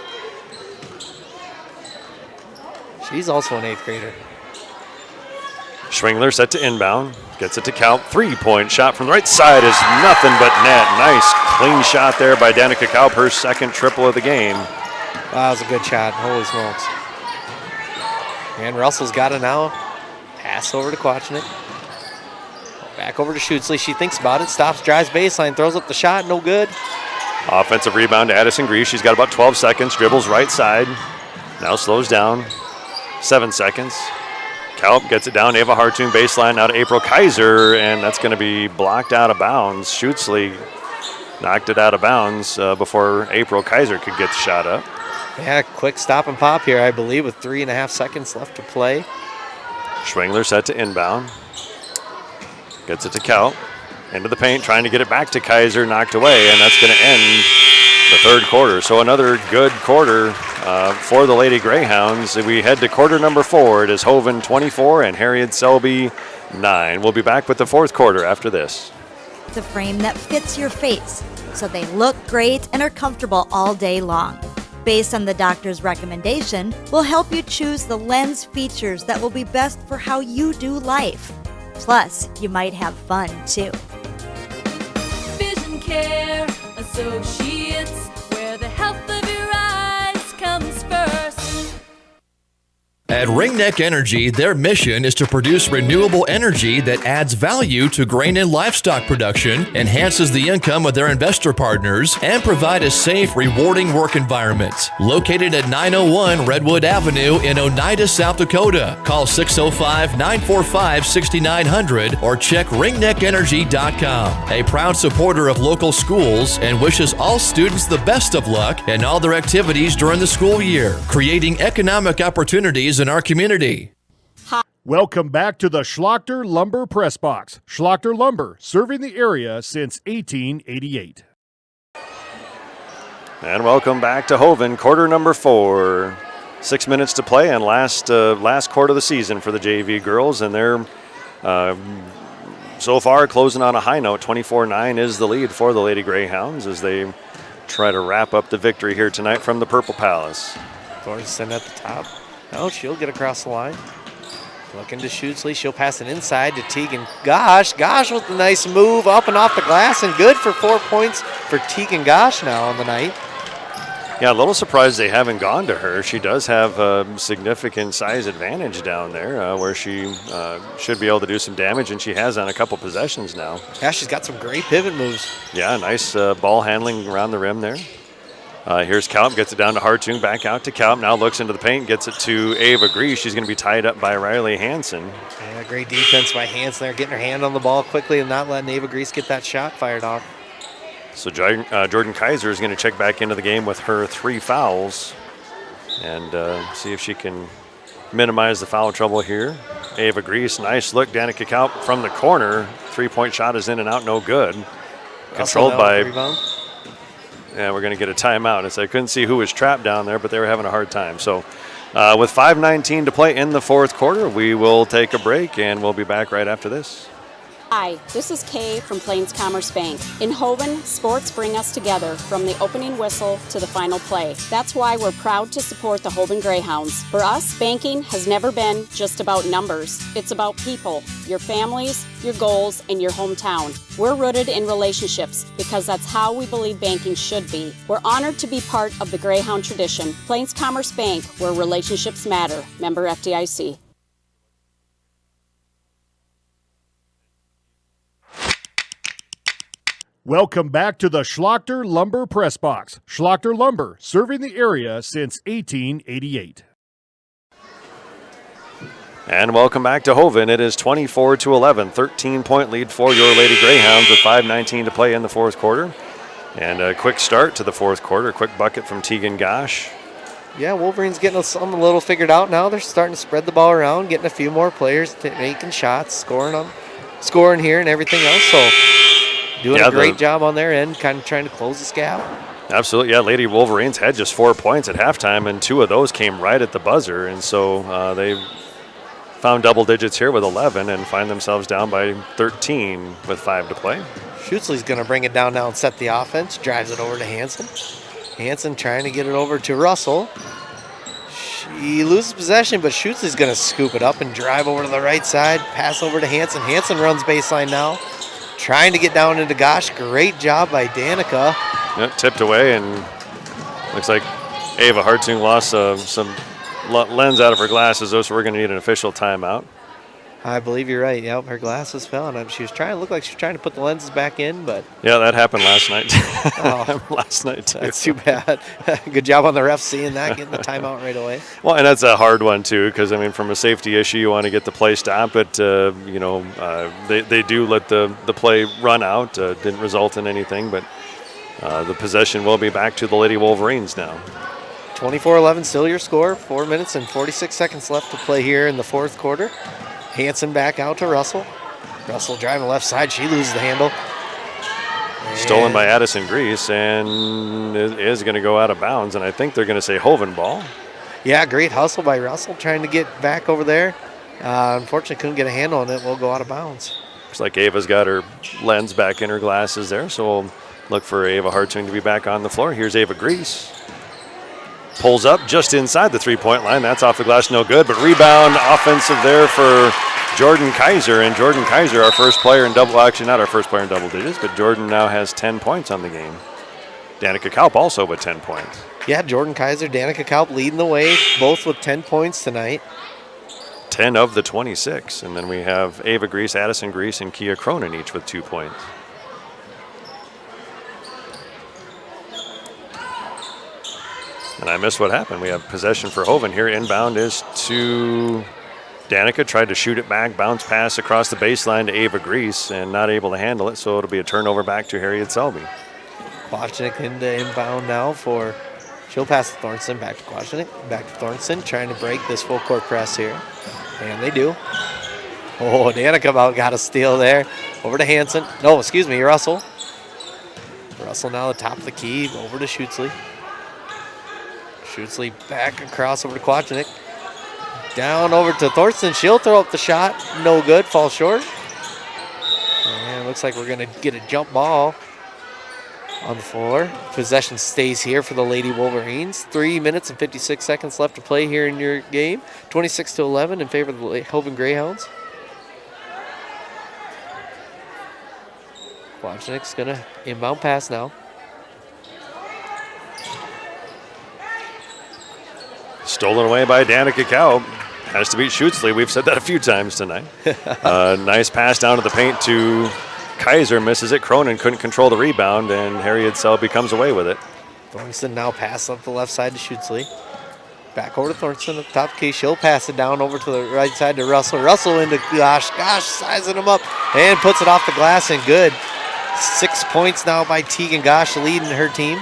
S15: She's also an 8th grader.
S14: Schwingler set to inbound. Gets it to Kalp. 3-point shot from the right side is nothing but net. Nice clean shot there by Danica Kalp, her second triple of the game.
S15: Wow, that was a good shot. Holy smokes. And Russell's got it now. Pass over to Kwachnik. Back over to Schutzley. She thinks about it. Stops, drives baseline. Throws up the shot. No good.
S14: Offensive rebound to Addison Grease. She's got about 12 seconds. Dribbles right side. Now slows down. 7 seconds. Kalp gets it down. Ava Hartung baseline now to April Kaiser, and that's going to be blocked out of bounds. Schutzley knocked it out of bounds before April Kaiser could get the shot up.
S15: Yeah, quick stop and pop here, I believe, with 3.5 seconds left to play.
S14: Schwingler set to inbound. Gets it to Kalp. Into the paint, trying to get it back to Kaiser, knocked away, and that's going to end the third quarter. So another good quarter for the Lady Greyhounds. We head to quarter number 4. It is Hoven 24 and Herreid-Selby 9. We'll be back with the fourth quarter after this.
S7: The frame that fits your face, so they look great and are comfortable all day long. Based on the doctor's recommendation, we'll help you choose the lens features that will be best for how you do life. Plus, you might have fun too.
S8: Vision Care Associates, where the health of your eyes comes first.
S9: At Ringneck Energy, their mission is to produce renewable energy that adds value to grain and livestock production, enhances the income of their investor partners, and provide a safe, rewarding work environment. Located at 901 Redwood Avenue in Oneida, South Dakota. Call 605-945-6900 or check ringneckenergy.com. A proud supporter of local schools and wishes all students the best of luck in all their activities during the school year, creating economic opportunities in our community.
S13: Welcome back to the Schlachter Lumber Press Box. Schlachter Lumber, serving the area since 1888.
S14: And welcome back to Hoven, quarter number 4. 6 minutes to play and last quarter of the season for the JV girls, and they're so far closing on a high note. 24-9 is the lead for the Lady Greyhounds as they try to wrap up the victory here tonight from the Purple Palace.
S15: Thorstensen at the top. Oh, she'll get across the line. Looking to Schutzley. She'll pass it inside to Tegan Gosh. Gosh with a nice move up and off the glass, and good for 4 points for Tegan Gosh now on the night.
S14: Yeah, a little surprised they haven't gone to her. She does have a significant size advantage down there where she should be able to do some damage, and she has on a couple possessions now.
S15: Yeah, she's got some great pivot moves.
S14: Yeah, nice ball handling around the rim there. Here's Kalp, gets it down to Hartung, back out to Kalp, now looks into the paint, gets it to Ava Grease. She's going to be tied up by Riley Hansen.
S15: Yeah, great defense by Hansen there, getting her hand on the ball quickly and not letting Ava Grease get that shot fired off.
S14: So Jordan Kaiser is going to check back into the game with her 3 fouls and see if she can minimize the foul trouble here. Ava Grease, nice look. Danica Kalp from the corner. 3-point shot is in and out, no good. Controlled by... Yeah, we're going to get a timeout. I couldn't see who was trapped down there, but they were having a hard time. So with 5:19 to play in the fourth quarter, we will take a break, and we'll be back right after this.
S10: Hi, this is Kay from Plains Commerce Bank. In Hoven, sports bring us together from the opening whistle to the final play. That's why we're proud to support the Hoven Greyhounds. For us, banking has never been just about numbers. It's about people, your families, your goals, and your hometown. We're rooted in relationships because that's how we believe banking should be. We're honored to be part of the Greyhound tradition. Plains Commerce Bank, where relationships matter. Member FDIC.
S13: Welcome back to the Schlachter Lumber Press Box. Schlachter Lumber, serving the area since 1888.
S14: And welcome back to Hoven. It is 24-11, 13-point lead for your Lady Greyhounds with 5:19 to play in the fourth quarter. And a quick start to the fourth quarter, quick bucket from Tegan Gosh.
S15: Yeah, Wolverines getting something a little figured out now. They're starting to spread the ball around, getting a few more players making shots, scoring here and everything else. So doing a great job on their end, kind of trying to close this gap.
S14: Absolutely, yeah. Lady Wolverines had just 4 points at halftime, and 2 of those came right at the buzzer. And so they found double digits here with 11 and find themselves down by 13 with 5 to play.
S15: Schutzley's going to bring it down now and set the offense. Drives it over to Hansen. Hansen trying to get it over to Russell. He loses possession, but Schutzley's going to scoop it up and drive over to the right side. Pass over to Hansen. Hansen runs baseline now. Trying to get down into Gosh. Great job by Danica.
S14: Yep, tipped away, and looks like Ava Hartung lost some lens out of her glasses, though, so we're going to need an official timeout.
S15: I believe you're right. Yep, her glasses fell, and she was trying to look like she was trying to put the lenses back in, but
S14: yeah, that happened last night.
S15: Oh,
S14: last night too.
S15: That's too bad. Good job on the ref seeing that, getting the timeout right away.
S14: Well, and that's a hard one too, because I mean, from a safety issue, you want to get the play stopped, but they do let the play run out. Didn't result in anything, but the possession will be back to the Lady Wolverines now.
S15: 24-11, still your score. 4 minutes and 46 seconds left to play here in the fourth quarter. Hansen back out to Russell. Russell driving left side. She loses the handle.
S14: Stolen by Addison Grease, and it is going to go out of bounds, and I think they're going to say Hoven ball.
S15: Yeah, great hustle by Russell trying to get back over there. Unfortunately, couldn't get a handle on it. Will go out of bounds.
S14: Looks like Ava's got her lens back in her glasses there, so we'll look for Ava Hartung to be back on the floor. Here's Ava Grease. Pulls up just inside the three-point line. That's off the glass, no good, but rebound offensive there for Jordan Kaiser. And Jordan Kaiser, our first player in double, well, actually not our first player in double digits, but Jordan now has 10 points on the game. Danica Kaup also with 10 points.
S15: Yeah, Jordan Kaiser, Danica Kaup leading the way, both with 10 points tonight.
S14: 10 of the 26. And then we have Ava Grease, Addison Grease, and Kia Cronin each with 2 points. And I missed what happened. We have possession for Hoven here. Inbound is to Danica. Tried to shoot it back. Bounce pass across the baseline to Ava Grease and not able to handle it. So it'll be a turnover back to Herreid-Selby.
S15: Kwasnick into inbound now for, she'll pass to Thornton. Back to Kwasnick. Back to Thornton. Trying to break this full court press here. And they do. Oh, Danica about got a steal there. Over to Hansen. No, excuse me, Russell. Russell now the top of the key. Over to Schutzley. Schutzley back across over to Kwasnick. Down over to Thorsten. She'll throw up the shot. No good. Falls short. And looks like we're going to get a jump ball on the floor. Possession stays here for the Lady Wolverines. 3 minutes and 56 seconds left to play here in your game. 26-11 in favor of the Hoven Greyhounds. Kwasnick's going to inbound pass now.
S14: Stolen away by Danica Kaup. Has to beat Schutzley. We've said that a few times tonight. Nice pass down to the paint to Kaiser. Misses it. Cronin couldn't control the rebound, and Herreid-Selby comes away with it.
S15: Thornton now pass up the left side to Schutzley. Back over to Thornton at the top key. She'll pass it down over to the right side to Russell. Russell into Gosh. Gosh sizing him up and puts it off the glass and good. 6 points now by Tegan Gosh leading her team.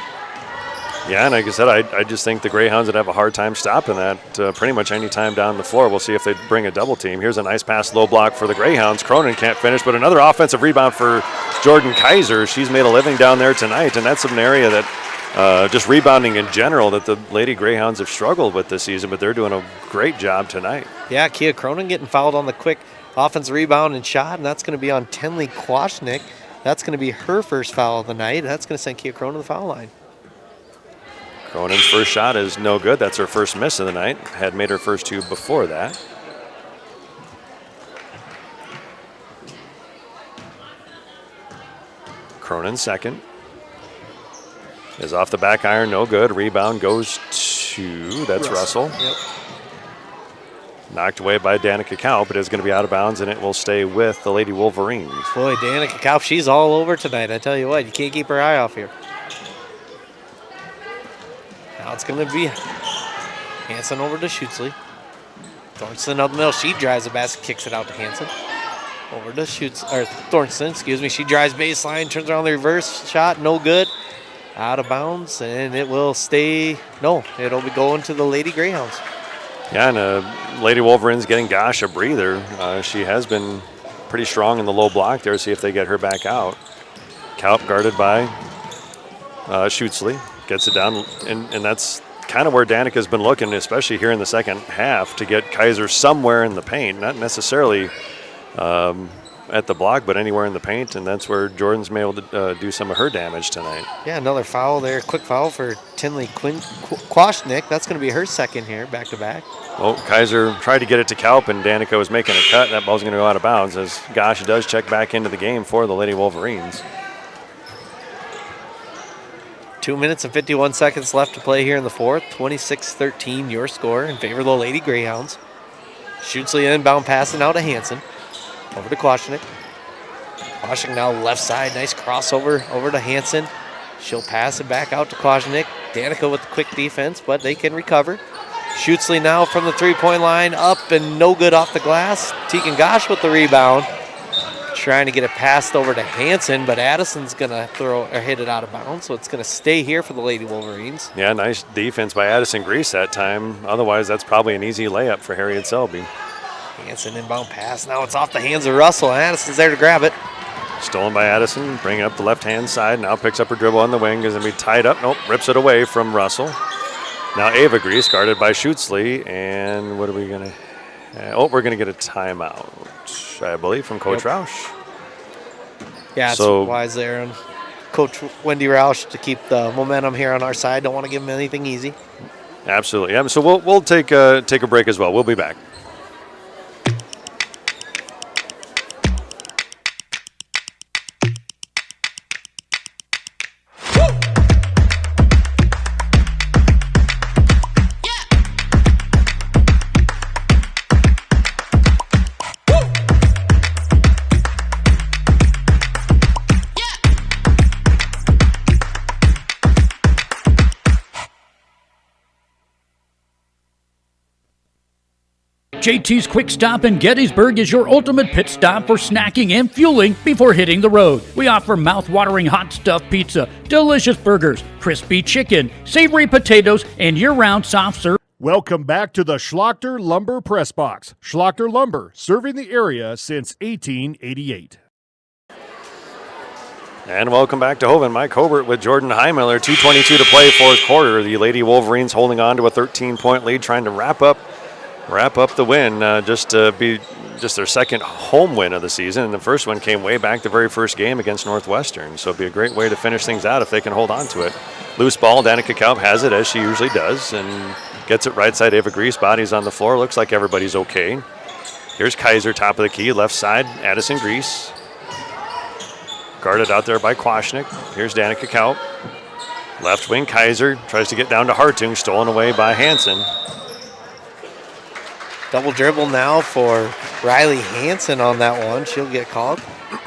S14: Yeah, and like I said, I just think the Greyhounds would have a hard time stopping that pretty much any time down the floor. We'll see if they bring a double team. Here's a nice pass, low block for the Greyhounds. Cronin can't finish, but another offensive rebound for Jordan Kaiser. She's made a living down there tonight, and that's an area that just rebounding in general that the Lady Greyhounds have struggled with this season, but they're doing a great job tonight.
S15: Yeah, Kia Cronin getting fouled on the quick offensive rebound and shot, and that's going to be on Tenley Kwasnick. That's going to be her first foul of the night. That's going to send Kia Cronin to the foul line.
S14: Cronin's first shot is no good. That's her first miss of the night. Had made her first two before that. Cronin second. Is off the back iron, no good. Rebound goes to, that's Russell.
S15: Yep.
S14: Knocked away by Danica Kaup, but it's going to be out of bounds, and it will stay with the Lady Wolverines.
S15: Boy, Danica Kaup, she's all over tonight. I tell you what, you can't keep her eye off here. Now it's going to be Hansen over to Schutzley. Thornton up the middle. She drives the basket, kicks it out to Hansen. Over to Thornton, excuse me. She drives baseline, turns around the reverse shot, no good. Out of bounds, and it will stay. No, it'll be going to the Lady Greyhounds.
S14: Yeah, and Lady Wolverines getting Gosh a breather. She has been pretty strong in the low block there. See if they get her back out. Kaup guarded by Schutzley. Gets it down, and that's kind of where Danica's been looking, especially here in the second half, to get Kaiser somewhere in the paint. Not necessarily at the block, but anywhere in the paint, and that's where Jordan's been able to do some of her damage tonight.
S15: Yeah, another foul there. Quick foul for Tinley Kwashnick. That's going to be her second here, back-to-back.
S14: Well, Kaiser tried to get it to Kalp, and Danica was making a cut. That ball's going to go out of bounds as Gosh does check back into the game for the Lady Wolverines.
S15: 2 minutes and 51 seconds left to play here in the fourth. 26-13 your score in favor of the Lady Greyhounds. Schutzley inbound passing out to Hansen. Over to Kwashnick. Kwashnick now left side. Nice crossover over to Hansen. She'll pass it back out to Kwashnick. Danica with the quick defense, but they can recover. Schutzley now from the three-point line. Up and no good off the glass. Tegan Gosh with the rebound. Trying to get it passed over to Hansen, but Addison's going to throw or hit it out of bounds, so it's going to stay here for the Lady Wolverines.
S14: Yeah, nice defense by Addison Grease that time. Otherwise, that's probably an easy layup for Herreid-Selby.
S15: Hansen inbound pass. Now it's off the hands of Russell. Addison's there to grab it.
S14: Stolen by Addison, bringing up the left-hand side. Now picks up her dribble on the wing. Is going to be tied up. Nope, rips it away from Russell. Now Ava Grease guarded by Schutzley. And what are we going to... we're going to get a timeout, I believe, from Coach Roush.
S15: Yeah, it's wise there. And Coach Wendy Roush to keep the momentum here on our side. Don't want to give them anything easy.
S14: Absolutely. Yeah, so we'll take a break as well. We'll be back.
S3: JT's Quick Stop in Gettysburg is your ultimate pit stop for snacking and fueling before hitting the road. We offer mouth-watering hot stuffed pizza, delicious burgers, crispy chicken, savory potatoes, and year-round soft serve.
S13: Welcome back to the Schlachter Lumber Press Box. Schlachter Lumber, serving the area since 1888.
S14: And welcome back to Hoven. Mike Hobart with Jordan Heimiller. 2:22 to play, fourth quarter. The Lady Wolverines holding on to a 13-point lead, trying to wrap up the win, just to be just their second home win of the season. And the first one came way back the very first game against Northwestern. So it'd be a great way to finish things out if they can hold on to it. Loose ball, Danica Kalp has it as she usually does and gets it right side. Ava Grease, bodies on the floor. Looks like everybody's okay. Here's Kaiser, top of the key, left side, Addison Grease. Guarded out there by Kwashnick. Here's Danica Kalp. Left wing, Kaiser tries to get down to Hartung, stolen away by Hansen.
S15: Double dribble now for Riley Hansen on that one. She'll get called.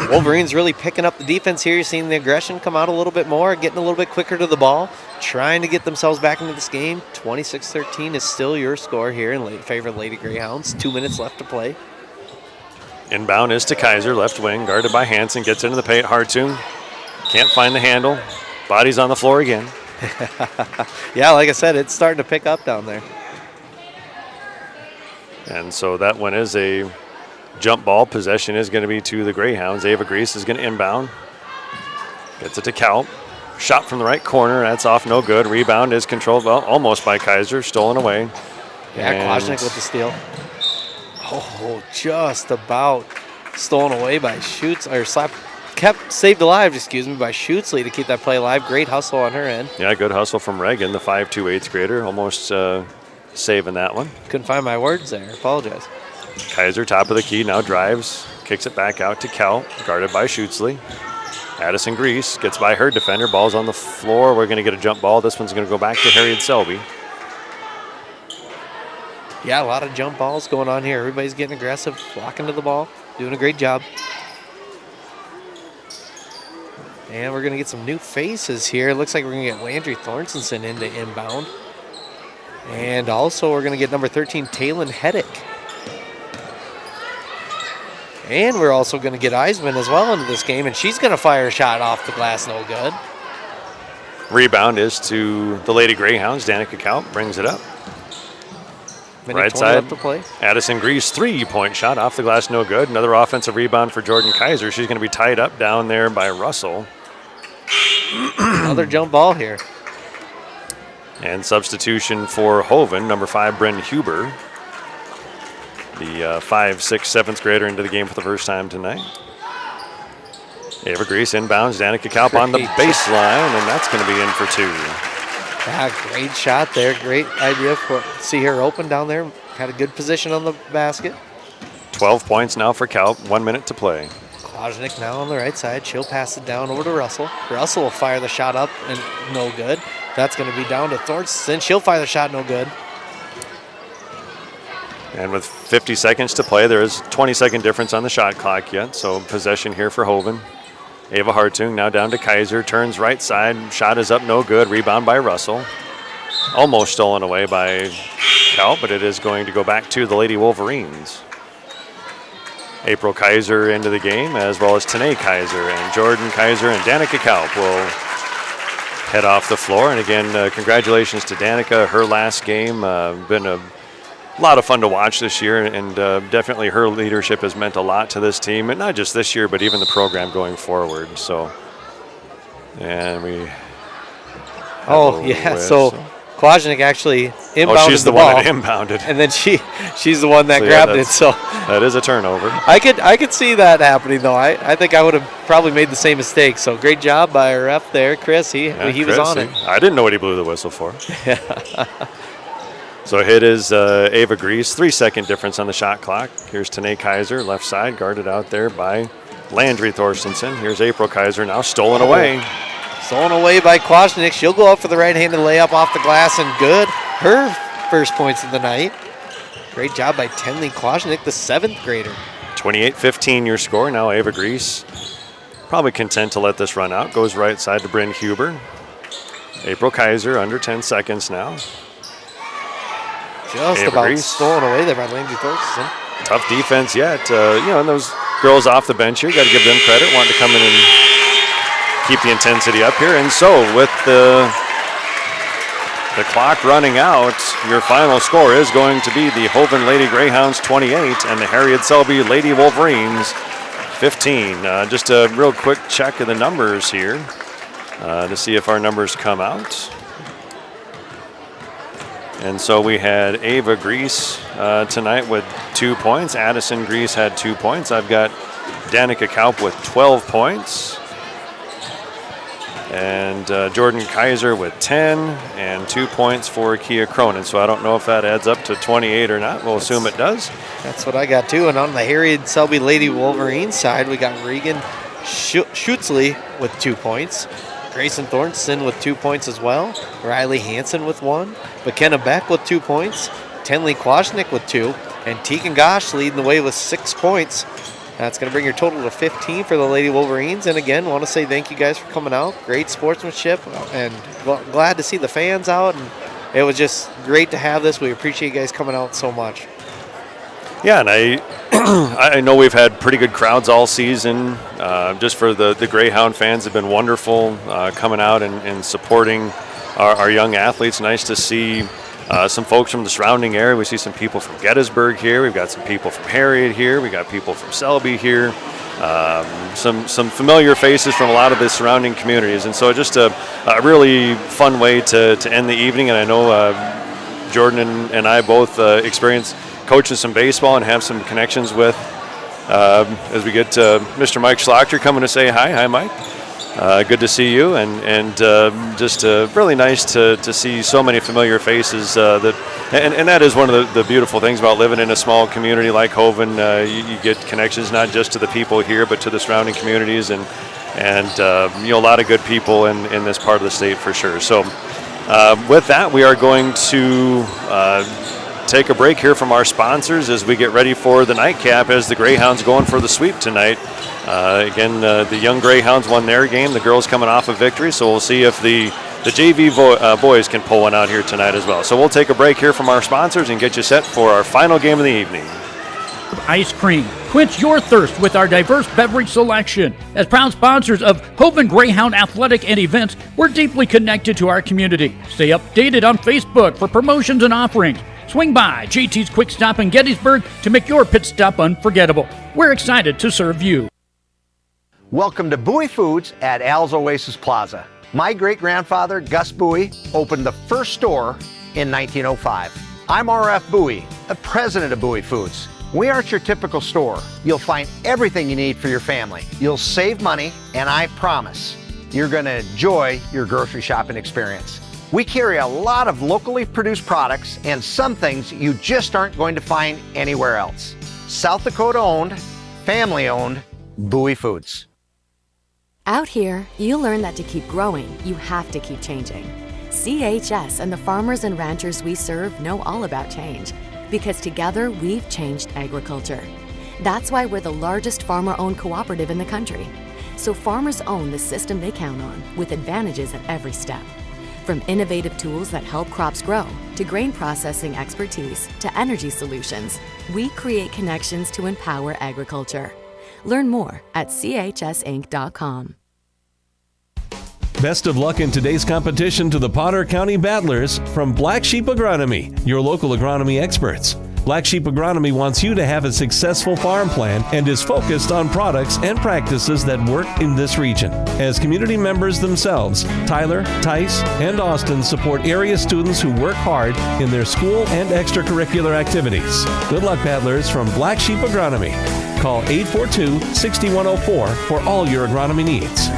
S15: Wolverines really picking up the defense here. You're seeing the aggression come out a little bit more, getting a little bit quicker to the ball, trying to get themselves back into this game. 26-13 is still your score here in favor of Lady Greyhounds. 2 minutes left to play.
S14: Inbound is to Kaiser, left wing, guarded by Hansen. Gets into the paint, Hartung. Can't find the handle. Body's on the floor again.
S15: Yeah, like I said, it's starting to pick up down there.
S14: And so that one is a jump ball. Possession is going to be to the Greyhounds. Ava Grease is going to inbound. Gets it to Kalp. Shot from the right corner. That's off, no good. Rebound is controlled, well, almost by Kaiser. Stolen away.
S15: Yeah, Kwashnick with the steal. Oh, just about stolen away by saved alive, by Schutzley to keep that play alive. Great hustle on her end.
S14: Yeah, good hustle from Reagan, the 5'2", 8th grader. Almost saving that one.
S15: Couldn't find my words there. Apologize.
S14: Kaiser, top of the key, now drives. Kicks it back out to Kalp, guarded by Schutzley. Addison Grease gets by her defender. Ball's on the floor. We're going to get a jump ball. This one's going to go back to Herreid-Selby.
S15: Yeah, a lot of jump balls going on here. Everybody's getting aggressive, flocking to the ball, doing a great job. And we're going to get some new faces here. It looks like we're going to get Landry Thorstenson into inbound. And also we're going to get number 13, Talon Heddick. And we're also going to get Eisman as well into this game, and she's going to fire a shot off the glass, no good.
S14: Rebound is to the Lady Greyhounds. Danica Kalp brings it up. Right side,
S15: left to play.
S14: Addison Grease, 3-point shot off the glass, no good. Another offensive rebound for Jordan Kaiser. She's going to be tied up down there by Russell.
S15: Another jump ball here.
S14: And substitution for Hoven, number 5, Bryn Huber. The 5'6", 7th grader into the game for the first time tonight. Ava Grease inbounds. Danica Kalp on the baseline, and that's going to be in for 2.
S15: Yeah, great shot there. Great idea for see her open down there. Had a good position on the basket.
S14: 12 points now for Kalp. 1 minute to play.
S15: Klajnik now on the right side. She'll pass it down over to Russell. Russell will fire the shot up and no good. That's going to be down to Thornton. She'll fire the shot, no good.
S14: And with 50 seconds to play, there is 20-second difference on the shot clock yet. So possession here for Hoven. Ava Hartung now down to Kaiser. Turns right side. Shot is up, no good. Rebound by Russell. Almost stolen away by Kalp, but it is going to go back to the Lady Wolverines. April Kaiser into the game, as well as Tanae Kaiser, and Jordan Kaiser and Danica Kalp will head off the floor. And again, congratulations to Danica. Her last game been a lot of fun to watch this year, and definitely her leadership has meant a lot to this team, and not just this year, but even the program going forward. So, and we.
S15: Oh yeah, so Klajnik actually inbounded
S14: she's
S15: the
S14: one
S15: ball,
S14: that inbounded,
S15: and then she's the one that
S14: so
S15: grabbed it. So
S14: that is a turnover.
S15: I could see that happening though. I think I would have probably made the same mistake. So great job by our ref there, Chris. He was on it.
S14: I didn't know what he blew the whistle for. So hit is Ava Grease. 3-second difference on the shot clock. Here's Tanae Kaiser, left side, guarded out there by Landry Thorstensen. Here's April Kaiser now stolen away.
S15: Stolen away by Klajnik. She'll go up for the right-handed layup off the glass and good. Her first points of the night. Great job by Tenley Klajnik, the 7th grader.
S14: 28-15 your score. Now Ava Grease probably content to let this run out. Goes right side to Bryn Huber. April Kaiser under 10 seconds now.
S15: Just
S14: Ava
S15: about
S14: Grease.
S15: stolen away there by Landry Thorstensen.
S14: Tough defense yet. And those girls off the bench here, got to give them credit, wanting to come in and keep the intensity up here. And so with the clock running out, your final score is going to be the Hoven Lady Greyhounds 28 and the Herreid-Selby Lady Wolverines 15. Just a real quick check of the numbers here to see if our numbers come out. And so we had Ava Grease tonight with 2 points. Addison Grease had 2 points. I've got Danica Kalp with 12 points. And Jordan Kaiser with 10 and 2 points for Kia Cronin. So I don't know if that adds up to 28 or not. We'll assume it does.
S15: That's what I got too. And on the Herreid-Selby Lady Wolverines side, we got Regan Schutzley with 2 points. Grayson Thornton with 2 points as well. Riley Hansen with 1. McKenna Beck with 2 points. Tenley Klajnik with 2. And Tegan Gosh leading the way with 6 points. That's going to bring your total to 15 for the Lady Wolverines. And again, want to say thank you guys for coming out. Great sportsmanship, and glad to see the fans out. And it was just great to have this. We appreciate you guys coming out so much.
S14: Yeah, and I know we've had pretty good crowds all season. Just for the Greyhound fans have been wonderful coming out and supporting our young athletes. Nice to see some folks from the surrounding area. We see some people from Gettysburg here. We've got some people from Harriet here. We got people from Selby here. Some familiar faces from a lot of the surrounding communities. And so just a really fun way to end the evening. And I know Jordan and I both experienced coaching some baseball and have some connections with as we get Mr. Mike Schlachter coming to say hi. Hi, Mike. Good to see you, and just really nice to see so many familiar faces. And that is one of the beautiful things about living in a small community like Hoven. You get connections not just to the people here, but to the surrounding communities, and a lot of good people in this part of the state for sure. So with that, we are going to take a break here from our sponsors as we get ready for the nightcap as the Greyhounds going for the sweep tonight. Again, the young Greyhounds won their game. The girls coming off a victory, so we'll see if the JV boys can pull one out here tonight as well. So we'll take a break here from our sponsors and get you set for our final game of the evening.
S3: Ice cream. Quench your thirst with our diverse beverage selection. As proud sponsors of Hoven Greyhound Athletic and events, we're deeply connected to our community. Stay updated on Facebook for promotions and offerings. Swing by JT's Quick Stop in Gettysburg to make your pit stop unforgettable. We're excited to serve you.
S11: Welcome to Bowie Foods at Al's Oasis Plaza. My great-grandfather, Gus Bowie, opened the first store in 1905. I'm R.F. Bowie, the president of Bowie Foods. We aren't your typical store. You'll find everything you need for your family. You'll save money, and I promise you're going to enjoy your grocery shopping experience. We carry a lot of locally produced products and some things you just aren't going to find anywhere else. South Dakota owned, family owned, Bowie Foods.
S12: Out here, you learn that to keep growing, you have to keep changing. CHS and the farmers and ranchers we serve know all about change, because together we've changed agriculture. That's why we're the largest farmer-owned cooperative in the country. So farmers own the system they count on, with advantages at every step. From innovative tools that help crops grow, to grain processing expertise, to energy solutions, we create connections to empower agriculture. Learn more at chsinc.com.
S1: Best of luck in today's competition to the Potter County Battlers from Black Sheep Agronomy, your local agronomy experts. Black Sheep Agronomy wants you to have a successful farm plan and is focused on products and practices that work in this region. As community members themselves, Tyler, Tice, and Austin support area students who work hard in their school and extracurricular activities. Good luck, Battlers from Black Sheep Agronomy. Call 842-6104 for all your agronomy needs.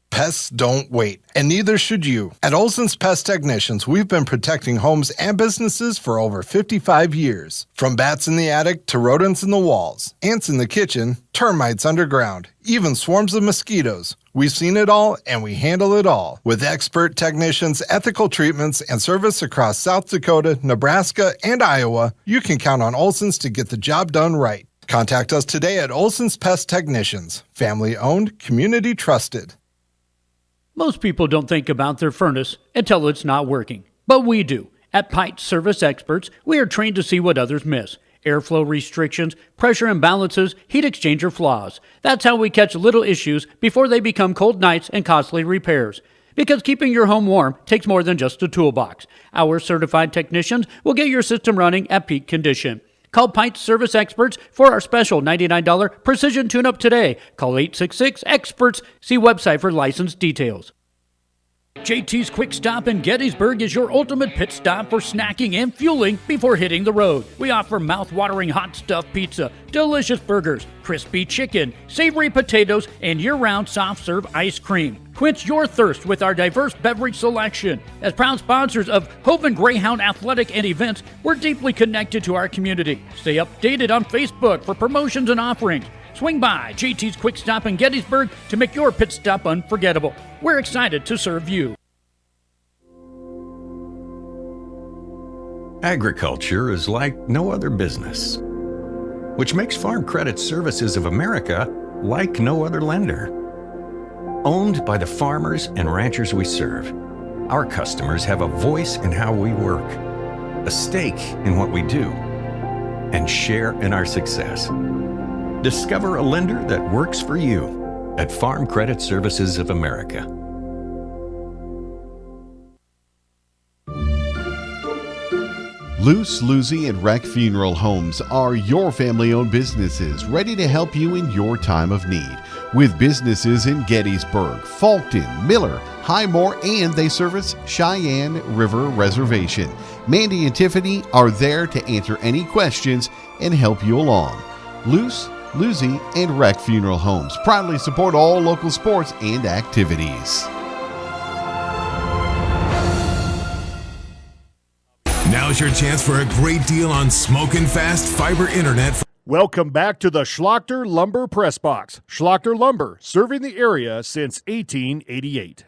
S2: Pests don't wait, and neither should you. At Olson's Pest Technicians, we've been protecting homes and businesses for over 55 years. From bats in the attic to rodents in the walls, ants in the kitchen, termites underground, even swarms of mosquitoes. We've seen it all, and we handle it all. With expert technicians, ethical treatments, and service across South Dakota, Nebraska, and Iowa, you can count on Olson's to get the job done right. Contact us today at Olson's Pest Technicians. Family-owned, community-trusted.
S3: Most people don't think about their furnace until it's not working, but we do. At Pipe Service Experts, we are trained to see what others miss. Airflow restrictions, pressure imbalances, heat exchanger flaws. That's how we catch little issues before they become cold nights and costly repairs. Because keeping your home warm takes more than just a toolbox. Our certified technicians will get your system running at peak condition. Call Pipe Service Experts for our special $99 precision tune-up today. Call 866-EXPERTS. See website for license details. JT's Quick Stop in Gettysburg is your ultimate pit stop for snacking and fueling before hitting the road. We offer mouth-watering hot stuffed pizza, delicious burgers, crispy chicken, savory potatoes, and year-round soft-serve ice cream. Quench your thirst with our diverse beverage selection. As proud sponsors of Hoven Greyhound Athletic and events, we're deeply connected to our community. Stay updated on Facebook for promotions and offerings. Swing by JT's Quick Stop in Gettysburg to make your pit stop unforgettable. We're excited to serve you.
S4: Agriculture is like no other business, which makes Farm Credit Services of America like no other lender. Owned by the farmers and ranchers we serve, our customers have a voice in how we work, a stake in what we do, and share in our success. Discover a lender that works for you at Farm Credit Services of America.
S5: Luce, Lucy, and Wreck Funeral Homes are your family-owned businesses ready to help you in your time of need. With businesses in Gettysburg, Fulton, Miller, Highmore, and they service Cheyenne River Reservation. Mandy and Tiffany are there to answer any questions and help you along. Luce, Lucy, and Wreck Funeral Homes proudly support all local sports and activities.
S6: Now's your chance for a great deal on smoking fast fiber internet.
S13: Welcome back to the Schlachter Lumber Press Box. Schlachter Lumber, serving the area since 1888.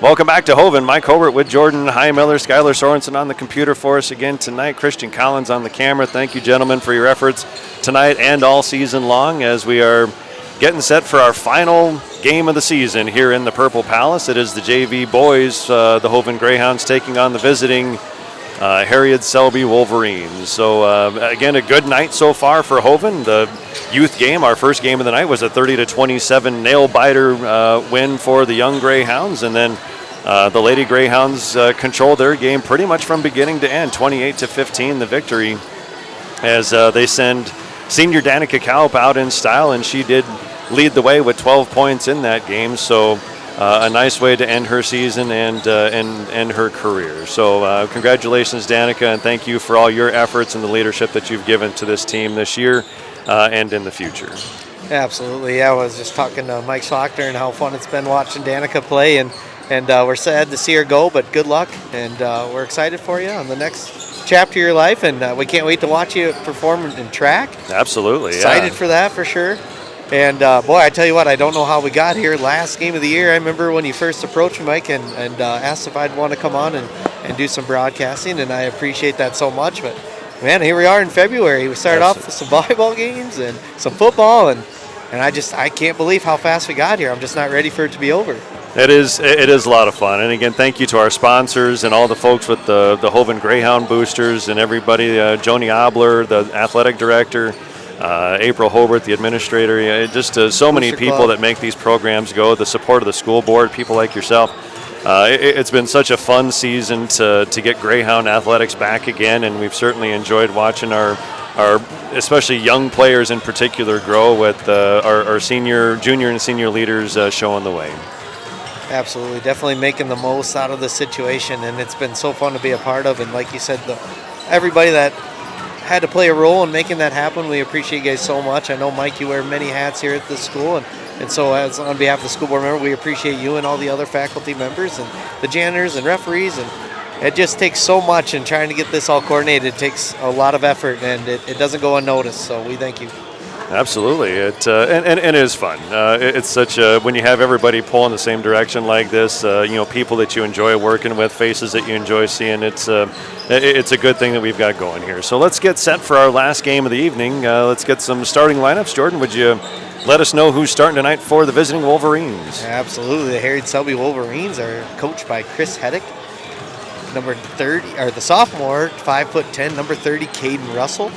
S14: Welcome back to Hoven. Mike Hobart with Jordan Highmiller, Skylar Sorensen on the computer for us again tonight. Christian Collins on the camera. Thank you, gentlemen, for your efforts tonight and all season long as we are getting set for our final game of the season here in the Purple Palace. It is the JV boys, the Hoven Greyhounds, taking on the visiting Herreid-Selby Wolverines. So, again, a good night so far for Hoven. The youth game, our first game of the night, was a 30-27 nail-biter win for the young Greyhounds. And then the Lady Greyhounds controlled their game pretty much from beginning to end, 28-15 the victory, as they send senior Danica Kaup out in style, and she did lead the way with 12 points in that game. So a nice way to end her season and end her career. So congratulations, Danica, and thank you for all your efforts and the leadership that you've given to this team this year and in the future.
S15: Absolutely. Yeah, I was just talking to Mike Schlachter and how fun it's been watching Danica play, and we're sad to see her go, but good luck, and we're excited for you on the next chapter of your life, and we can't wait to watch you perform in track.
S14: Absolutely.
S15: Excited for that for sure. And boy, I tell you what, I don't know how we got here. Last game of the year, I remember when you first approached me, Mike, and asked if I'd want to come on and do some broadcasting, and I appreciate that so much. But man, here we are in February. We started off with some volleyball games and some football, and I can't believe how fast we got here. I'm just not ready for it to be over.
S14: It is a lot of fun. And again, thank you to our sponsors and all the folks with the Hoven Greyhound boosters and everybody, Joni Obler, the athletic director, April Hobart, the administrator, just so many people that make these programs go, the support of the school board, people like yourself. It's been such a fun season to get Greyhound athletics back again, and we've certainly enjoyed watching our especially young players in particular grow with our junior and senior leaders showing the way.
S15: Absolutely, definitely making the most out of the situation, and it's been so fun to be a part of. And like you said, everybody that had to play a role in making that happen, we appreciate you guys so much. I know, Mike, you wear many hats here at the school, and so as on behalf of the school board member, we appreciate you and all the other faculty members and the janitors and referees. And it just takes so much, and trying to get this all coordinated takes a lot of effort, and it doesn't go unnoticed, so we thank you.
S14: Absolutely, and it is fun. It's such when you have everybody pull in the same direction like this. People that you enjoy working with, faces that you enjoy seeing. It's a good thing that we've got going here. So let's get set for our last game of the evening. Let's get some starting lineups. Jordan, would you let us know who's starting tonight for the visiting Wolverines?
S15: Absolutely, the Herreid-Selby Wolverines are coached by Chris Heddick. Number 30, or the sophomore, 5'10", number 30, Caden Russell.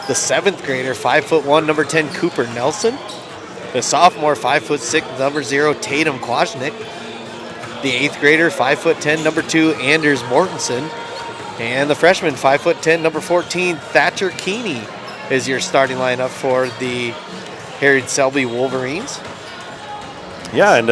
S15: The 7th grader, 5'1", number 10, Cooper Nelson. The sophomore, 5'6", number 0, Tatum Kwasnick. The 8th grader, 5'10", number 2, Anders Mortensen. And the freshman, 5'10", number 14, Thatcher Keeney is your starting lineup for the Herreid-Selby Wolverines.
S14: Yeah, and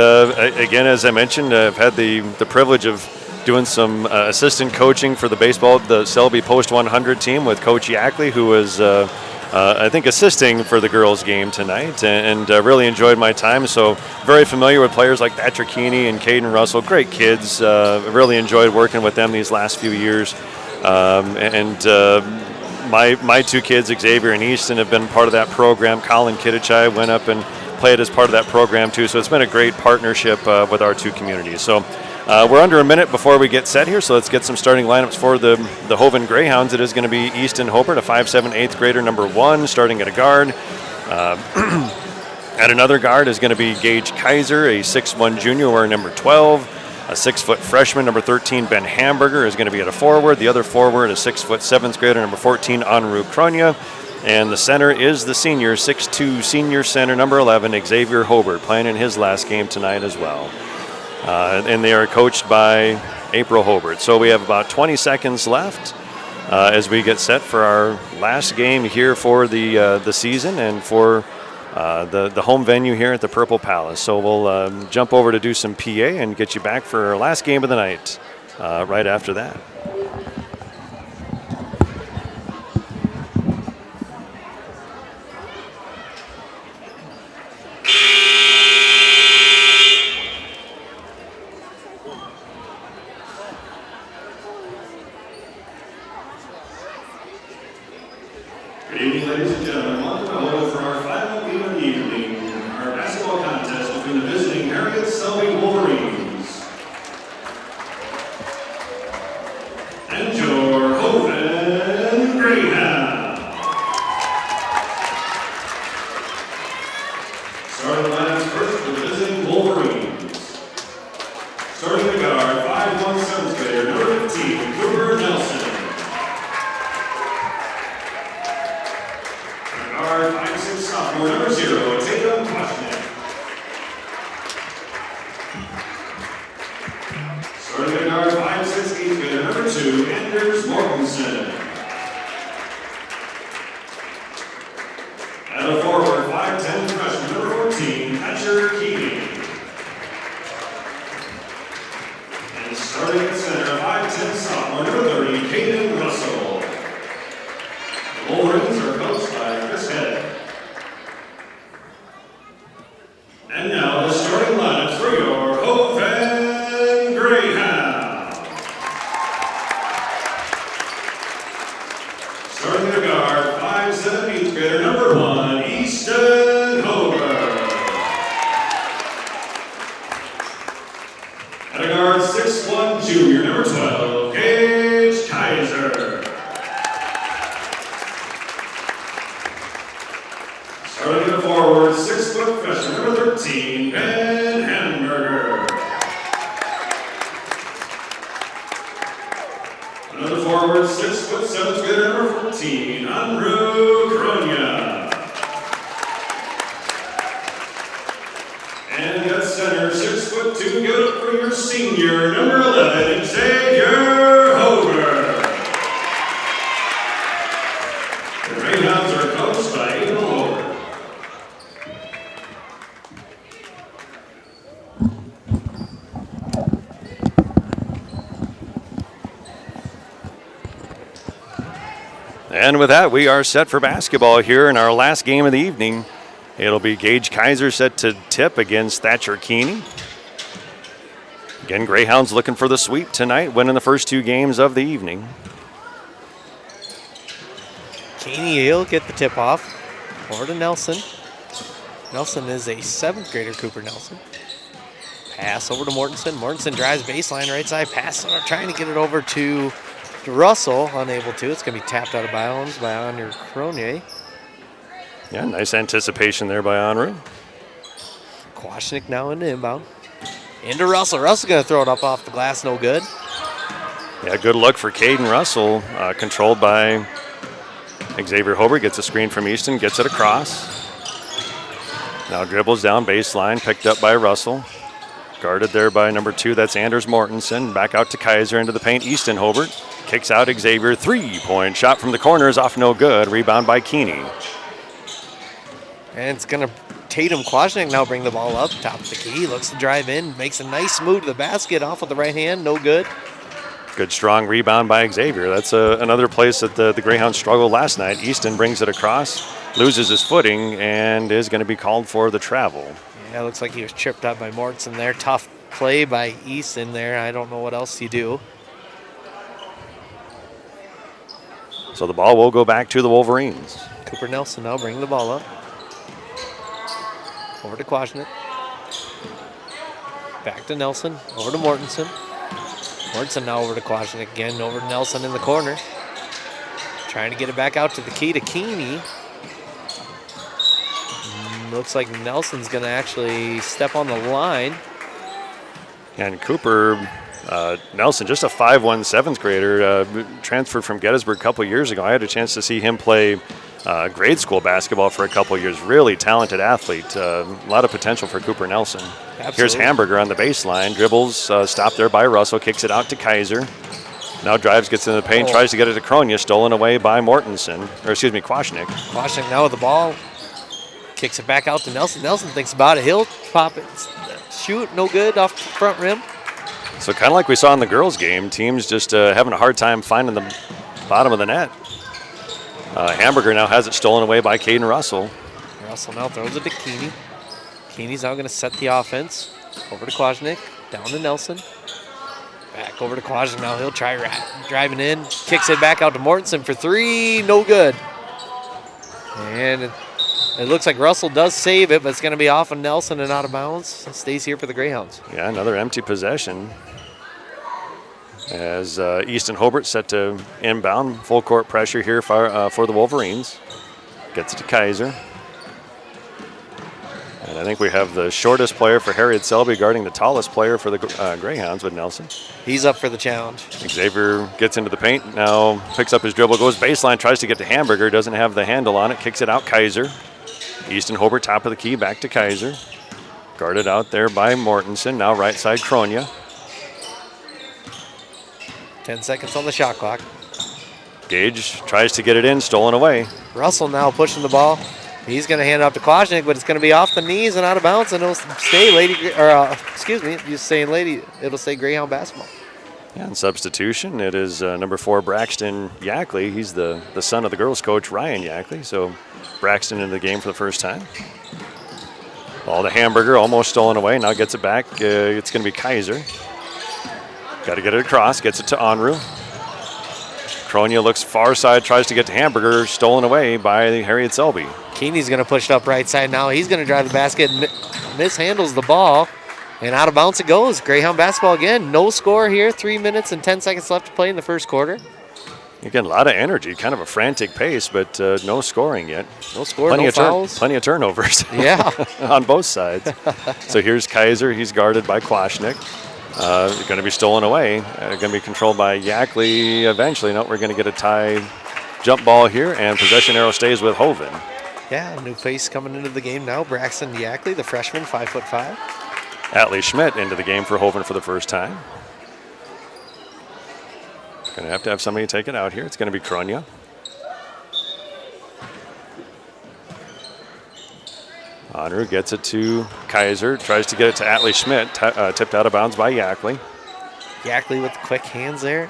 S14: again, as I mentioned, I've had the privilege of doing some assistant coaching for the Selby Post 100 team with Coach Yackley, who was, I think, assisting for the girls' game tonight, and really enjoyed my time. So very familiar with players like Thatcher Keeney and Caden Russell. Great kids. Really enjoyed working with them these last few years. My two kids, Xavier and Easton, have been part of that program. Colin Kiddichai went up and played as part of that program too. So it's been a great partnership with our two communities. So we're under a minute before we get set here, so let's get some starting lineups for the Hoven Greyhounds. It is going to be Easton Hobart, a 5'7", 8th grader, number 1, starting at a guard. At another guard is going to be Gage Kaiser, a 6'1" junior, wearing number 12. A 6-foot freshman, number 13, Ben Hamburger, is going to be at a forward. The other forward is 6', 7th grader, number 14, Anru Kronya. And the center is the senior, 6'2", senior center, number 11, Xavier Hobart, playing in his last game tonight as well. And they are coached by April Hobart. So we have about 20 seconds left as we get set for our last game here for the season and for the home venue here at the Purple Palace. So we'll jump over to do some PA and get you back for our last game of the night right after that.
S16: Good evening, ladies and gentlemen. Welcome to Hoven for our final game of the evening, our basketball contest between the visiting Herreid-Selby Wolverines and your Hoven Greyhounds. Starting lineups first for the visiting Wolverines. Starting the guard, 5'1", 7th grader, number 15, Cooper Nelson. Guard 5'6", sophomore, number 0, Tatum Kwasnick. Starting at guard 5'6", 8th grader, number 2, Anders Mortensen. At a forward, 5'10", freshman, number 14, Thatcher Keeney. Caden Russell. The Wolverines are coached by Chris Head. And now the starting lineups for your Hoven Greyhounds. Starting at the guard, 5'7" eighth grader, number 1, Easton Hover. At a guard, 6'1" junior, number 12, Gage Kaiser. Starting at the forward, 6' freshman, number 13, Ben Hamburger. Another forward, 6'7" grader, number 14, Andrew Kronia. And at center, 6'2", give it up for your senior, number 11, Xavier Hover. The Greyhounds are coached by Abel Hover.
S14: And with that, we are set for basketball here in our last game of the evening. It'll be Gage Kaiser set to tip against Thatcher Keeney. Again, Greyhounds looking for the sweep tonight, winning the first 2 games of the evening.
S15: Keeney, he'll get the tip off. Over to Nelson. Nelson is a 7th grader, Cooper Nelson. Pass over to Mortensen. Mortensen drives baseline right side. Pass, trying to get it over to Russell. Unable to. It's going to be tapped out of bounds by Andrew Cronier.
S14: Yeah, nice anticipation there by Henri.
S15: Kwasnik now into inbound. Into Russell. Russell's going to throw it up off the glass. No good.
S14: Yeah, good look for Caden Russell. Controlled by Xavier Hobart. Gets a screen from Easton. Gets it across. Now dribbles down baseline. Picked up by Russell. Guarded there by number 2. That's Anders Mortensen. Back out to Kaiser into the paint. Easton Hobart. Kicks out Xavier. 3-point shot from the corner is off no good. Rebound by Keeney.
S15: And it's going to Tatum Kwasnik now bring the ball up. Top of the key. Looks to drive in. Makes a nice move to the basket. Off with the right hand. No good.
S14: Good strong rebound by Xavier. That's another place that the Greyhounds struggled last night. Easton brings it across. Loses his footing and is going to be called for the travel.
S15: Yeah, looks like he was tripped up by Mortensen there. Tough play by Easton there. I don't know what else you do.
S14: So the ball will go back to the Wolverines.
S15: Cooper Nelson now bringing the ball up. Over to Kwasnik. Back to Nelson. Over to Mortensen. Mortensen now over to Kwasnik again. Over to Nelson in the corner. Trying to get it back out to the key to Keeney. Looks like Nelson's going to actually step on the line.
S14: And Cooper Nelson, just a 5'1", 7th grader, transferred from Gettysburg a couple years ago. I had a chance to see him play grade school basketball for a couple years. Really talented athlete. A lot of potential for Cooper Nelson.
S15: Absolutely.
S14: Here's Hamburger on the baseline. Dribbles, stopped there by Russell. Kicks it out to Kaiser. Now drives, gets in the paint, tries to get it to Kronia. Stolen away by Kwasnik.
S15: Kwasnik now with the ball. Kicks it back out to Nelson. Nelson thinks about it. He'll pop it. Shoot, no good off the front rim.
S14: So kind of like we saw in the girls' game, teams just having a hard time finding the bottom of the net. Hamburger now has it stolen away by Caden Russell.
S15: Russell now throws it to Keeney. Keeney's now going to set the offense. Over to Kwasnik. Down to Nelson. Back over to Kwasnik now. He'll try driving in. Kicks it back out to Mortensen for 3. No good. And it looks like Russell does save it, but it's going to be off of Nelson and out of bounds. It stays here for the Greyhounds.
S14: Yeah, another empty possession. As Easton Hobart set to inbound. Full court pressure here for the Wolverines. Gets it to Kaiser. And I think we have the shortest player for Herreid-Selby guarding the tallest player for the Greyhounds with Nelson.
S15: He's up for the challenge.
S14: Xavier gets into the paint, now picks up his dribble, goes baseline, tries to get to Hamburger, doesn't have the handle on it, kicks it out Kaiser. Easton Hobart, top of the key, back to Kaiser. Guarded out there by Mortensen, now right side Kronia.
S15: 10 seconds on the shot clock.
S14: Gage tries to get it in, stolen away.
S15: Russell now pushing the ball. He's going to hand it off to Kwasnik, but it's going to be off the knees and out of bounds, and it'll stay it'll say Greyhound basketball.
S14: And substitution, it is number 4, Braxton Yackley. He's the son of the girls' coach, Ryan Yackley. So Braxton into the game for the first time. Ball to Hamburger, almost stolen away. Now gets it back. It's going to be Kaiser. Got to get it across. Gets it to Onru. Cronia looks far side, tries to get to Hamburger. Stolen away by Herreid-Selby.
S15: Keeney's going to push it up right side now. He's going to drive the basket and mishandles the ball. And out of bounds it goes. Greyhound basketball again. No score here. 3 minutes and 10 seconds left to play in the first quarter.
S14: Again, a lot of energy, kind of a frantic pace, but no scoring yet.
S15: No score, no fouls.
S14: Plenty of turnovers.
S15: Yeah.
S14: On both sides. So here's Kaiser. He's guarded by Kwasnick. Going to be stolen away. Going to be controlled by Yackley eventually. No, we're going to get a tie jump ball here, and possession arrow stays with Hoven.
S15: Yeah, new face coming into the game now. Braxton Yackley, the freshman, 5'5".
S14: Atlee Schmidt into the game for Hoven for the first time. Going to have somebody take it out here. It's going to be Kronia. Onru gets it to Kaiser. Tries to get it to Atlee Schmidt. Tipped out of bounds by Yackley.
S15: Yackley with quick hands there.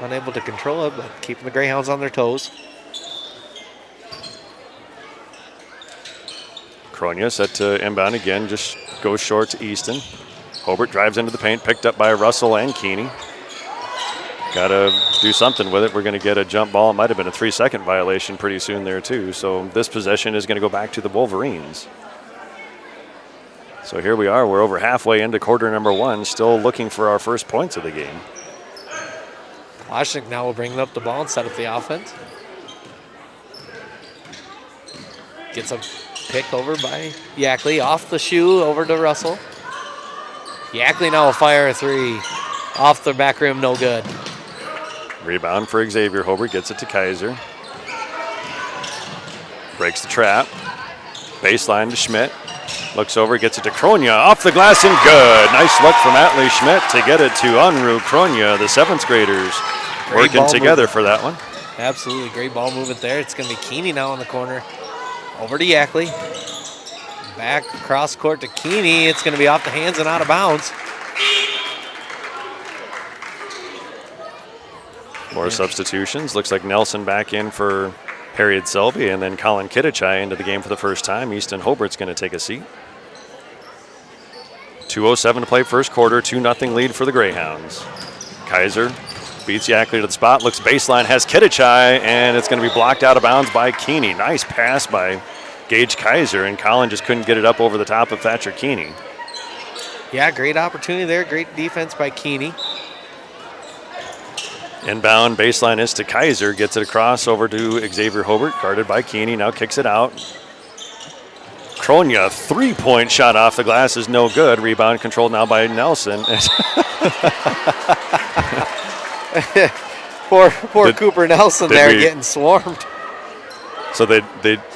S15: Unable to control it, but keeping the Greyhounds on their toes.
S14: Kronia set to inbound again. Just goes short to Easton. Hobart drives into the paint. Picked up by Russell and Keeney. Got to do something with it. We're going to get a jump ball. It might have been a 3-second violation pretty soon there too. So this possession is going to go back to the Wolverines. So here we are. We're over halfway into quarter number 1, still looking for our first points of the game.
S15: Kwasnick now will bring up the ball and set up the offense. Gets a pick over by Yackley. Off the shoe over to Russell. Yackley now will fire a 3. Off the back rim, no good.
S14: Rebound for Xavier Hobart. Gets it to Kaiser. Breaks the trap. Baseline to Schmidt. Looks over, gets it to Kronia. Off the glass and good. Nice look from Atlee Schmidt to get it to Onru Kronia, the 7th graders.
S15: Great
S14: working together for that one.
S15: Absolutely, great ball movement there. It's going to be Keeney now in the corner. Over to Yackley. Back across court to Keeney. It's going to be off the hands and out of bounds.
S14: More substitutions. Looks like Nelson back in for Herreid-Selby, and then Colin Kittichai into the game for the first time. Easton Hobart's going to take a seat. 2:07 to play first quarter. 2-0 lead for the Greyhounds. Kaiser beats Yackley to the spot. Looks baseline, has Kittichai, and it's going to be blocked out of bounds by Keeney. Nice pass by Gage Kaiser, and Colin just couldn't get it up over the top of Thatcher Keeney.
S15: Yeah, great opportunity there. Great defense by Keeney.
S14: Inbound baseline is to Kaiser. Gets it across over to Xavier Hobart. Guarded by Keeney. Now kicks it out. Kronia, 3-point shot off the glass is no good. Rebound controlled now by Nelson.
S15: poor Cooper Nelson there getting swarmed.
S14: So they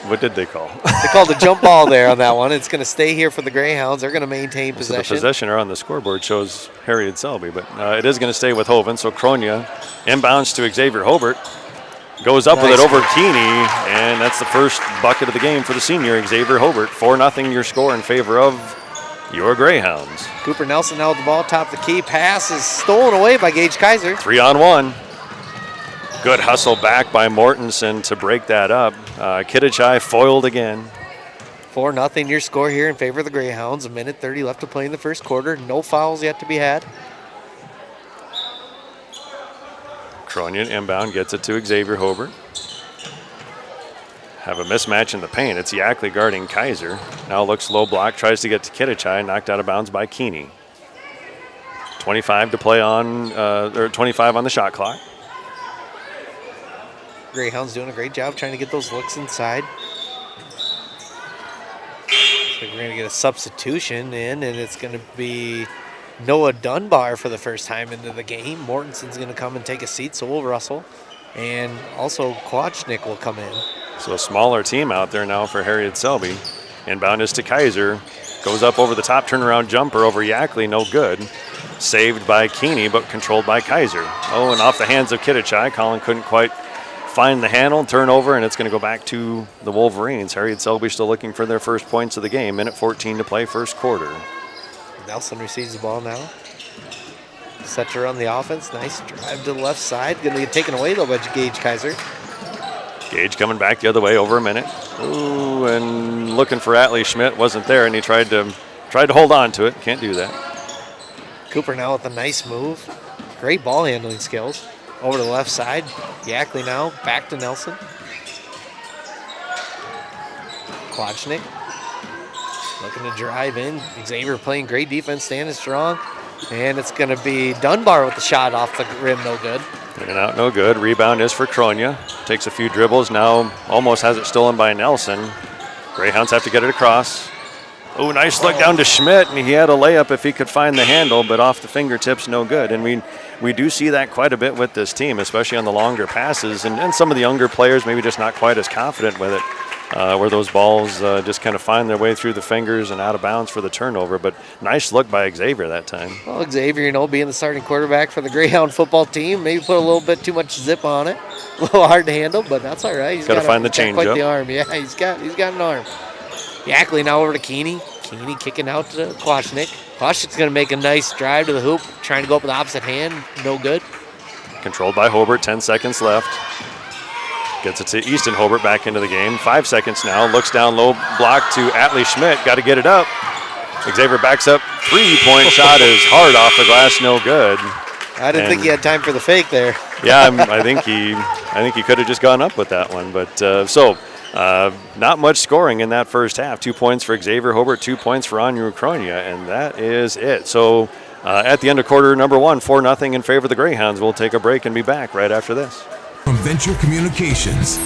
S14: what did they call?
S15: They called a jump ball there on that one. It's going to stay here for the Greyhounds. They're going to maintain possession.
S14: So the possession on the scoreboard shows Herreid-Selby, but it is going to stay with Hoven. So Kronia inbounds to Xavier Hobart. Goes up with it over Keeney, and that's the first bucket of the game for the senior, Xavier Hobart. 4-0 your score in favor of your Greyhounds.
S15: Cooper Nelson now with the ball, top of the key. Pass is stolen away by Gage Kaiser.
S14: 3-on-1. Good hustle back by Mortensen to break that up. Kittichai foiled again.
S15: 4-0 your score here in favor of the Greyhounds. 1:30 left to play in the first quarter. No fouls yet to be had.
S14: Kronia inbound gets it to Xavier Hobart. Have a mismatch in the paint. It's Yackley guarding Kaiser. Now looks low block, tries to get to Kittichai, knocked out of bounds by Keeney. 25 to play on, or 25 on the shot clock.
S15: Greyhounds doing a great job trying to get those looks inside. So we're going to get a substitution in, and it's going to be Noah Dunbar for the first time into the game. Mortensen's going to come and take a seat, so will Russell. And also Kwasnick will come in.
S14: So a smaller team out there now for Herreid-Selby. Inbound is to Kaiser. Goes up over the top, turnaround jumper over Yackley, no good. Saved by Keeney, but controlled by Kaiser. Oh, and off the hands of Kittichai. Colin couldn't quite find the handle, turnover, and it's going to go back to the Wolverines. Herreid-Selby still looking for their first points of the game. 1:14 to play first quarter.
S15: Nelson receives the ball now. Set to run the offense. Nice drive to the left side. Going to get taken away though by Gage Kaiser.
S14: Gage coming back the other way, over a minute. Ooh, and looking for Atlee Schmidt, wasn't there, and he tried to hold on to it. Can't do that.
S15: Cooper now with a nice move. Great ball handling skills. Over to the left side. Yackley now back to Nelson. Klodchnik looking to drive in. Xavier playing great defense, standing strong. And it's going to be Dunbar with the shot off the rim, no good.
S14: In and out, no good. Rebound is for Kronia. Takes a few dribbles, now almost has it stolen by Nelson. Greyhounds have to get it across. Oh, nice look down to Schmidt, and he had a layup if he could find the handle, but off the fingertips, no good. And we do see that quite a bit with this team, especially on the longer passes, and some of the younger players maybe just not quite as confident with it, where those balls just kind of find their way through the fingers and out of bounds for the turnover. But nice look by Xavier that time.
S15: Well, Xavier, being the starting quarterback for the Greyhound football team, maybe put a little bit too much zip on it. A little hard to handle, but that's all right. He's
S14: got to find the change
S15: quite
S14: up.
S15: the arm. Yeah, he's got an arm. Yackley now over to Keeney. Keeney kicking out to Klodchnik. Klodchnik's going to make a nice drive to the hoop, trying to go up with the opposite hand. No good.
S14: Controlled by Hobart, 10 seconds left. Gets it to Easton Hobart back into the game. 5 seconds now. Looks down low, block to Atlee Schmidt. Got to get it up. Xavier backs up. 3-point shot is hard off the glass. No good.
S15: I didn't think he had time for the fake there.
S14: Yeah, I think he could have just gone up with that one. But not much scoring in that first half. 2 points for Xavier Hobart, 2 points for Anu Kronia, and that is it. So at the end of quarter number 1, 4-0 in favor of the Greyhounds. We'll take a break and be back right after this.
S6: From Venture Communications,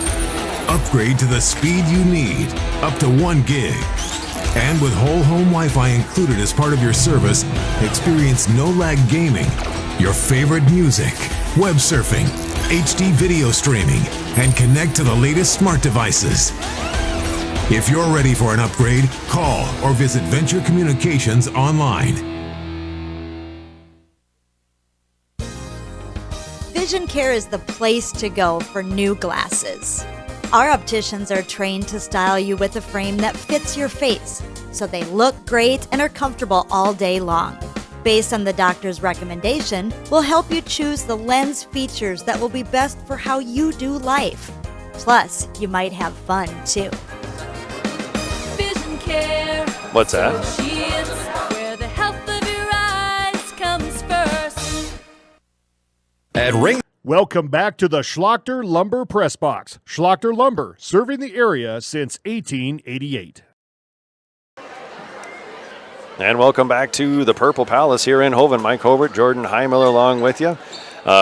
S6: upgrade to the speed you need, up to 1 gig. And with whole home Wi-Fi included as part of your service, experience no-lag gaming, your favorite music, web surfing, HD video streaming, and connect to the latest smart devices. If you're ready for an upgrade, call or visit Venture Communications online.
S7: Vision Care is the place to go for new glasses. Our opticians are trained to style you with a frame that fits your face, so they look great and are comfortable all day long. Based on the doctor's recommendation, we'll help you choose the lens features that will be best for how you do life. Plus, you might have fun too.
S8: Vision Care.
S14: What's that?
S8: Associates, where the health of your eyes comes first.
S9: At Ring.
S13: Welcome back to the Schlachter Lumber Press Box. Schlachter Lumber, serving the area since 1888.
S14: And welcome back to the Purple Palace here in Hoven. Mike Hobart, Jordan Heimiller along with you,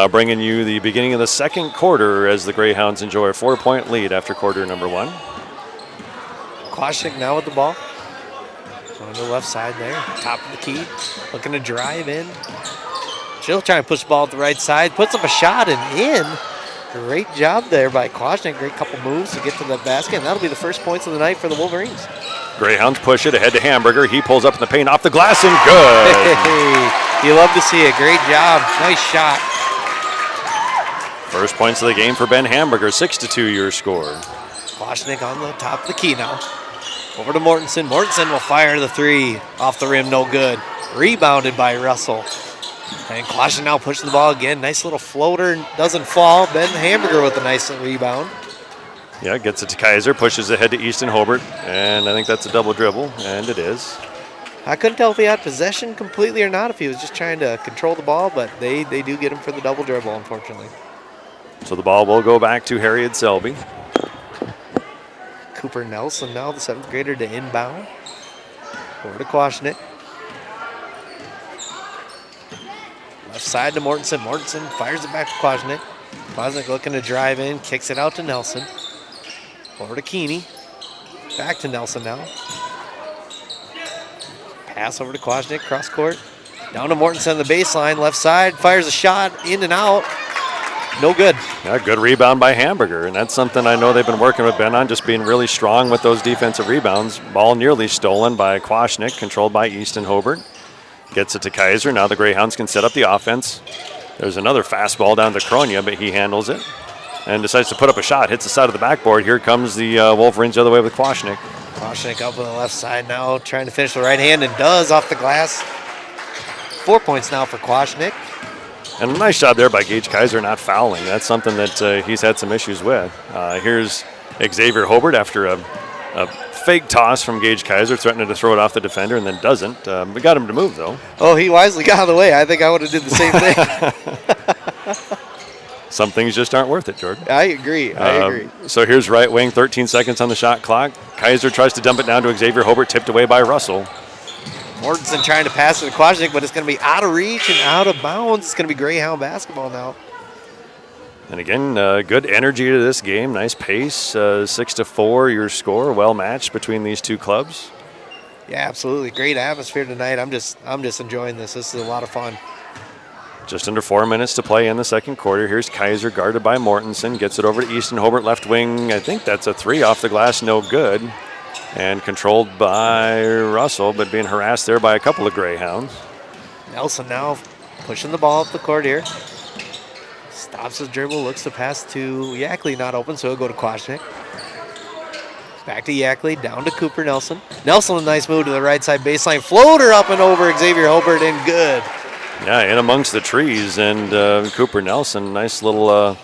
S14: bringing you the beginning of the second quarter as the Greyhounds enjoy a 4-point lead after quarter number 1.
S15: Klodchnik now with the ball. On the left side there, top of the key, looking to drive in. Still trying to push the ball at the right side, puts up a shot and in. Great job there by Klodchnik. Great couple moves to get to the basket, and that'll be the first points of the night for the Wolverines.
S14: Greyhounds push it ahead to Hamburger. He pulls up in the paint off the glass and good.
S15: Hey, you love to see it. Great job. Nice shot.
S14: First points of the game for Ben Hamburger. 6-2 your score.
S15: Klodchnik on the top of the key now. Over to Mortensen. Mortensen will fire the 3 off the rim. No good. Rebounded by Russell. And Klodchnik now pushing the ball again. Nice little floater. Doesn't fall. Ben Hamburger with a nice rebound.
S14: Yeah, gets it to Kaiser, pushes ahead to Easton Hobart, and I think that's a double dribble, and it is.
S15: I couldn't tell if he had possession completely or not, if he was just trying to control the ball, but they do get him for the double dribble, unfortunately.
S14: So the ball will go back to Herreid-Selby.
S15: Cooper Nelson now, the 7th grader, to inbound. Over to Klodchnik. Left side to Mortensen. Mortensen fires it back to Klodchnik. Klodchnik looking to drive in, kicks it out to Nelson. Over to Keeney. Back to Nelson now. Pass over to Klodchnik, cross court. Down to Mortensen on the baseline, left side. Fires a shot, in and out. No good.
S14: Yeah, good rebound by Hamburger, and that's something I know they've been working with Ben on, just being really strong with those defensive rebounds. Ball nearly stolen by Klodchnik, controlled by Easton Hobart. Gets it to Kaiser. Now the Greyhounds can set up the offense. There's another fastball down to Kronia, but he handles it and decides to put up a shot. Hits the side of the backboard. Here comes the Wolverines the other way with Klodchnik.
S15: Klodchnik up on the left side now, trying to finish the right hand, and does off the glass. 4 points now for Kwasnick.
S14: And a nice job there by Gage Kaiser not fouling. That's something that he's had some issues with. Here's Xavier Hobart after a fake toss from Gage Kaiser, threatening to throw it off the defender and then doesn't. We got him to move, though.
S15: Oh, he wisely got out of the way. I think I would have did the same thing.
S14: Some things just aren't worth it, Jordan.
S15: I agree.
S14: So here's right wing, 13 seconds on the shot clock. Kaiser tries to dump it down to Xavier Hobart, tipped away by Russell.
S15: Mortensen trying to pass it to Kwasnick, but it's going to be out of reach and out of bounds. It's going to be Greyhound basketball now.
S14: And again, good energy to this game. Nice pace. 6-4 your score. Well matched between these two clubs.
S15: Yeah, absolutely. Great atmosphere tonight. I'm just enjoying this. This is a lot of fun.
S14: Just under 4 minutes to play in the second quarter. Here's Kaiser guarded by Mortensen. Gets it over to Easton Hobart, left wing. I think that's a three off the glass. No good. And controlled by Russell, but being harassed there by a couple of Greyhounds.
S15: Nelson now pushing the ball up the court here. Stops his dribble, looks to pass to Yackley, not open, so he'll go to Kwasnick. Back to Yackley, down to Cooper Nelson. Nelson, a nice move to the right side baseline. Floater up and over Xavier Hobart, and good.
S14: Yeah, in amongst the trees, and Cooper Nelson, nice little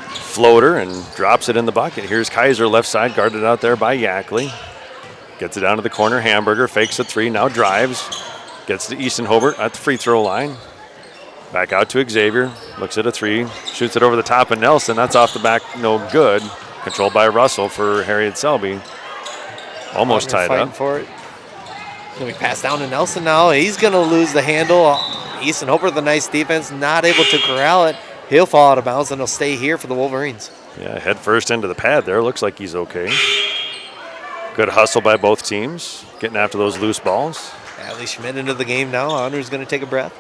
S14: floater, and drops it in the bucket. Here's Kaiser left side, guarded out there by Yackley. Gets it down to the corner. Hamburger fakes a three, now drives. Gets to Easton Hobart at the free throw line. Back out to Xavier. Looks at a three. Shoots it over the top of Nelson. That's off the back, no good. Controlled by Russell for Herreid-Selby. Almost tied up.
S15: For it. Going to be passed down to Nelson now. He's going to lose the handle. Easton Hobart with a nice defense. Not able to corral it. He'll fall out of bounds, and he'll stay here for the Wolverines.
S14: Yeah, head first into the pad there. Looks like he's okay. Good hustle by both teams, getting after those loose balls.
S15: Adley Schmidt into the game now. Honor's going to take a breath.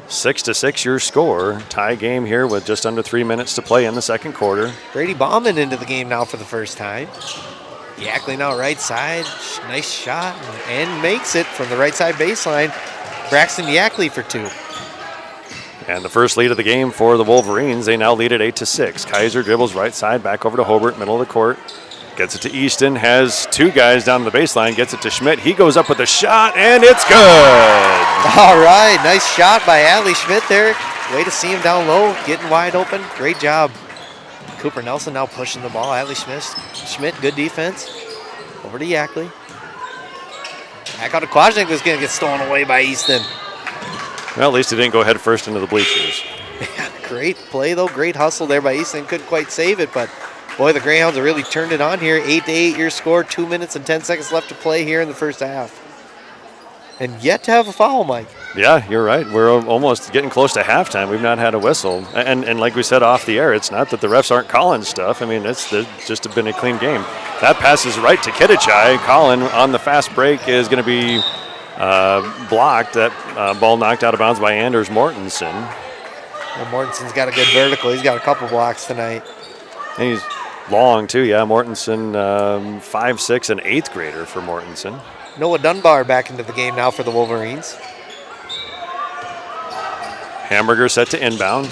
S14: 6-6 your score. Tie game here with just under 3 minutes to play in the second quarter.
S15: Brady Bauman into the game now for the first time. Yackley now right side. Nice shot and makes it from the right side baseline. Braxton Yackley for two.
S14: And the first lead of the game for the Wolverines. They now lead at 8-6. Kaiser dribbles right side, back over to Hobart, middle of the court. Gets it to Easton, has two guys down the baseline, gets it to Schmidt. He goes up with a shot, and it's good.
S15: All right, nice shot by Adley Schmidt there. Way to see him down low, getting wide open. Great job. Cooper Nelson now pushing the ball. Adley Schmidt, good defense. Over to Yackley. Back out to Kwasnick, was going to get stolen away by Easton.
S14: Well, at least he didn't go head first into the bleachers.
S15: Yeah, great play, though. Great hustle there by Easton. Couldn't quite save it, but boy, the Greyhounds have really turned it on here. 8-8 your score, 2 minutes and 10 seconds left to play here in the first half. And yet to have a foul, Mike.
S14: Yeah, you're right. We're almost getting close to halftime. We've not had a whistle. And like we said off the air, it's not that the refs aren't calling stuff. I mean, it's just been a clean game. That passes right to Kitichai. Colin on the fast break is going to be blocked. That ball knocked out of bounds by Anders Mortensen.
S15: Well, Mortensen's got a good vertical. He's got a couple blocks tonight.
S14: And he's long, too. Yeah, Mortensen, 5'6", an 8th grader for Mortensen.
S15: Noah Dunbar back into the game now for the Wolverines.
S14: Hamburger set to inbound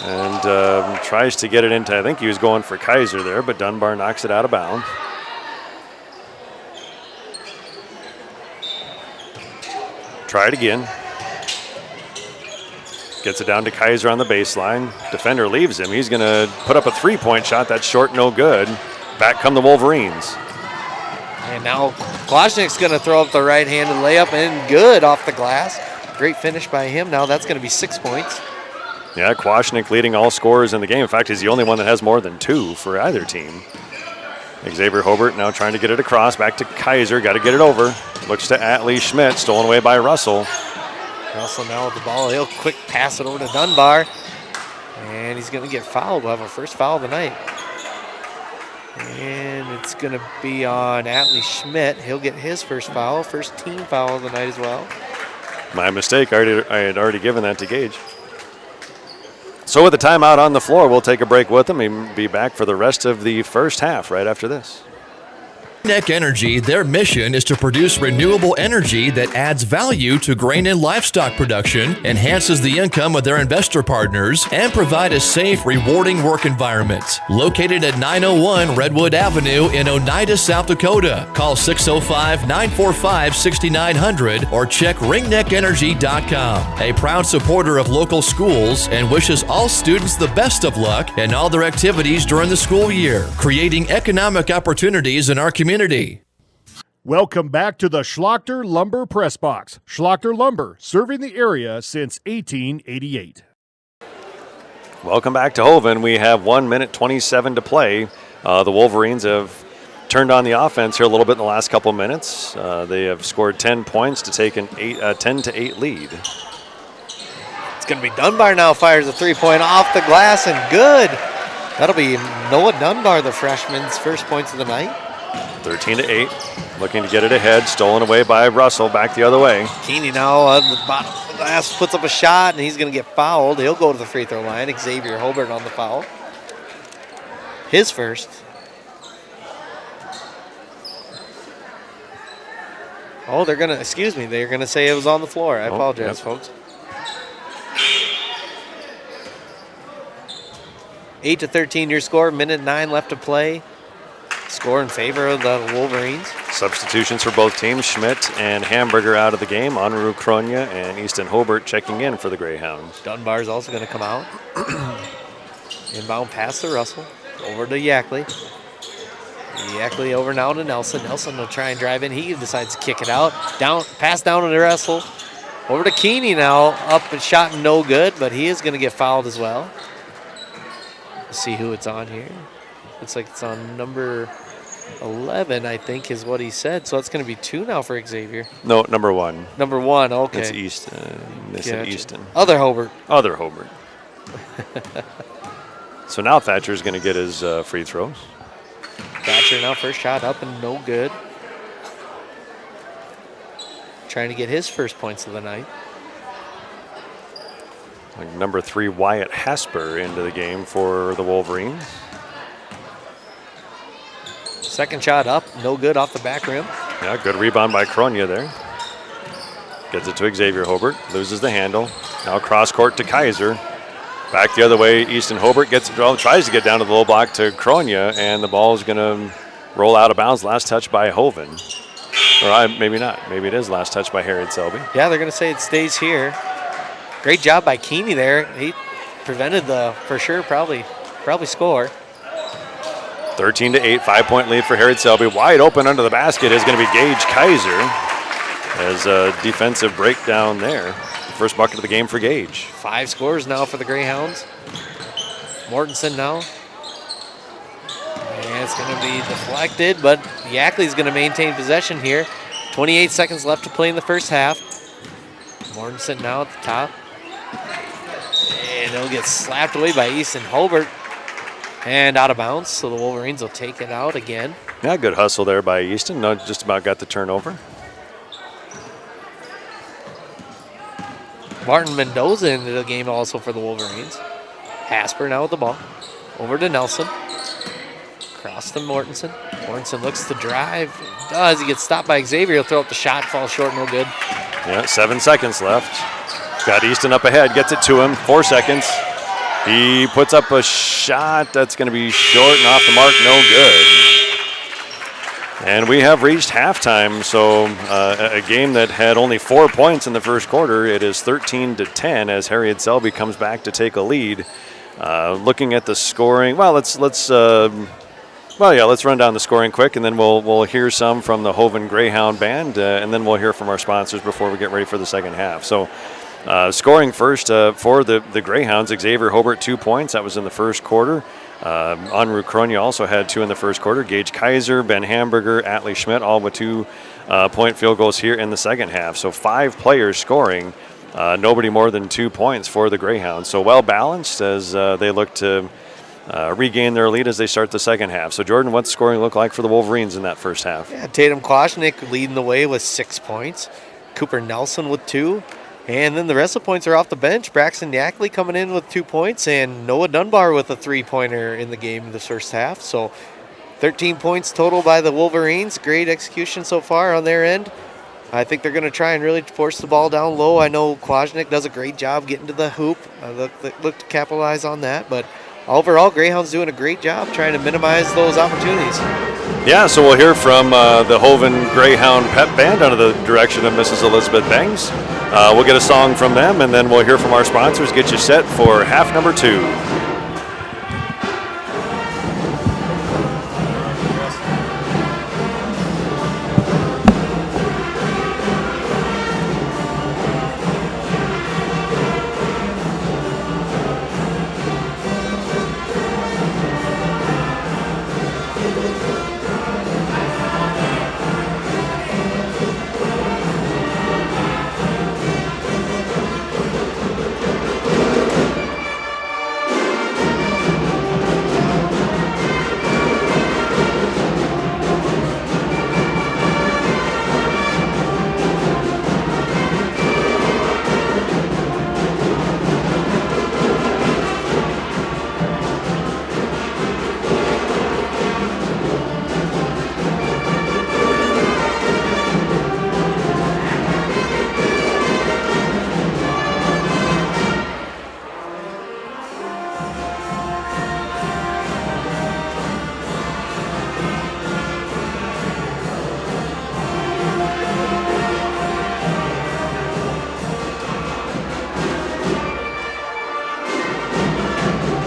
S14: and tries to get it into, I think he was going for Kaiser there, but Dunbar knocks it out of bounds. Try it again. Gets it down to Kaiser on the baseline. Defender leaves him. He's going to put up a three-point shot. That's short, no good. Back come the Wolverines.
S15: And now Kwasnick's going to throw up the right-handed layup, and good off the glass. Great finish by him. Now that's going to be 6 points.
S14: Yeah, Kwasnick leading all scorers in the game. In fact, he's the only one that has more than two for either team. Xavier Hobart now trying to get it across. Back to Kaiser. Got to get it over. Looks to Adley Schmidt. Stolen away by Russell.
S15: Russell now with the ball. He'll quick pass it over to Dunbar. And he's going to get fouled. We'll have our first foul of the night. And it's going to be on Adley Schmidt. He'll get his first foul. First team foul of the night as well.
S14: My mistake. I had already given that to Gage. So with the timeout on the floor, we'll take a break with them and be back for the rest of the first half right after this.
S9: Neck Energy, their mission is to produce renewable energy that adds value to grain and livestock production, enhances the income of their investor partners, and provide a safe, rewarding work environment. Located at 901 Redwood Avenue in Oneida, South Dakota. Call 605-945-6900 or check ringneckenergy.com. A proud supporter of local schools and wishes all students the best of luck in all their activities during the school year, creating economic opportunities in our community.
S13: Welcome back to the Schlachter Lumber Press Box. Schlachter Lumber, serving the area since 1888.
S14: Welcome back to Hoven. We have 1 minute 27 to play. The Wolverines have turned on the offense here a little bit in the last couple minutes. They have scored 10 points to take an 10-8 lead.
S15: It's going to be Dunbar now, fires a three-point off the glass and good. That'll be Noah Dunbar, the freshman's first points of the night.
S14: 13-8, looking to get it ahead. Stolen away by Russell, back the other way.
S15: Keeney now on the bottom of the glass puts up a shot, and he's going to get fouled. He'll go to the free throw line. Xavier Hobart on the foul. His first. Oh, they're going to say it was on the floor. I apologize, folks. 8-13 your score, minute 9 left to play. Score in favor of the Wolverines.
S14: Substitutions for both teams. Schmidt and Hamburger out of the game. Anru Kronya and Easton Hobart checking in for the Greyhounds.
S15: Dunbar's also going to come out. Inbound pass to Russell. Over to Yackley. Yackley over now to Nelson. Nelson will try and drive in. He decides to kick it out. Pass down to Russell. Over to Keeney now. Up and shot no good, but he is going to get fouled as well. Let's see who it's on here. Looks like it's on number 11, I think, is what he said. So it's going to be 2 now for Xavier.
S14: No, number 1.
S15: Number 1, okay.
S14: It's Easton.
S15: Gotcha.
S14: Easton.
S15: Other Hobart.
S14: So now Thatcher's going to get his free throws.
S15: Thatcher now first shot up and no good. Trying to get his first points of the night.
S14: Number 3, Wyatt Hasper into the game for the Wolverines.
S15: Second shot up, no good off the back rim.
S14: Yeah, good rebound by Kronya there. Gets it to Xavier Hobart, loses the handle. Now cross court to Kaiser. Back the other way, Easton Hobart tries to get down to the low block to Kronya, and the ball is going to roll out of bounds. Last touch by Hoven. Or maybe not. Maybe it is last touch by Herreid-Selby.
S15: Yeah, they're going to say it stays here. Great job by Keeney there. He prevented the, for sure, probably score.
S14: 13-8, 5-point lead for Herreid-Selby. Wide open under the basket is going to be Gage Kaiser. As a defensive breakdown there. First bucket of the game for Gage.
S15: 5 scores now for the Greyhounds. Mortensen now. And it's going to be deflected, but Yackley's going to maintain possession here. 28 seconds left to play in the first half. Mortensen now at the top. And he'll get slapped away by Easton Hobart. And out of bounds, so the Wolverines will take it out again.
S14: Yeah, good hustle there by Easton. No, just about got the turnover.
S15: Martin Mendoza into the game also for the Wolverines. Hasper now with the ball. Over to Nelson. Cross to Mortensen. Mortensen looks to drive. He does. He gets stopped by Xavier. He'll throw up the shot. Falls short. No good.
S14: Yeah, 7 seconds left. Got Easton up ahead. Gets it to him. 4 seconds. He puts up a shot that's going to be short and off the mark. No good. And we have reached halftime. So a game that had only 4 points in the first quarter, it is 13-10 as Herreid-Selby comes back to take a lead. Looking at the scoring, well, let's run down the scoring quick, and then we'll hear some from the Hoven Greyhound band, and then we'll hear from our sponsors before we get ready for the second half. So. Scoring first for the Greyhounds, Xavier Hobart 2 points. That was in the first quarter. Anru Kronya also had 2 in the first quarter. Gage Kaiser, Ben Hamburger, Atlee Schmidt, all with 2-point field goals here in the second half. So 5 players scoring, nobody more than 2 points for the Greyhounds. So well balanced as they look to regain their lead as they start the second half. So Jordan, what's scoring look like for the Wolverines in that first half?
S15: Yeah, Tatum Kwasnick leading the way with 6 points. Cooper Nelson with 2. And then the rest of the points are off the bench. Braxton Yackley coming in with 2 points, and Noah Dunbar with a 3-pointer in the game in the first half. So 13 points total by the Wolverines. Great execution so far on their end. I think they're going to try and really force the ball down low. I know Kwasnick does a great job getting to the hoop. I look to capitalize on that. But overall, Greyhounds doing a great job trying to minimize those opportunities.
S14: Yeah, so we'll hear from the Hoven Greyhound Pep Band under the direction of Mrs. Elizabeth Bangs. We'll get a song from them, and then we'll hear from our sponsors, get you set for half number 2.